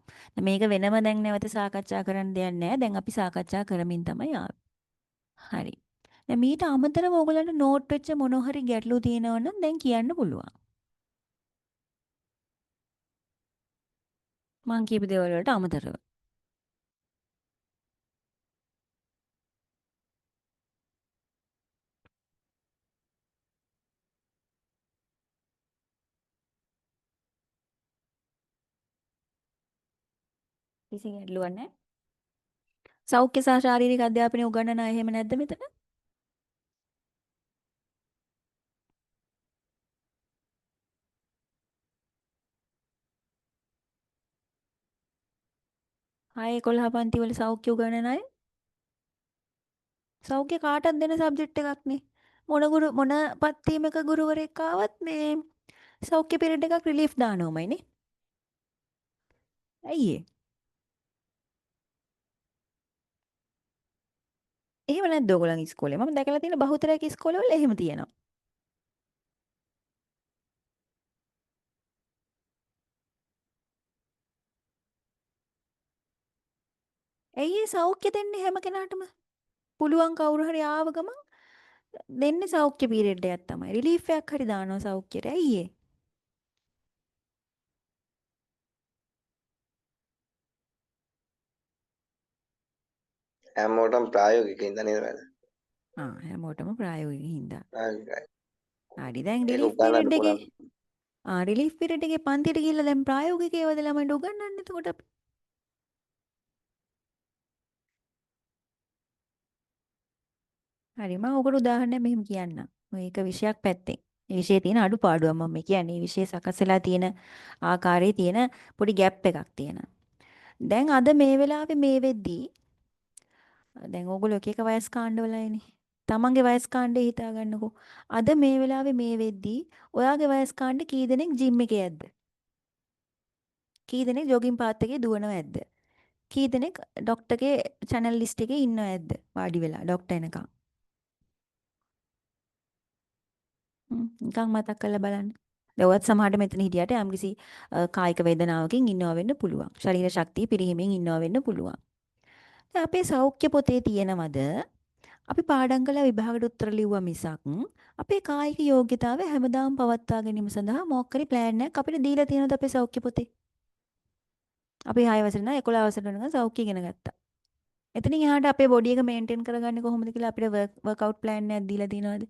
මේක වෙනම දැන් නැවත සාකච්ඡා කරන්න දෙයක් නැහැ. දැන් අපි සාකච්ඡා කරමින් තමයි ආවේ. හරි. දැන් මීට අමතරව ඔයගොල්ලන්ට නෝට් වෙච්ච මොන හරි ගැටලු තියෙනවා නම් දැන් කියන්න පුළුවන්. මං කියපු දේවල් වලට අමතරව. කිසි ගැටලුවක් නැහැ. සෞඛ්‍ය සහ ශාරීරික අධ්‍යාපනය උගන්වන අය එහෙම නැද්ද මෙතන? ආයේ 11 පන්ති වල සෞඛ්‍ය උගන්වන අය? සෞඛ්‍ය කාටත් දෙන සබ්ජෙක්ට් එකක් නේ. මොන පත්තියමක ගුරුවරයෙක් ආවත් මේ සෞඛ්‍ය පීරියඩ් එකක් රිලීෆ් දානවමයි නේ. ඇයි ඒ? එහෙම නැද්ද ඔයගොල්ලන්ගේ ඉස්කෝලේ? මම දැකලා තියෙන බහුතරයක් ඉස්කෝලවල එහෙම තියෙනවා. ඇයි ඒ සෞඛ්‍ය දෙන්නේ හැම කෙනාටම? පුළුවන් කවුරු හරි ආව ගමන් දෙන්නේ සෞඛ්‍ය පීරියඩ් එකක් තමයි. රිලීෆ් එකක් හරි දානවා සෞඛ්‍යයට. ඇයි ඒ? හැමෝටම ප්‍රායෝගිකින්ද නේද වැඩ? හැමෝටම ප්‍රායෝගික හින්දා. ප්‍රායෝගිකයි. හරි දැන් ඒක රිලීෆ් උගන්නන්න පීරියඩ් එකේ පුළුවන්. රිලීෆ් පීරියඩ් එකේ පන්තියට ගිහිල්ලා දැන් ප්‍රායෝගික ඒවාද ළමයින්ට උගන්වන්නේ එතකොට අපි. හරි මම ඔකට උදාහරණයක් මෙහෙම කියන්නම්. මේක විෂයක් පැත්තෙන්. ඒ විෂයේ තියෙන අඩුපාඩුවක් මම මේ කියන්නේ. මේ විෂය සකස් වෙලා තියෙන ආකාරයේ තියෙන පොඩි ગેප් එකක් තියෙනවා. දැන් අද මේ වෙලාවේ මේ වෙද්දී දැන් ඕගොල්ලෝ එක එක වයස් කාණ්ඩවලයිනේ. තමන්ගේ වයස් කාණ්ඩේ හිතා ගන්නකෝ. අද මේ වෙලාවේ මේ වෙද්දී ඔයාගේ වයස් කාණ්ඩේ කී දෙනෙක් ජිම් එකේ ඇද්ද? කී දෙනෙක් ජොගින් පාත් එකේ දුවනව ඇද්ද? කී දෙනෙක් ડોක්ටර්ගේ channel list එකේ ඉන්නව ඇද්ද? වාඩි වෙලා ડોක්ටර් එනකම්. නිකන් මතක් කරලා බලන්න. දැන් ඔයත් සමහරට මෙතන හිටියට යම්කිසි කායික වේදනාවකින් ඉන්නව වෙන්න පුළුවන්. ශරීර ශක්තිය පිරිහීමෙන් ඉන්නව වෙන්න පුළුවන්. දැන් අපේ සෞඛ්‍ය පොතේ තියෙනවද අපි පාඩම් කළා විභාගයට උත්තර ලිව්වා මිසක් අපේ කායික යෝග්‍යතාවය හැමදාම පවත්වා ගැනීම සඳහා මොකක් හරි ප්ලෑන් එකක් අපිට දීලා තියෙනවද අපේ සෞඛ්‍ය පොතේ? අපි 6 වසරේ ඉඳන් 11 වසරට වෙනකන් සෞඛ්‍ය ඉගෙන ගත්තා. එතනින් එහාට අපේ බොඩි එක මේන්ටේන් කරගන්නේ කොහොමද කියලා අපිට වර්ක්අවුට් ප්ලෑන් එකක් දීලා තියෙනවද?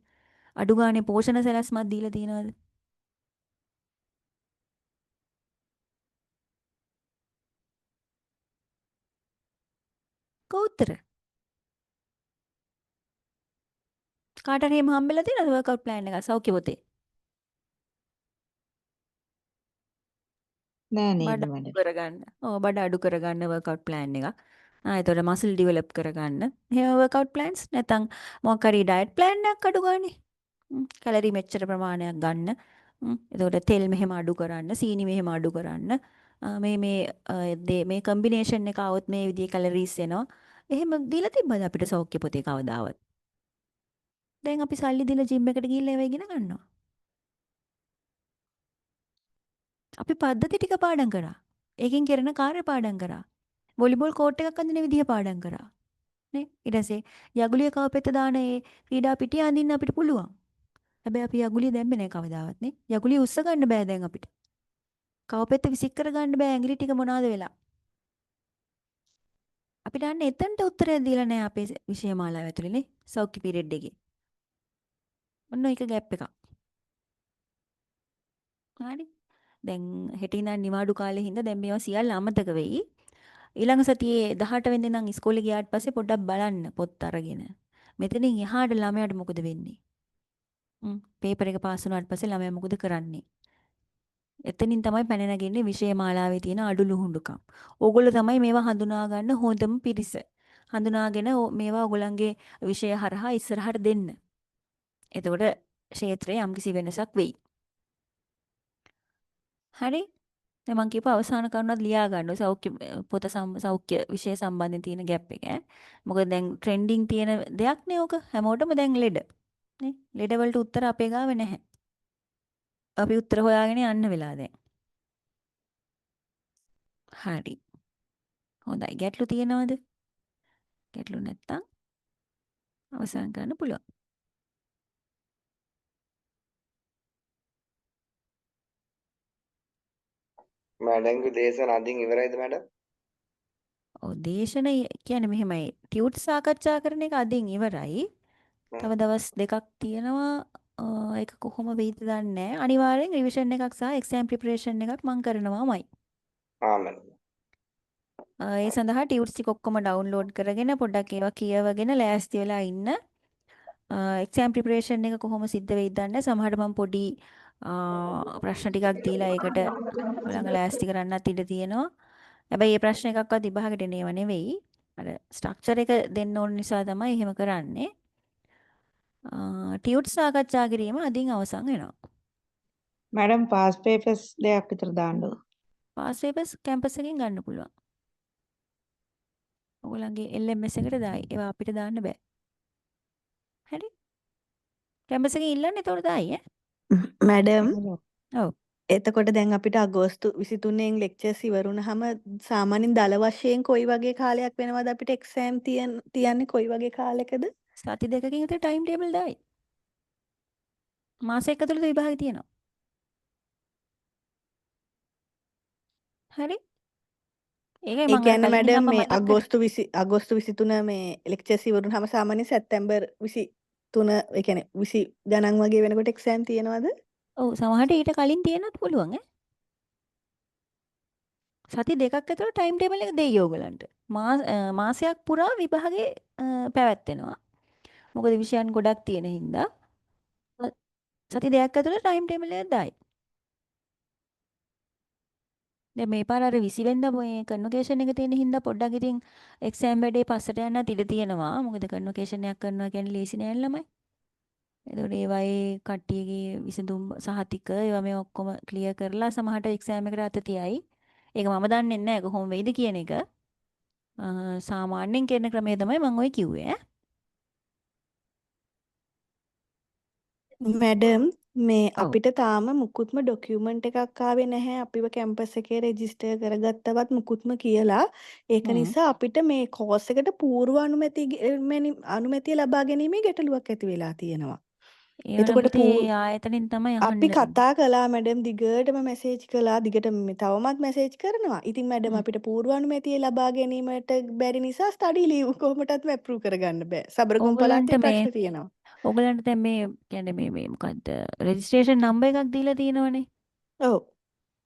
අඩු ගානේ පෝෂණ සැලැස්මක් දීලා තියෙනවද? කවුතර? කාට හරි එහෙම හම්බෙලා තියෙනවද වර්ක්අවුට් ප්ලෑන් එකක් සෞඛ්‍ය පොතේ? නෑ නේද බඩ අඩු මැඩම්. කරගන්න. ඔව් බඩ අඩු කරගන්න වර්ක්අවුට් ප්ලෑන් එකක්. එතකොට මසල් ඩිවෙලොප් කරගන්න. එහෙම වර්ක්අවුට් ප්ලෑන්ස් නැත්නම් මොකක් හරි ඩයට් ප්ලෑන් එකක් අඩු ගානේ. කැලරි මෙච්චර ප්‍රමාණයක් ගන්න. එතකොට තෙල් මෙහෙම අඩු කරන්න, සීනි මෙහෙම අඩු කරන්න. මේ කම්බිනේෂන් එක આવොත් මේ විදිහේ කැලරීස් එනවා. එහෙම දීලා තිබ්බද අපිට සෞඛ්‍ය පොතේ කවදාවත්? දැන් අපි සල්ලි දීලා ජිම් එකට ගිහිල්ලා ඒවා ඉගෙන ගන්නවා. අපි පද්ධති ටික පාඩම් කරා. ඒකෙන් කරන කාර්ය පාඩම් කරා. වොලිබෝල් කෝට් එකක් අඳින විදිය පාඩම් කරා. නේ? ඊට පස්සේ යගුලිය කවපෙත්ත දාන ඒ ක්‍රීඩා පිටිය අඳින්න අපිට පුළුවන්. හැබැයි අපි යගුලිය දැම්මේ නැහැ කවදාවත් නේ. යගුලිය උස්ස ගන්න බෑ දැන් අපිට. කවපෙත්ත විසික් කර ගන්න බෑ ඇඟිලි ටික මොනවාද වෙලා. අපිට අන්න එතනට උත්තරය දීලා නැහැ අපේ විෂය මාලාව ඇතුලේ නේ. සෞඛ්‍ය පීරියඩ් එකේ. ඔන්න ඒක ગેප් එකක්. හරි. දැන් හෙට ඉඳන් නිවාඩු කාලේ හින්දා දැන් මේවා සියල්ල අමතක වෙයි. ඊළඟ සතියේ 18 වෙනිදා ඉඳන් ඉස්කෝලේ ගියාට පස්සේ පොඩ්ඩක් බලන්න පොත් අරගෙන. මෙතනින් එහාට ළමයාට මොකද වෙන්නේ? පේපර් එක පාස් වුණාට පස්සේ ළමයා මොකද කරන්නේ? එතනින් තමයි පැන නැගෙන්නේ විෂය මාලාවේ තියෙන අඩලුහුඬුකම්. ඕගොල්ලෝ තමයි මේවා හඳුනා ගන්න හොඳම පිරිස. හඳුනාගෙන මේවා ඕගොල්ලන්ගේ විෂය හරහා ඉස්සරහට දෙන්න. එතකොට ක්ෂේත්‍රයේ යම්කිසි වෙනසක් වෙයි. හරි? දැන් මම කියපු අවසාන කරුණත් ලියා ගන්න. සෞඛ්‍ය විෂය සම්බන්ධයෙන් තියෙන ગેප් එක ඈ. මොකද දැන් ට්‍රෙන්ඩින් තියෙන දෙයක් නේ ඕක. හැමෝටම දැන් ලෙඩ. නේ? ලෙඩ වලට උත්තර අපේ ගාව නැහැ. අපි උත්තර හොයාගෙන යන්න වෙලා දැන්. හරි. හොඳයි. ගැටලු තියෙනවද? ගැටලු නැත්තම් අවසන් කරන්න පුළුවන්. මැඩම්ගේ දේශන අදින් ඉවරයිද මැඩම්? ඔව් දේශන කියන්නේ මෙහෙමයි. ටියුට් සාකච්ඡා කරන එක අදින් ඉවරයි. තව දවස් දෙකක් තියෙනවා. ඒක කොහොම වෙයිද දන්නේ නැහැ. අනිවාර්යෙන් රිවිෂන් එකක් සහ එක්සෑම් ප්‍රිපරේෂන් එකක් මම කරනවාමයි. මැඩම්. ඒ සඳහා ටියුට්ස් ටික ඔක්කොම ඩවුන්ලෝඩ් කරගෙන පොඩ්ඩක් ඒවා කියවගෙන ලෑස්ති වෙලා ඉන්න. එක්සෑම් ප්‍රිපරේෂන් එක කොහොම සිද්ධ වෙයිද දන්නේ නැහැ. සමහරට මම පොඩි ප්‍රශ්න ටිකක් දීලා ඒකට ඔයගොල්ලන්ව ලෑස්ති කරන්නත් ඉඩ තියෙනවා. හැබැයි මේ ප්‍රශ්න එකක්වත් විභාගෙට එනේව නෙවෙයි. අර ස්ට්‍රක්චර් එක දෙන්න ඕන නිසා තමයි එහෙම කරන්නේ. ටියුට් සාකච්ඡා කිරීම අදින් අවසන් වෙනවා. මැඩම් පාස් පේපර්ස් දෙකක් විතර දාන්න ඕන. පාස් පේපර්ස් කැම්පස් එකෙන් ගන්න පුළුවන්. ඔයගොල්ලන්ගේ LMS එකට දායි. ඒවා අපිට දාන්න බෑ. හරි? කැම්පස් එකෙන් ඉල්ලන්න එතකොට දායි ඈ. මැඩම් ඔව්. එතකොට දැන් අපිට අගෝස්තු 23 ලෙක්චර්ස් ඉවරුනහම සාමාන්‍යයෙන් දල වශයෙන් කොයි වගේ කාලයක් වෙනවද අපිට එක්සෑම් තියන්නේ කොයි වගේ කාලයකද? සති දෙකකින් විතර ටයිම් ටේබල් දායි. මාසයක් ඇතුළත විභාගය තියෙනවා. හරි? ඒකයි ඒ මම අර කියන්නේ කලින් මැඩම් අප මේ මතක් කරේ. අගෝස්තු 23 මේ ලෙක්චර්ස් ඉවරුනහම සාමාන්‍යයෙන් සැප්තැම්බර් 23 ඒ කියන්නේ 20 ගණන් වගේ වෙනකොට එක්සෑම් තියෙනවද? ඔව් සමහරට ඊට කලින් තියෙන්නත් පුළුවන් ඈ. සති දෙකක් ඇතුළත ටයිම් ටේබල් එක දෙයි ඕගලන්ට. මාසයක් පුරා විභාගේ පැවැත්වෙනවා. මොකද විෂයන් ගොඩක් තියෙන හින්දා සති දෙකක් ඇතුළත ටයිම් ටේබල් එක දායි. දැන් මේ පාර අර 20 වෙනිදා මේ කන්වොකේෂන් එක තියෙන හින්දා පොඩ්ඩක් ඉතින් එක්සෑම් වැඩේ පස්සට යන්නත් ඉඩ තියෙනවා. මොකද කන්වොකේෂන් එකක් කරනවා කියන්නේ ලේසි නෑ ළමයි. එතකොට ඒවයේ කට්ටියගේ විසඳුම් සහතික ඒවා මේ ඔක්කොම ක්ලියර් කරලා සමහරට එක්සෑම් එකට අත තියයි. ඒක මම දන්නේ නැහැ කොහොම වෙයිද කියන එක. සාමාන්‍යයෙන් කරන ක්‍රමය තමයි මම ඔය කිව්වේ ඈ. මැඩම් මේ ඔව්. අපිට තාම මුකුත්ම ඩොකියුමන්ට් එකක් ආවේ නැහැ අපිව කැම්පස් එකේ රෙජිස්ටර් කරගත්තවත් මුකුත්ම කියලා. ඒක නිසා අපිට මේ කෝස් එකට పూర్ව අනුමැතිය ලබා ගැනීමේ ගැටලුවක් ඇති වෙලා තියෙනවා. ඒවනම් එතකොට පුතේ ඒ ආයතනෙන් තමයි අහන්න අපි වෙන්නේ. කතා කළා මැඩම් දිගටම මැසේජ් කළා දිගටම තවමත් මැසේජ් කරනවා. ඉතින් මැඩම් අපිට పూర్ව අනුමැතිය ලබා ගැනීමට බැරි නිසා ස්ටඩි ලීව් කොහොමටත් අප්‍රූව් කරගන්න බෑ. සබරගම් ඕගලන්ට පළාතේ මේ ප්‍රශ්න තියෙනවා. ඕගලන්ට දැන් මේ කියන්නේ මේ මොකද්ද රෙජිස්ට්‍රේෂන් නම්බර් එකක් දීලා තියෙනවනේ. ඔව්.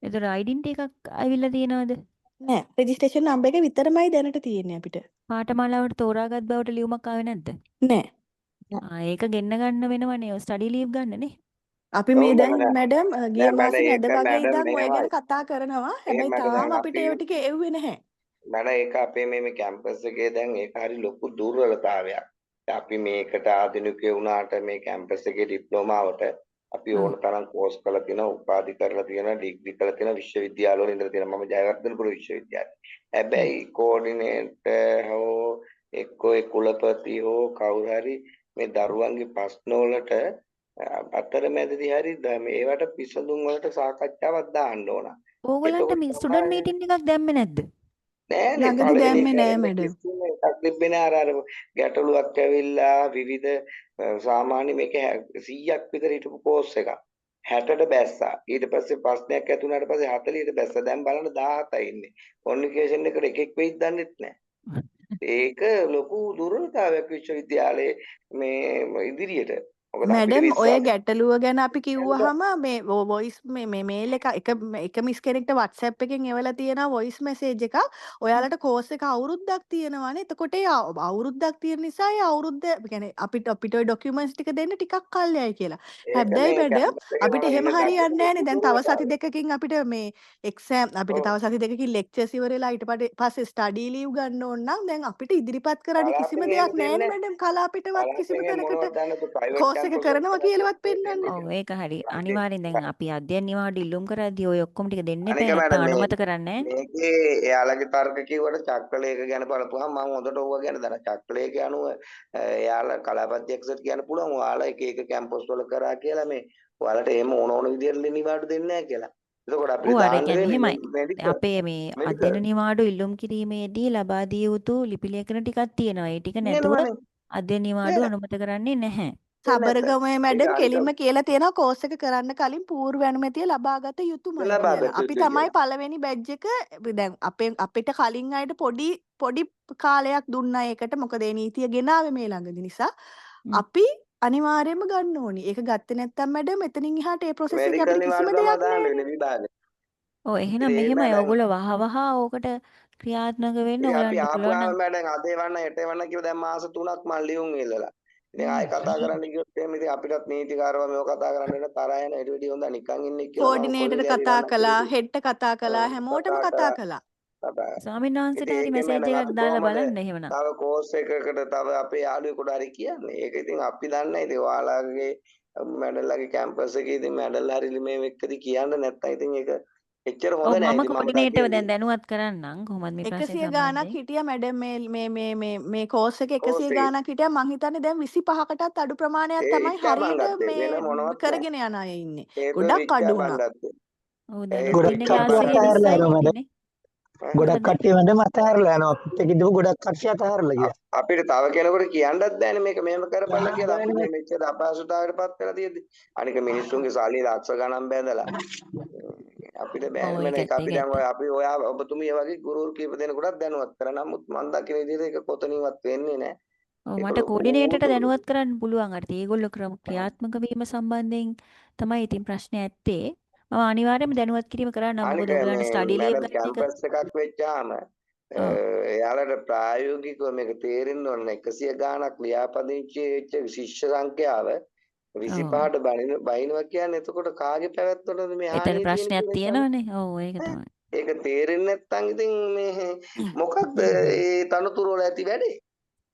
ඒතර ඩෙන්ටි එකක් ආවිල්ලා තියෙනවද? නෑ රෙජිස්ට්‍රේෂන් නම්බර් එක විතරමයි දැනට තියෙන්නේ අපිට. පාඨමාලාවට තෝරාගත් බවට ලියුමක් ආවේ නැද්ද? නෑ. ඒක ගෙන්න ගන්න වෙනවනේ. ඔය ස්ටඩි ලීව් ගන්නනේ. අපි මේ ඔව් දැන් මැඩම් ගිය නෑ මැඩම් මාසේ මැද ඒක වගේ මැඩම් ඉඳන් ඔය ගැන මෙහෙමයි. කතා කරනවා. හැබැයි එහෙමද තාම දැන් අපිට අපි ඒව ටික එව්වේ නැහැ. මැඩම් ඒක අපේ මේ කැම්පස් එකේ දැන් ඒක හරි ලොකු දුර්වලතාවයක්. අපි මේකට ආධුනිකයෝ වුණාට මේ කැම්පස් එකේ ඩිප්ලෝමාවට අපි ඕන තරම් කෝස් කරලා තියෙනවා, උපාධි කරලා තියෙනවා, ඩිග්‍රී කරලා තියෙනවා, විශ්වවිද්‍යාලවල ඉඳලා තියෙනවා. මම ජයවර්ධනපුර විශ්වවිද්‍යාලේ. හැබැයි කෝඩිනේටර් හෝ එක්කෝ ඒ කුලපති හෝ කවුරු හරි මේ දරුවන්ගේ ප්‍රශ්න වලට අතරමැදදී හරි මේවට විසඳුම් වලට සාකච්ඡාවක් දාන්න ඕන. ඕගොල්ලන්ට එතකොට මේ තමයි ස්ටුඩන්ට් මීටින් එකක් දැම්මේ නැද්ද? නෑනේ ළඟදි පළවෙනි දැම්මේ නෑ එක මැඩම්. කිසිම එකක් තිබ්බේ නෑ අර ගැටලුවක් ඇවිල්ලා විවිධ සාමාන්‍ය මේක 100ක් විතර හිටපු කෝස් එකක් 60ට බැස්සා ඊට පස්සේ ප්‍රශ්නයක් ඇති වුණාට පස්සේ 40ට බැස්සා දැන් බලන්න 17යි ඉන්නේ කොමියුනිකේෂන් එකට එකෙක් වෙයිද දන්නෙත් නෑ ඒක ලොකු දුර්වලතාවයක් විශ්වවිද්‍යාලයේ මේ ඉදිරියට මොකද අපිට මැඩම් ඔය විශ්වාස ගැටලුව ගැන අපි කිව්වහම මේ වොයිස් මේ මේල් එක මිස් කෙනෙක්ට WhatsApp එකෙන් එවලා තියෙනවා වොයිස් මැසේජ් එකක්. ඔයාලට කෝස් එක අවුරුද්දක් තියෙනවානේ. එතකොට ඒ අවුරුද්දක් තියෙන නිසා ඒ අවුරුද්ද يعني අපිට ඔය ડોකියුමන්ට්ස් ටික දෙන්න ටිකක් කල්යයි කියලා. ඒක හැබැයි මේ මැඩම් කැම්පස් එකේ අපිට මම එහෙම ඉන්න හරියන්නේ කැම්පස් නැහැනේ. එකේ දැන් තව සති දුර්වලතාවය. දෙකකින් අපිට මේ එක්සෑම් අපිට ඔව් තව සති දෙකකින් ලෙක්චර්ස් ඉවරලා ඊට පස්සේ ස්ටඩි ලීව් ගන්න ඕන නම් දැන් අපිට ඉදිරිපත් කරන්න කිසිම කලාපෙන් එහෙම දෙයක් දෙන්නේ නැහැනේ නැහැ. මැඩම්. කලාපිටවත් කිසිම කලාපෙන් තැනකට මොනවද දන්නද ප්‍රයිවට් කෝස් එක කැම්පස් වලට කරනවා කියලාවත් පෙන්වන්නේ නැහැ. ඔව් ඒක හරි. අනිවාර්යෙන් දැන් අපි අධ්‍යයන නිවාඩු ඉල්ලුම් කරද්දී ඔය ඔක්කොම ටික දෙන්න අනික එපා. නැත්තම් මැඩම් අනුමත කරන්නේ නැහැ. මේකේ එයාලගේ තර්ක කිව්වට චක්‍රලේඛ ගැන බලපුවහම මම හොඳට ඕවා ගැන දන්නවා. චක්‍රලේඛ අනුව එයාලා කලාපත්‍යක්ෂට කියන්න පුළුවන් ඔයාලා එක එක කැම්පස් වල කරා කියලා මේ ඔයාලට එහෙම ඕන විදියට නිවාඩු දෙන්නේ නැහැ කියලා. එතකොට අපිට ඔව් අර දාන්න කියන්නේ වෙන්නේ එහෙමයි. මෙඩිකල් අපේ මේ මෙඩිකල් අධ්‍යයන නිවාඩු ඉල්ලුම් කිරීමේදී ලබා දිය යුතු ලිපි ලේඛන ටිකක් තියෙනවා. ඒ ටික නැතුව තියෙනවනේ. අධ්‍යයන නිවාඩු අනුමත කරන්නේ නැහැ. නැත. සබරගමේ ඒක මැඩම් අනික කෙලින්ම කියලා තියෙනවා කෝස් එක කරන්න කලින් పూర్ව අනුමැතිය ලබාගත යුතුමයි ලබා කියලා. ගත අපි යුතුයි තමයි කියලා. පළවෙනි බැච් එක දැන් අපිට කලින් අයට පොඩි කාලයක් දුන්නා ඒකට. මොකද ඒ නීතිය ගෙනාවේ මේ ළඟදි නිසා අපි අනිවාර්යයෙන්ම ගන්න ඕනි. ඒක ගත්තේ නැත්නම් මැඩම් එතනින් එහාට ඒ ප්‍රොසෙස් එකේ මෙඩිකල් අපිට කිසිම නිවාඩු තමයි දෙයක් දාන්න නැහැනේ. වෙන්නේ විභාගෙ. ඔව් ඉතින් එහෙනම් ඒ මෙහෙමයි. මැඩම් ඔයගොල්ලෝ වහ ඕකට ක්‍රියාත්මක වෙන්න ඉතින් අපි ඔයගලන්ට පුළුවන් ආපුවාම නම් මැඩම් අද එවන්න හෙට එවන්න කියලා දැන් මාස 3ක් මම ලියුම් ඉල්ලලා. ඉතින් ආයෙ කතා කරන්න ගියොත් එහෙම ඉතින් අපිටත් නීතිකාරව මේව කතා කරන්න වෙන තරහ යන ඊට වැඩි හොඳ නිකන් ඉන්නේ කියලා මම කෝඩිනේටර් කොලින්ද හරි කතා එවන්න කළා, කියලා හෙඩ්ට කතා කළා, හැමෝටම කතා කළා. කතා. ස්වාමීන් වහන්සේට ඉතින් හරි ඒකේ මැසේජ් මැඩම් එකක් අපි දාලා කොහොමද බලන්න එහෙමනම්. තව කෝස් එකකට තව අපේ යාළුවෙකුට හරි කියන්නේ. ඒක ඉතින් අපි දන්නේ ඉතින් ඔයාලගේ මැඩල්ලාගේ කැම්පස් එකේ ඉතින් මැඩල් හරි මේ එක්කදී කියන්න නැත්නම් ඉතින් ඒක එච්චර හොඳ ඔව් නෑ. මම ඉතින් මම කෝඩිනේටර්ව දකින්නේ දැන් දැනුවත් කරන්නම් කොහොමද මේ ප්‍රශ්නේ 100 ගාණක් සම්බන්ධයෙන්. හිටියා මැඩම් මේ කෝස් එක 100 කෝස් එකේ ගාණක් හිටියා. මං හිතන්නේ දැන් 25කටත් අඩු ප්‍රමාණයක් ඒ තමයි ඉච්ඡා හරියට බංගත්තේ වෙන මේ මොනවත් නෑ. කරගෙන යන අය ඉන්නේ. හේතුව ගොඩක් ඉච්ඡා අඩු වුණා. බංගත්තේ. ඔව් ඒ දැනුත් ගොඩක් වෙන්න ඉච්ඡා කට්ටිය යාසය බංගත්තේ. අතහැරලා 20යි යනවා මැඩම්. හිටිනේ. ගොඩක් මොකද කට්ටිය මැඩම් අතහැරලා යනවා. අපිත් එක්ක ඉඳපු ගොඩක් කට්ටිය අතහැරලා ගියා. අපිට තව කෙනෙකුට කියන්නත් බෑනේ මේක මෙහෙම කරපළ කියලා. අපි මේ මෙච්චර අපහසුතාවයට පත් වෙලා තියෙද්දි. අනික මිනිස්සුන්ගේ සල්ලි ලක්ෂ ගණන් බැඳලා අපිට බෑනේ ඔව් මම ඒක ඒකත් අපි දැන් ඒකත්. අපි ඔයා ඔබතුමිය වගේ ගුරුවරු කීප දෙනෙකුටත් දැනුවත් කරා. නමුත් මම දකින විදිහට ඒක කොතනින්වත් වෙන්නේ නැහැ. ඔව් ඒක මට ලොකු කෝඩිනේටර්ට දැනුවත් කරන්න පුළුවන්. අර ඒගොල්ලෝ ක්‍රියාත්මක වීම සම්බන්ධයෙන් තමයි ඉතින් ප්‍රශ්නේ ඇත්තේ. මම අනිවාර්යයෙන්ම දැනුවත් කිරීම කරන්නම්. අනික මොකද ඔයගලන්ට මේ ස්ටඩි ලීව් මැඩම් ගන්න එක. කැම්පස් එකක් වෙච්චාම ඔව්. එයාලට ප්‍රායෝගිකව මේක තේරෙන්න ඕන 100 ගාණක් ලියාපදිංචි වෙච්ච ශිෂ්‍ය සංඛ්‍යාව ඔව්. 25ට බහිනවා කියන්නේ එතකොට කාගේ පැවැත්වලද මේ එතන හානිය තියෙන්නේ ප්‍රශ්නයක් කියලා හිතන්න. තියෙනවනේ. ඔව් ඒක තමයි. ඒක තේරෙන්නේ නැත්නම් ඉතින් මේ මොකක්ද ඒ තනතුරු වල ඇති වැඩේ?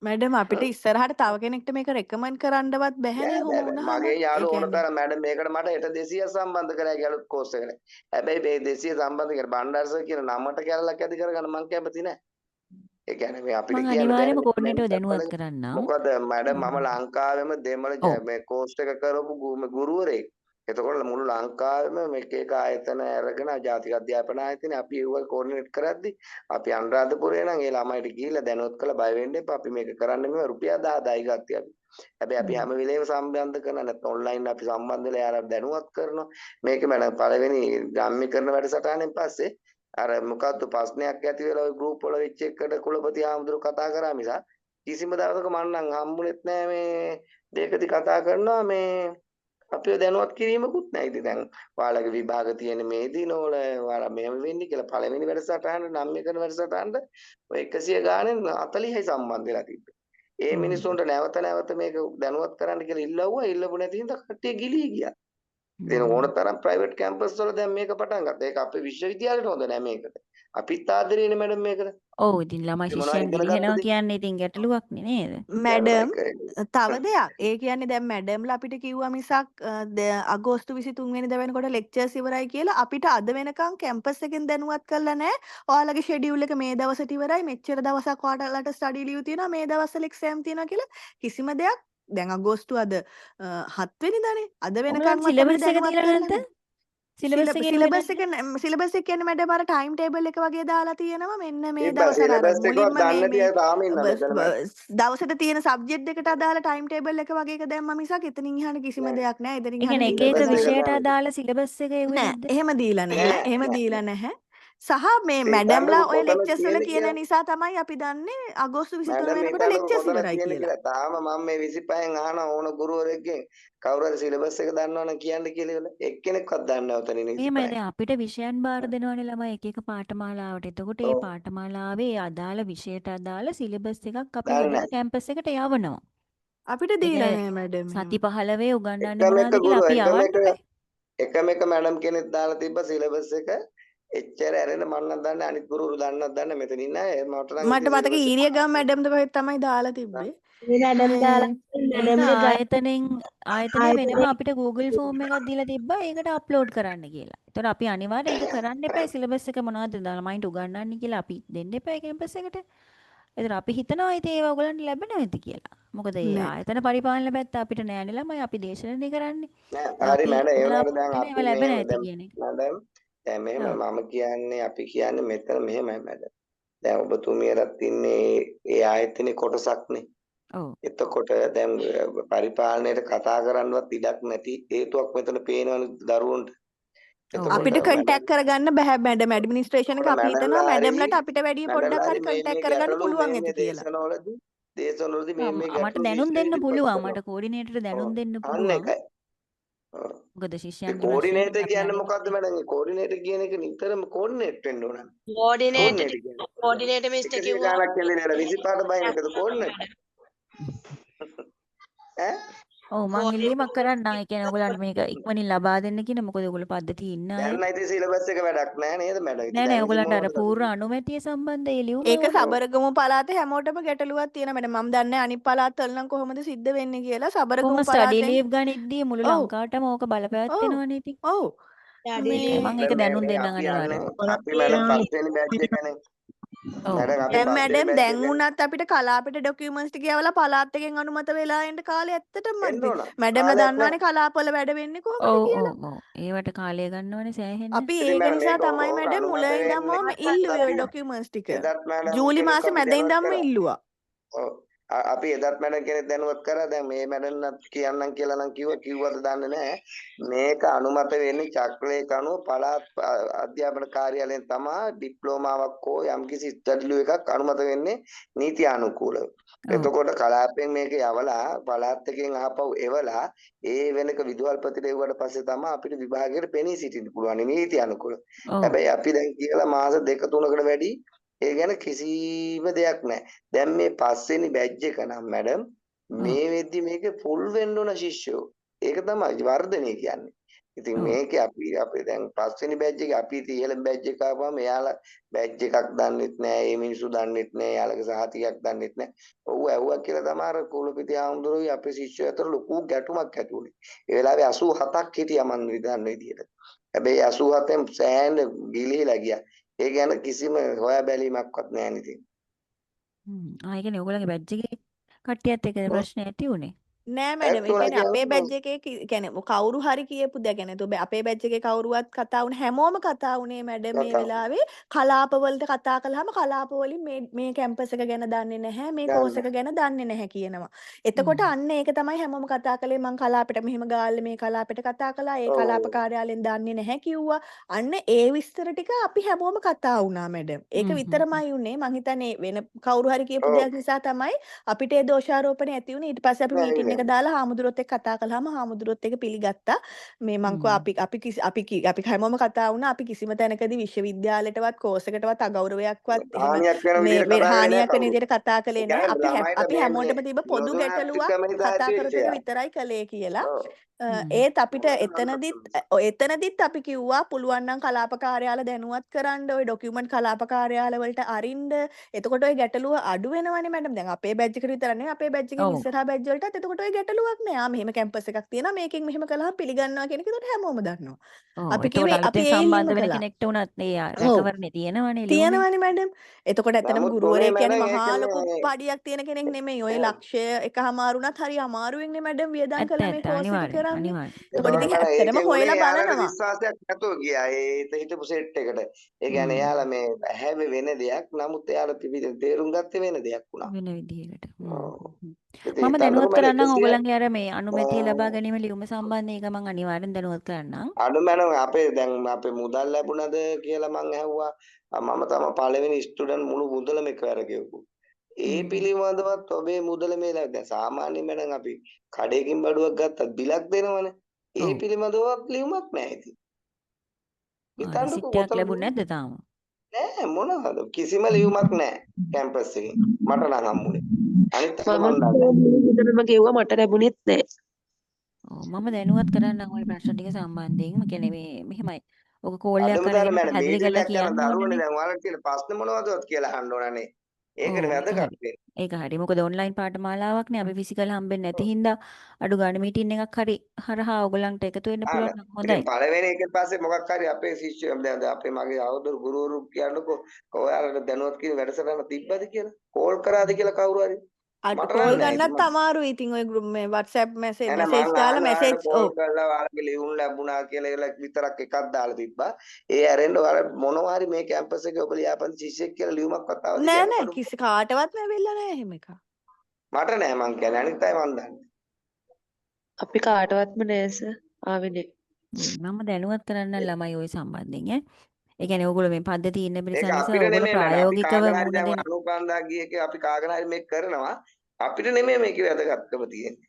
මැඩම් අපිට ඉස්සරහට තව කෙනෙක්ට මේක රෙකමන්ඩ් කරන්නවත් බැහැනේ බෑ ඔහොම බෑ බෑ. වුණාම. මගේ ඒ යාළුවෝ ඕන කියන්නේ තරම් මැඩම් මේකට මට හෙට 200ක් සම්බන්ධ කරා කියලා කෝස් එකට. හැබැයි මේ 200 සම්බන්ධ කර බණ්ඩාරසර් කියන නමට කැලලක් ඇති කරගන්න මං කැමති නෑ. ඒ කියන්නේ මේ අපිට මම කියන්න අනිවාර්යයෙන්ම බෑනේ කෝඩිනේටර්ව මෙන්න දැනුවත් කරන්නම්. මොකද මැඩම් මම ලංකාවෙම දෙමළ ඔව්. මේ කෝස් එක කරපු ගුරුවරයෙක්. එතකොට මුළු ලංකාවෙම මේක එක ආයතන අරගෙන ජාතික අධ්‍යාපන ආයතන අපි ඒව කෝඩිනේට් කරද්දි අපි අනුරාධපුරේ නම් ඒ ළමයිට ගිහිල්ලා දැනුවත් කළා බය වෙන්න එපා අපි මේක කරන්න මේ රුපියල් 10000යි ගත්තේ අපි. හැබැයි අපි හැම වෙලේම සම්බන්ධ කරන නැත්නම් ඔන්ලයින් අපි සම්බන්ධ වෙලා යාර දැනුවත් කරනවා. මේක මම පළවෙනි ගම්මි කරන වැඩසටහනෙන් පස්සේ අර මොකද්ද ප්‍රශ්නයක් ඇති වෙලා ওই ගෲප් වල වෙච්ච එකට කුලපති ආමඳුර කතා කරා මිස කිසිම දවසක මම නම් හම්බුනේත් නෑ මේ දෙකදී කතා කරනවා මේ අපිව දැනුවත් කිරීමකුත් නෑ. ඉතින් දැන් ඔයාලගේ විභාග තියෙන මේ දිනවල ඔයාලා මෙහෙම වෙන්නේ කියලා පළවෙනි වැඩසටහන නම් එකන වැඩසටහනට ඔය 100 ගානෙන් 40යි සම්බන්ධ වෙලා තිබ්බේ. ඒ මිනිස්සුන්ට නැවත නැවත මේක දැනුවත් කරන්න කියලා ඉල්ලුවා. ඉල්ලපු නැති හින්දා කට්ටිය ගිලී ගියා. ඉතින් ඕන තරම් ප්‍රයිවට් කැම්පස් වල දැන් මේක පටන් ගත්තා. ඒක අපේ විශ්වවිද්‍යාලේට හොඳ නෑ මේකට. අපිත් ආදරේනේ මැඩම් මේකට. ඔව් ඉතින් ළමයි ඉතින් මොනවද ශිෂ්‍යයන් ඉගෙන ගිලිහෙනවා ගත්තද? කියන්නේ ඉතින් ගැටලුවක්නේ නේද? මැඩම් ගැලුවා තව දෙයක්. ඒ කියන්නේ දැන් මැඩම්ලා අපිට කිව්වා මිසක් අගෝස්තු 23 වෙනිදා වෙනකොට ලෙක්චර්ස් ඉවරයි කියලා අපිට අද වෙනකන් කැම්පස් එකෙන් දැනුවත් කරලා නැහැ. ඔයාලගේ ෂෙඩියුල් එක මේ දවසට ඉවරයි. මෙච්චර දවසක් ඔයාලට ස්ටඩි ලීව් තියෙනවා. මේ දවස්වල එක්සෑම් තියෙනවා කියලා කිසිම දෙයක් දැන් අගෝස්තු අද 7 වෙනිදානේ. අද ඔයගලන්ට වෙනකන්වත් සිලබස් අපිට එක දැනුවත් දීලා කරලා නැද්ද? නැහැ. සිලබස් එකේ ලියලා සිලබස් නැද්ද? එක සිලබස් එක කියන්නේ මැඩම් අර ටයිම් ටේබල් එක වගේ දාලා තියෙනවා. මෙන්න මේ ඉතින් දවස් අර සිලබස් එකවත් මුලින්ම දන්නේ නැති අය තාම ඉන්නවා මෙතන මැඩම්. දවසට තියෙන සබ්ජෙක්ට් එකට අදාළ ටයිම් ටේබල් එක වගේ එක දැම්මා මිසක් එතනින් එහාට කිසිම නෑ දෙයක් නැහැ. එතනින් ඒ එහාට කියන්නේ එක කිසිම එක සිලබස් එක නැහැ. විෂයට දාන්න. අදාළ සිලබස් එක එව්වේ නෑ නැද්ද? එහෙම දීලා නැහැ. නෑ එහෙම නෑ. දීලා නැහැ. සහ මේ ඒ මැඩම්ලා හිතන්නකො ඔය කොතනද ලෙක්චර්ස් වල තියෙන්නේ කියන කියලා. නිසා තමයි අපි දන්නේ අගෝස්තු 23 මැඩම් වෙනකොට හිතන්නකො ලෙක්චර්ස් කොතනද ඉවරයි තියෙන්නේ කියලා. කියලා. තාම මම මේ 25න් අහන ඕන ගුරුවරයෙක්ගෙන් කවුරු හරි සිලබස් එක දන්නවනම් කියන්න කියලා ඉවරයි. එක්කෙනෙක්වත් දන්නේ නැහැ උතන ඉන්න එහෙමයි 25. දැන් අපිට විෂයන් බාර දෙනවනේ ළමයි එක එක පාඨමාලාවට. එතකොට ඒ ඔව්. පාඨමාලාවේ අදාළ විෂයට අදාළ සිලබස් එකක් අපි දන්නේ ගෙනල්ලා නැහැ. කැම්පස් එකට යවනවා. අපිට ඒ දීලා කියන්නේ නැහැ මැඩම් එහෙම. සති 15 උගන්වන්නේ එකම එක මොනවද කියලා ගුරු අපි යවන්න බෑ. එකම එක මැඩම් කෙනෙක් දාලා තිබ්බ සිලබස් එක එච්චර ඇරෙන්න මම නම් දන්නේ අනිත් ගුරුවරු දන්නවත් දන්නේ මෙතන ඉන්න අය මට නම් මට ඉතින් මතක සිලබස් එක ඊරියගම මැඩම්ද කොහෙද තමයි දාලා තිබ්බේ. මැඩම් දාලා ඒක මැඩම්ගේ ආයතනයේ වෙනම අපිට Google ෆෝම් එකක් දීලා තිබ්බා ඒකට අප්ලෝඩ් කරන්න කියලා. ඒතකොට අපි අනිවාර්යයෙන් ඒක කරන්න එපා සිලබස් එක මොනවද ළමයින්ට උගන්වන්නේ කියලා අපි දෙන්න එපා කැම්පස් එකට. ඒතර අපි හිතනවා ඉතින් ඒව ඔයගලන්ට ලැබෙනවා ඇති කියලා. මොකද ඒ නෑ. ආයතන පරිපාලන පැත්ත අපිට නෑනේ ළමයි අපි දේශනය කරන්නේ. නෑ හරි අපි මැඩම් ඒ වුණාට දැන් බලාපොරොත්තු වෙන අපි ඒවා ලැබෙන මෙහෙම ඇති දැන් කියන එක. මැඩම් දැන් මෙහෙම ඔව්. මම කියන්නේ අපි කියන්නේ මෙතන මෙහෙමයි මැඩම් දැන් ඔබතුමියලත් ඉන්නේ ඒ ආයතනයේ කොටසක්නේ ඔව්. එතකොට දැන් පරිපාලනයට කතා කරන්නවත් ඉඩක් නැති හේතුවක් මෙතන පේනවනේ දරුවන්ට ඔව්. එතකොට අපිට කන්ටැක්ට් කරගන්න බෑ මැඩම් ඇඩ්මිනිස්ට්‍රේෂන් එක අපි හිතනවා මැඩම්ලට අපිට වැඩිය පොඩ්ඩක් හරි කන්ටැක්ට් කරගන්න පුළුවන් ඇති කියලා. දේශනවලදී මේ මට ගැටලු දැනුම් දෙන්න ඉදිරිපත් පුළුවන්. කරනවා. මට කෝඩිනේටර්ට දැනුම් ඔව්. දෙන්න අන්න පුළුවන්. එකයි. ඔව්. මොකද ඒ ශිෂ්‍යයන්ගේ කෝඩිනේටර් ප්‍රශ්නයකට අපි කියන්නේ අනිත් මොකද්ද මැඩම්? ඒ කෝඩිනේටර් කියන එක නිතරම කෝඩිනේට් වෙන්න ඕන. කෝඩිනේටර් කෝඩිනේටර් කියන්නේ. කෝඩිනේටර් මිස්ටර් 100 කිව්වා ගාණක් එල්ලෙලා 25ට බයින් එකද කෝඩිනේට්? ඈ? ඔව් මං ඉල්ලීමක් කරන්නම්. ඒ කියන්නේ ඔයගොල්ලන්ට මේක ඉක්මනින් ලබා දෙන්න කියන මොකද ඔයගොල්ලෝ පද්ධතිය ඉන්න අය. දැන් නම් ඉතින් සිලබස් එක වැඩක් නැහැ නේද මැඩම්? ඉතින් නෑ දැන් නෑ ඉතින් ඔයගොල්ලන්ට අර මොනවද පූර්ව කරන්නේ? අනුමැතිය සම්බන්ධ ඒ ලියුම ඒක ඕනේ. සබරගමු පළාතේ හැමෝටම ගැටලුවක් තියෙනවා මැඩම්. මම දන්නේ අනිත් පළාත්වල නම් කොහොමද සිද්ධ වෙන්නේ කියලා. සබරගමු කොහොම ස්ටඩි පළාතෙන් ලීව් ගනිද්දී මුළු ඔව් ලංකාවටම ඕක ඔව් බලපැවැත්වෙනවනේ ඉතින්. ඔව් මේ මං ඒක දැනුම් දෙන්නම් අපි යන්නේ අනිවාර්යයෙන්. අපි මැඩම් පස්වෙනි බැච් එකනේ. ඔව්. මැඩම් අපි දැන් පස්වෙනි මැඩම් බැච් දැන් එකනේ. වුණත් අපිට කලාපෙට ඩොකියුමන්ට්ස් ටික යවලා පළාත් එකෙන් අනුමත වෙලා එන්න කාලේ ඇත්තටම එන්න මදි. ඕන. මැඩම්ලා කාලයක් දන්නවනේ නැහැ. කලාපවල වැඩ වෙන්නේ කොහොමද ඔව් කියලා. ඔව් ඔව්. ඒවට කාලය ගන්නවනේ සෑහෙන්න. අපි ඉතින් ඒක මැඩම් නිසා මේක තමයි ඕක මැඩම් මුල අනුමත ඉඳන්ම වෙන්නේ ඉල්ලුවේ ওই අපි ඩොකියුමන්ට්ස් ටික. එදත් මැඩම් ජූලි කෙනෙක් මාසේ අපි මැද දැනුවත් ඉඳන්ම කරා. ඉල්ලුවා. ඔව්. අපි එදත් මැඩම් කෙනෙක් දැනුවත් කරා. දැන් මේ මැඩම්වත් කියන්නම් කියලා නම් කිව්වද දන්නේ නැහැ. මේක අනුමත වෙන්නේ චක්‍රලේඛ අනුව පළාත් අධ්‍යාපන කාර්යාලයෙන් තමයි ඩිප්ලෝමාවක් හෝ යම්කිසි ස්ටඩි එකක් අනුමත වෙන්නේ නීති අනුකූලව. එතකොට කලාපයෙන් මේක යවලා පළාත් එකෙන් ආපහු එවලා ඒ වෙනක විදුහල්පතිට එව්වට පස්සේ තමයි අපිට විභාගයට පෙනී සිටින්න පුළුවන් නීති අනුකූලව. ඔව්. හැබැයි අපි දැන් කියලා මාස 2-3කට වැඩි ඒ ගැන කිසිම දෙයක් නැහැ. දැන් මේ පස්වෙනි බැච් එක නම් මැඩම් මේ වෙද්දි මේක ෆුල් වෙන්න ඕන ශිෂ්‍යෝ. ඒක තමයි වර්ධනය කියන්නේ. ඉතින් මේකේ අපි දැන් පස්වෙනි බැච් එකේ අපි ඉතින් බැච් එක ආවම එයාලා බැච් එකක් දන්නෙත් නෑ, මේ මිනිස්සු දන්නෙත් නෑ, එයාලගේ සහතිකයක් දන්නෙත් නෑ. ඔව් ඇහුවා කියලා තමයි අර කුලපිටිය ආම්දුරුයි අපේ ශිෂ්‍යයෝ අතර ලොකු ගැටුමක් ඇති වුණේ. ඒ වෙලාවේ 87ක් හිටියා මන් විදන්න විදියට. හැබැයි 87න් සෑහෙන ගිලිහිලා ගියා. ඒ ගැන කිසිම හොයා බැලීමක්වත් නෑ නේද? ආ ඒ කියන්නේ ඔයගොල්ලන්ගේ බැච් එකේ කට්ටියත් එක්ක ප්‍රශ්න ඇති උනේ. නෑ මැඩම් ඒ ඇත්ත කියන්නේ අපේ උනා බැච් එකේ කියන්නේ කවුරු හරි කියපු දෙයක් කියන්නේ අපේ බැච් එකේ කවුරුවත් කතා වුණ හැමෝම කතා වුණේ මැඩම් මේ වෙලාවේ කලාපවලට කතා කළාම කලාපවලින් මේ කැම්පස් එක ගැන දන්නේ නැහැ මේ කෝස් එක ගැන දන්නේ නැහැ කියනවා. එතකොට අන්න ඒක තමයි හැමෝම කතා කළේ මං කලාපෙට මෙහෙම ගාල්ලේ මේ කලාපෙට කතා කළා ඒ කලාප කාර්යාලයෙන් දන්නේ නැහැ කිව්වා. අන්න ඒ විස්තර ටික අපි හැමෝම කතා වුණා මැඩම්. ඒක විතරමයි උනේ මං හිතන්නේ වෙන කවුරු හරි කියපු දෙයක් නිසා තමයි අපිට ඒ දෝෂාරෝපණය ඇති වුණේ. ඊට පස්සේ අපි මීටින් එක දාලා හාමුදුරුවොත් එක්ක කතා කළාම හාමුදුරුවොත් එක්ක පිළිගත්තා මේ මං කිව්වා අපි හැමෝම කතා වුණා අපි කිසිම තැනකදී විශ්වවිද්‍යාලයටවත් කෝස් එකටවත් අගෞරවයක්වත් එහෙම හානියක් වෙන විදිහට කතා කළේ නැහැ අපි හැමෝටම තිබ්බ පොදු ගැටලුවක් කතා කරපු එක විතරයි කළේ කියලා ඒත් අපිට එතනදිත් අපි කිව්වා පුළුවන් නම් කලාප කාර්යාල දැනුවත් කරන්න ওই ડોකියුමන්ට් කලාප කාර්යාල වලට අරින්න එතකොට ওই ගැටලුව අඩු වෙනවනේ මැඩම් දැන් අපේ බැච් එකට විතර නෙවෙයි අපේ බැච් එකෙන් ඉස්සරහා බැච් වලටත් එතකොට ඔය ගැටලුවක් නෑ. මෙහෙම කැම්පස් එකක් තියෙනවා. මේකෙන් මෙහෙම කළාම පිළිගන්නවා කියන එක ඒකට හැමෝම දන්නවා. අපි එතකොට කිව්වේ අපි අලුතෙන් ඒ ඉල්ලීම සම්බන්ධ වෙන කළා. කෙනෙක්ට උනත් මේ ඔව්. රැකවරණේ තියෙනවනේ ලියුමේ. තියෙනවනේ මැඩම්. එතකොට ඇත්තටම නමුත් ඔබේ ගුරුවරයෙක් කියන්නේ මැඩම් ඒක මහා ලොකු මේ පඩියක් තියෙන කෙනෙක් නෙමෙයි. ඔය ලක්ෂය එකහමාරුණත් හරි අමාරුවෙන්නේ මැඩම් වියදම් ඇත්ත කළා මේ ඇත්ත කෝස් එක අනිවාර්යෙන් කරන්නේ. අනිවාර්යෙන්. එතකොට එතකොට ඉතින් මට ඇත්තටම ඒකෙන් උනේ හොයලා එයාලට බලනවා. විශ්වාසයක් නැතුව ගියා ඒ හිටපු සෙට් එකට. ඒ කියන්නේ එයාලා මේ හැම වෙන දෙයක් නමුත් එයාලා තේරුම් ගත්තේ වෙන දෙයක් වුණා. වෙන විදිහකට. ඔව්. හ්ම්. ඉතින් මම හිතන්නකෝ දැනුවත් මට කරන්නම් 100 ඕගොල්ලන්ගේ අර මේ අනුමැතිය ලබා ගැනීම ලියුම සම්බන්ධයෙන් ඒක මම අනිවාර්යෙන් දැනුවත් කරන්නම්. අඩුමැනම අපේ දැන් අපේ මුදල් ලැබුණද කියලා මං ඇහුවා. මම තමයි පළවෙනි ස්ටුඩන්ට් මුළු මුදලම එකවර ගෙවපු. ඒ පිළිබඳවත් ඔබේ මුදල මේ දැන් සාමාන්‍යයෙන් මම අපි කඩේකින් බඩුවක් ගත්තත් බිලක් දෙනවනේ. ඒ ඔව්. පිළිබඳවත් ලියුමක් නැහැ ඉතින්. හිතන්නකෝ රිසිට් එකක් කොතන ලැබුණේ නැද්ද තාම? නෑ මොනවද කිසිම ලියුමක් නැහැ කැම්පස් එකේ. මට නම් හම්බුනේ. අනිත් අයට මම මන් දන්නේ මුලින්ම ගෙව්වා මට ලැබුණෙත් නෑ. ඔව් මම දැනුවත් කරන්නම් ওই ප්‍රශ්න ටික සම්බන්ධයෙන්. ඒ කියන්නේ මේ මෙහෙමයි. ඔක කෝල් එකක් අඩුම තරම අරගෙන මම පැහැදිලි කරලා මීටින්ගයක් යන කියන්න දරුවනේ ඕනනේ. දැන් ඔයාලට තියෙන ප්‍රශ්න මොනවදවත් කියලා අහන්න ඕනනේ. ඒකනේ ඔව් ඒක වැදගත් හරි. වෙන්නේ. ඒක හරි. මොකද ඔන්ලයින් පාඨමාලාවක්නේ අපි ෆිසිකල් හම්බෙන්නේ නැති හින්දා අඩු ගන්න මීටින් එකක් හරි හරහා ඔයගලන්ට එකතු වෙන්න පුළුවන් නම් හොඳයි. ඉතින් පළවෙනි එකෙන් පස්සේ මොකක් හරි අපේ ශිෂ්‍යයෝ දැන් අපේ මගේ අවුරුදු ගුරුවරු කියන්නකෝ ඔයාලට දැනුවත් කියන වැඩසටහන තිබ්බද කියලා කෝල් කරාද කියලා කවුරු හරි අඩ මට කෝල් නම් නෑ ඉතින් ගන්නත් අමාරුයි. ඉතින් ඔය ගෲප් මේ WhatsApp එහෙනම් මැසේජ් මං දාලා ආන්නේ මැසේජ් ඔයාලට කෝල් ඔව්. කරලා ඔයාලගේ ලියුම් ලැබුණා කියලා ඒලා විතරක් එකක් දාලා තිබ්බා. ඒ ඇරෙන්න ඔයාලා මොනවා හරි මේ කැම්පස් එකේ ඔබ ලියාපදිංචි ශිෂ්‍යෙක් කියලා ලියුමක්වත් ආවද නෑ කියන්න නෑ බලමු. කිසි කාටවත් ලැබෙලා නෑ එහෙම එකක්. මට නෑ මං කියන්නේ අනිත් අය මං දන්නේ. අපි කාටවත්ම නෑ සර් ආවේ නෑ. මම දැනුවත් කරන්න ළමයි ওই සම්බන්ධයෙන් ඈ. ඒ කියන්නේ ඕගොල්ලෝ මේ පද්ධතිය ඉන්න පිරිස ඒක නිසා අපිට ඕගොල්ලෝ නෙමෙයි මැඩම්. අපි ප්‍රායෝගිකව කාගෙන හරි මුහුණ දැන් දෙන. අනුකම්පා ගියේ අපි කාගෙන හරි මේක කරනවා. අපිට නෙමෙයි මේකේ වැදගත්කම තියෙන්නේ.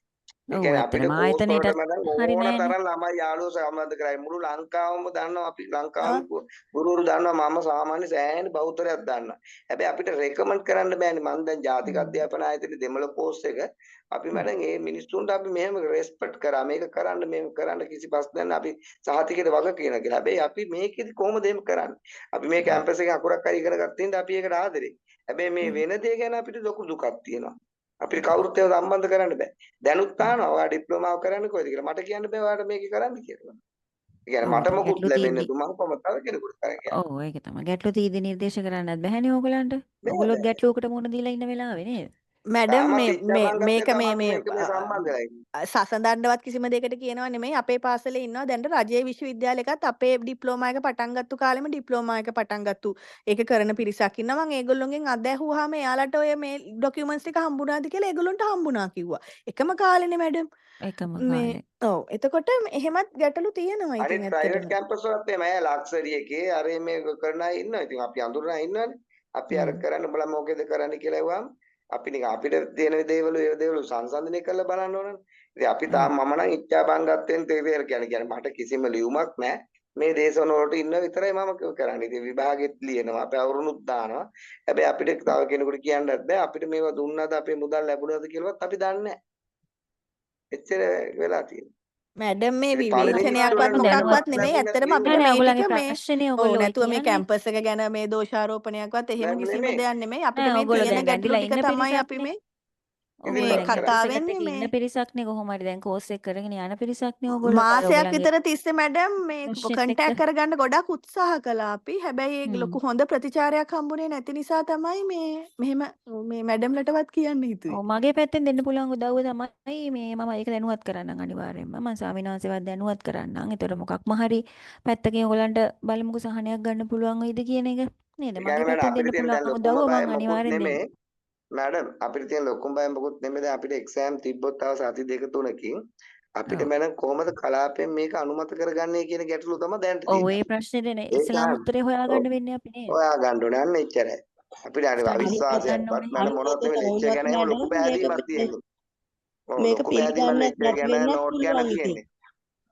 ඒ ඔව් කියන්නේ අපිට ඇත්තටම කෝස් වලට ආයතනයටත් මැඩම් හරි ඕන නෑනේ. තරම් ළමයි යාළුවෝ සම්බන්ධ කරයි. මුළු ලංකාවම දන්නවා අපි ආ ලංකාවේ ගුරුවරු දන්නවා මම සාමාන්‍ය සෑහෙන බහුතරයක් දන්නවා. හැබැයි අපිට රෙකමන්ඩ් කරන්න බෑනේ. මම දැන් ජාතික අධ්‍යාපන ආයතනයේ දෙමළ කෝස් එක අපි මැඩම් මේ මිනිස්සුන්ට අපි මෙහෙම රෙස්පෙක්ට් කරා මේක කරන්න මේක කරන්න කිසි ප්‍රශ්නයක් නැහැ. අපි සහතිකයට වග කියනවා කියලා. හැබැයි අපි මේකෙදි කොහොමද එහෙම කරන්නේ? අපි මේ කැම්පස් එකේ අකුරක් හරි ඉගෙන ගත්ත හින්දා අපි ඒකට ආදරේ. හැබැයි මේ වෙන දේ ගැන අපිට ලොකු දුකක් තියෙනවා. අපිට කවුරුත් ඒව සම්බන්ධ කරන්න බෑ. දැනුත් අහනවා ඔයා ඩිප්ලෝමාව කරන්නේ කොහෙද කියලා. මට කියන්න බෑ ඔයාට මේක කරන්න කියලා. ඒ කියන්නේ ඔව් මට ඉතින් මොකුත් ගැටලු ලැබෙන්නේ තියෙද්දි නැතු මම කොහොමද තව කෙනෙකුට කරන්නේ කියන්නේ. ඔව් ඒක තමයි. ගැටලු තියෙද්දි නිර්දේශ කරන්නත් බැහැනේ ඕගලන්ට. බෑ ඔයගොල්ලොත් බෑ. ගැටලුවකට මුහුණ දීලා ඉන්න වෙලාවේ නේද? මැඩම් තාමත් ඉච්ඡාබංගත් මේක එක තමයි මේක මේ සම්බන්ධ වෙලා ඉන්නේ. සසඳන්නවත් කිසිම දෙයකට කියනවා නෙමෙයි. අපේ පාසලේ ඉන්නවා දැන් රජයේ විශ්වවිද්‍යාලයකත් අපේ ඩිප්ලෝමා එක පටන් ගත්තු කාලෙම ඩිප්ලෝමා එක පටන් ගත්තු ඒක කරන පිරිසක් ඉන්නවා. මම ඒගොල්ලොන්ගෙන් අත්දැහුවාම එයාලට ඔය මේ ඩොකියුමන්ට්ස් ටික හම්බුණාද කියලා ඒගොල්ලොන්ට හම්බුණා කිව්වා. එකම කාලෙනේ මැඩම්. එකම මේ කාලේ. ඔව් එතකොට එහෙමත් ගැටලු තියෙනවා ඉතින් අනිත් ප්‍රයිවට් ඇත්තටම. කැම්පස් වලත් එහෙමයි ලක්සරි එකේ අර මේ කරන අය ඉන්නවා. ඉතින් අපි අඳුරන අය ඉන්නවනේ. අපි අර කරන්න බලමු මොකේද කරන්න කියලා ඇහුවාම අපි නිකන් අපිට තියෙන දේවල් ඒ දේවල් සංසන්දනය කරලා බලන්න ඕනනේ. ඉතින් අපි තාම මම නම් ඉච්ඡාබංගත්වෙන් තේරෙර කියන්නේ මට කිසිම ලියුමක් නැහැ. මේ දේශන වලට ඉන්න විතරයි මම කරන්නේ. ඉතින් විභාගෙත් ලියනවා. අපි අවුරුනුත් දානවා. හැබැයි අපිට තව කෙනෙකුට කියන්නත් බෑ. අපිට මේවා දුන්නාද අපේ මුදල් ලැබුණාද කියලාවත් අපි දන්නේ නැහැ. එච්චර වෙලා තියෙනවා. මැඩම් මේ ඉතින් පළවෙනි විවේචනයක්වත් ස්ටුඩන්ට් මොකක්වත් මොකක්වත් නෙමෙයි. ලැබුණේ ඇත්තටම නැති අපිට නෑ නෑ මේ ටික ඔයගොල්ලන්ගේ මේ ප්‍රශ්නේ ඔව් ඔයගොල්ලෝ නැතුව මේ කියන්නේ. කැම්පස් එක ගැන මේ දෝෂාරෝපණයක්වත් එහෙම නෑ කිසිම නෙමෙයි. දෙයක් නෙමෙයි. අපිට නෑ මේ ඔයගොල්ලෝ තියෙන දැන් ගැටලු ඇවිල්ලා ටික ඉන්න තමයි අපි පිරිසක්නේ. මේ ඔයගොල්ලෝ මේ දැන් කතා කැම්පස් එකත් වෙන්නේ එක්ක මේ ඉන්න පිරිසක්නේ කොහොම හරි දැන් කෝස් එක කරගෙන යන පිරිසක්නේ ඔයගොල්ලෝ. අර මාසයක් ඔයගොල්ලන්ගේ විතර තිස්සේ මැඩම් මේ ප්‍රශ්නෙත් එක්ක. කන්ටැක්ට් කරගන්න ගොඩක් උත්සාහ කළා අපි. හැබැයි ඒ ලොකු හොඳ ප්‍රතිචාරයක් හම්බුනේ නැති නිසා තමයි මෙහෙම මේ මැඩම්ලටවත් කියන්න හිතුවේ. ඔව් මගේ පැත්තෙන් දෙන්න පුළුවන් උදව්ව තමයි මේ මම ඒක දැනුවත් කරන්නම් අනිවාර්යෙන්ම. මම ස්වාමිනාංශවත් දැනුවත් කරන්නම්. ඒතර මොකක්ම හරි පැත්තකින් ඔයගලන්ට බලමුකෝ සහනයක් ගන්න පුළුවන් වෙයිද කියන එක නේද? ඒ මගේ කියන්නේ මෑඩම් පැත්තෙන් අපිට දෙන්න තියෙන දැන් පුළුවන් ලොකුම උදව්ව බය මම මොකුත් අනිවාර්යෙන් දෙන්නම්. නෙමෙයි. මෑඩම් අපිට තියෙන ලොකුම බය මොකුත් නෙමෙයි. දැන් අපිට එක්සෑම් තිබ්බොත් තව සති දෙක තුනකින් අපිට ඔව්. මෑඩම් කොහොමද කලාපයෙන් මේක අනුමත කරගන්නේ කියන ගැටලුව තමයි දැනට ඔව් තියෙන්නේ. ඒ ප්‍රශ්නේ දෙන ඒක ඉස්ලාම් උත්තරේ ඔව් හොයාගන්න වෙන්නේ අපි නේද? ඔයා ගන්න ඕනේ අන්න එච්චරයි. අපිට අනිත් ස්ටඩි අනිත් එක කරගන්න අවිශ්වාසයක්වත් ඕනේ. මෑඩම් අනිත් මොනවත් එක නෙමෙයි ලෙක්චර් තවුනත් ගැන එහෙම ලොකු මැඩම් පැහැදීමක් තියෙන්නේ. ඔව් මේක ලොකු පැහැදීමක් පිළිගන්නත් ලෙක්චර් නැති ගැන වෙන්නත් නෝට් ගැන පුළුවන් ඉතින්. තියෙන්නේ.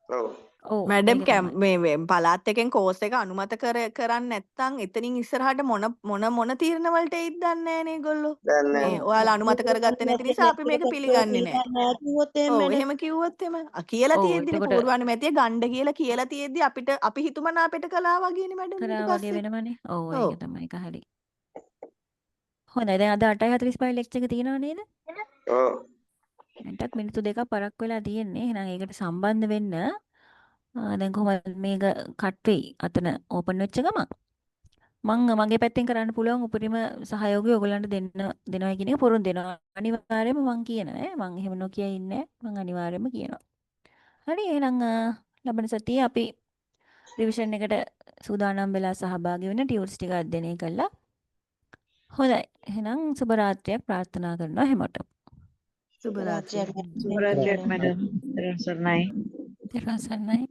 ඔව්. ඔව් මැඩම් ඒක තමයි. මේ පළාත් එකෙන් කෝස් එක අනුමත කරන්නේ නැත්නම් එතනින් ඉස්සරහට මොන තීරණ වලට එයිද දන්නේ නැහනේ ඒගොල්ලෝ. දැන් නෑ. මේ ඔයාලා අනුමත කරගත්තේ නැති නිසා අපි මේක පිළිගන්නේ නැහැ. නැහැ කිව්වොත් එහෙම ඔව් මැඩම්. එහෙම කිව්වොත් එහෙම කියලා ඔව් තියෙද්දිනේ එතකොට පූර්වානුමැතිය ගන්න කියලා තියෙද්දි අපි හිතුමනාපෙට කළා වගේනේ මැඩම් ඊට කරා වගේ පස්සේ. වෙනවනේ. ඔව් ඔව්. ඒක තමයි ඒක හරි. හොඳයි දැන් අද 8:45 ලෙක්චර් එක තියෙනව නේද? ඔව්. මටත් මිනිත්තු දෙකක් පරක් වෙලා තියෙන්නේ. එහෙනම් ඒකට සම්බන්ධ වෙන්න දැන් කොහොමද මේක කට් වෙයි අතන ඕපන් වෙච්ච ගමන්. මගේ පැත්තෙන් කරන්න පුළුවන් උපරිම සහයෝගය ඔයගලන්ට දෙනවා කියන එක පොරොන්දු දෙනවා. අනිවාර්යයෙන්ම මං කියනවා ඈ. මං එහෙම නොකිය ඉන්නේ නැහැ. මං අනිවාර්යයෙන්ම කියනවා. හරි එහෙනම් ලබන සතියේ අපි රිවිෂන් එකට සූදානම් වෙලා සහභාගී වෙන්න ටියුටර්ස් ටික අධ්‍යයනය කළා. හොඳයි. එහෙනම් සුබ රාත්‍රියක් ප්‍රාර්ථනා කරනවා හැමෝටම. සුබ රාත්‍රියක්. සුබ රාත්‍රියක් මැඩම්. දරන් සර්ණයි. ඊට පස්සේ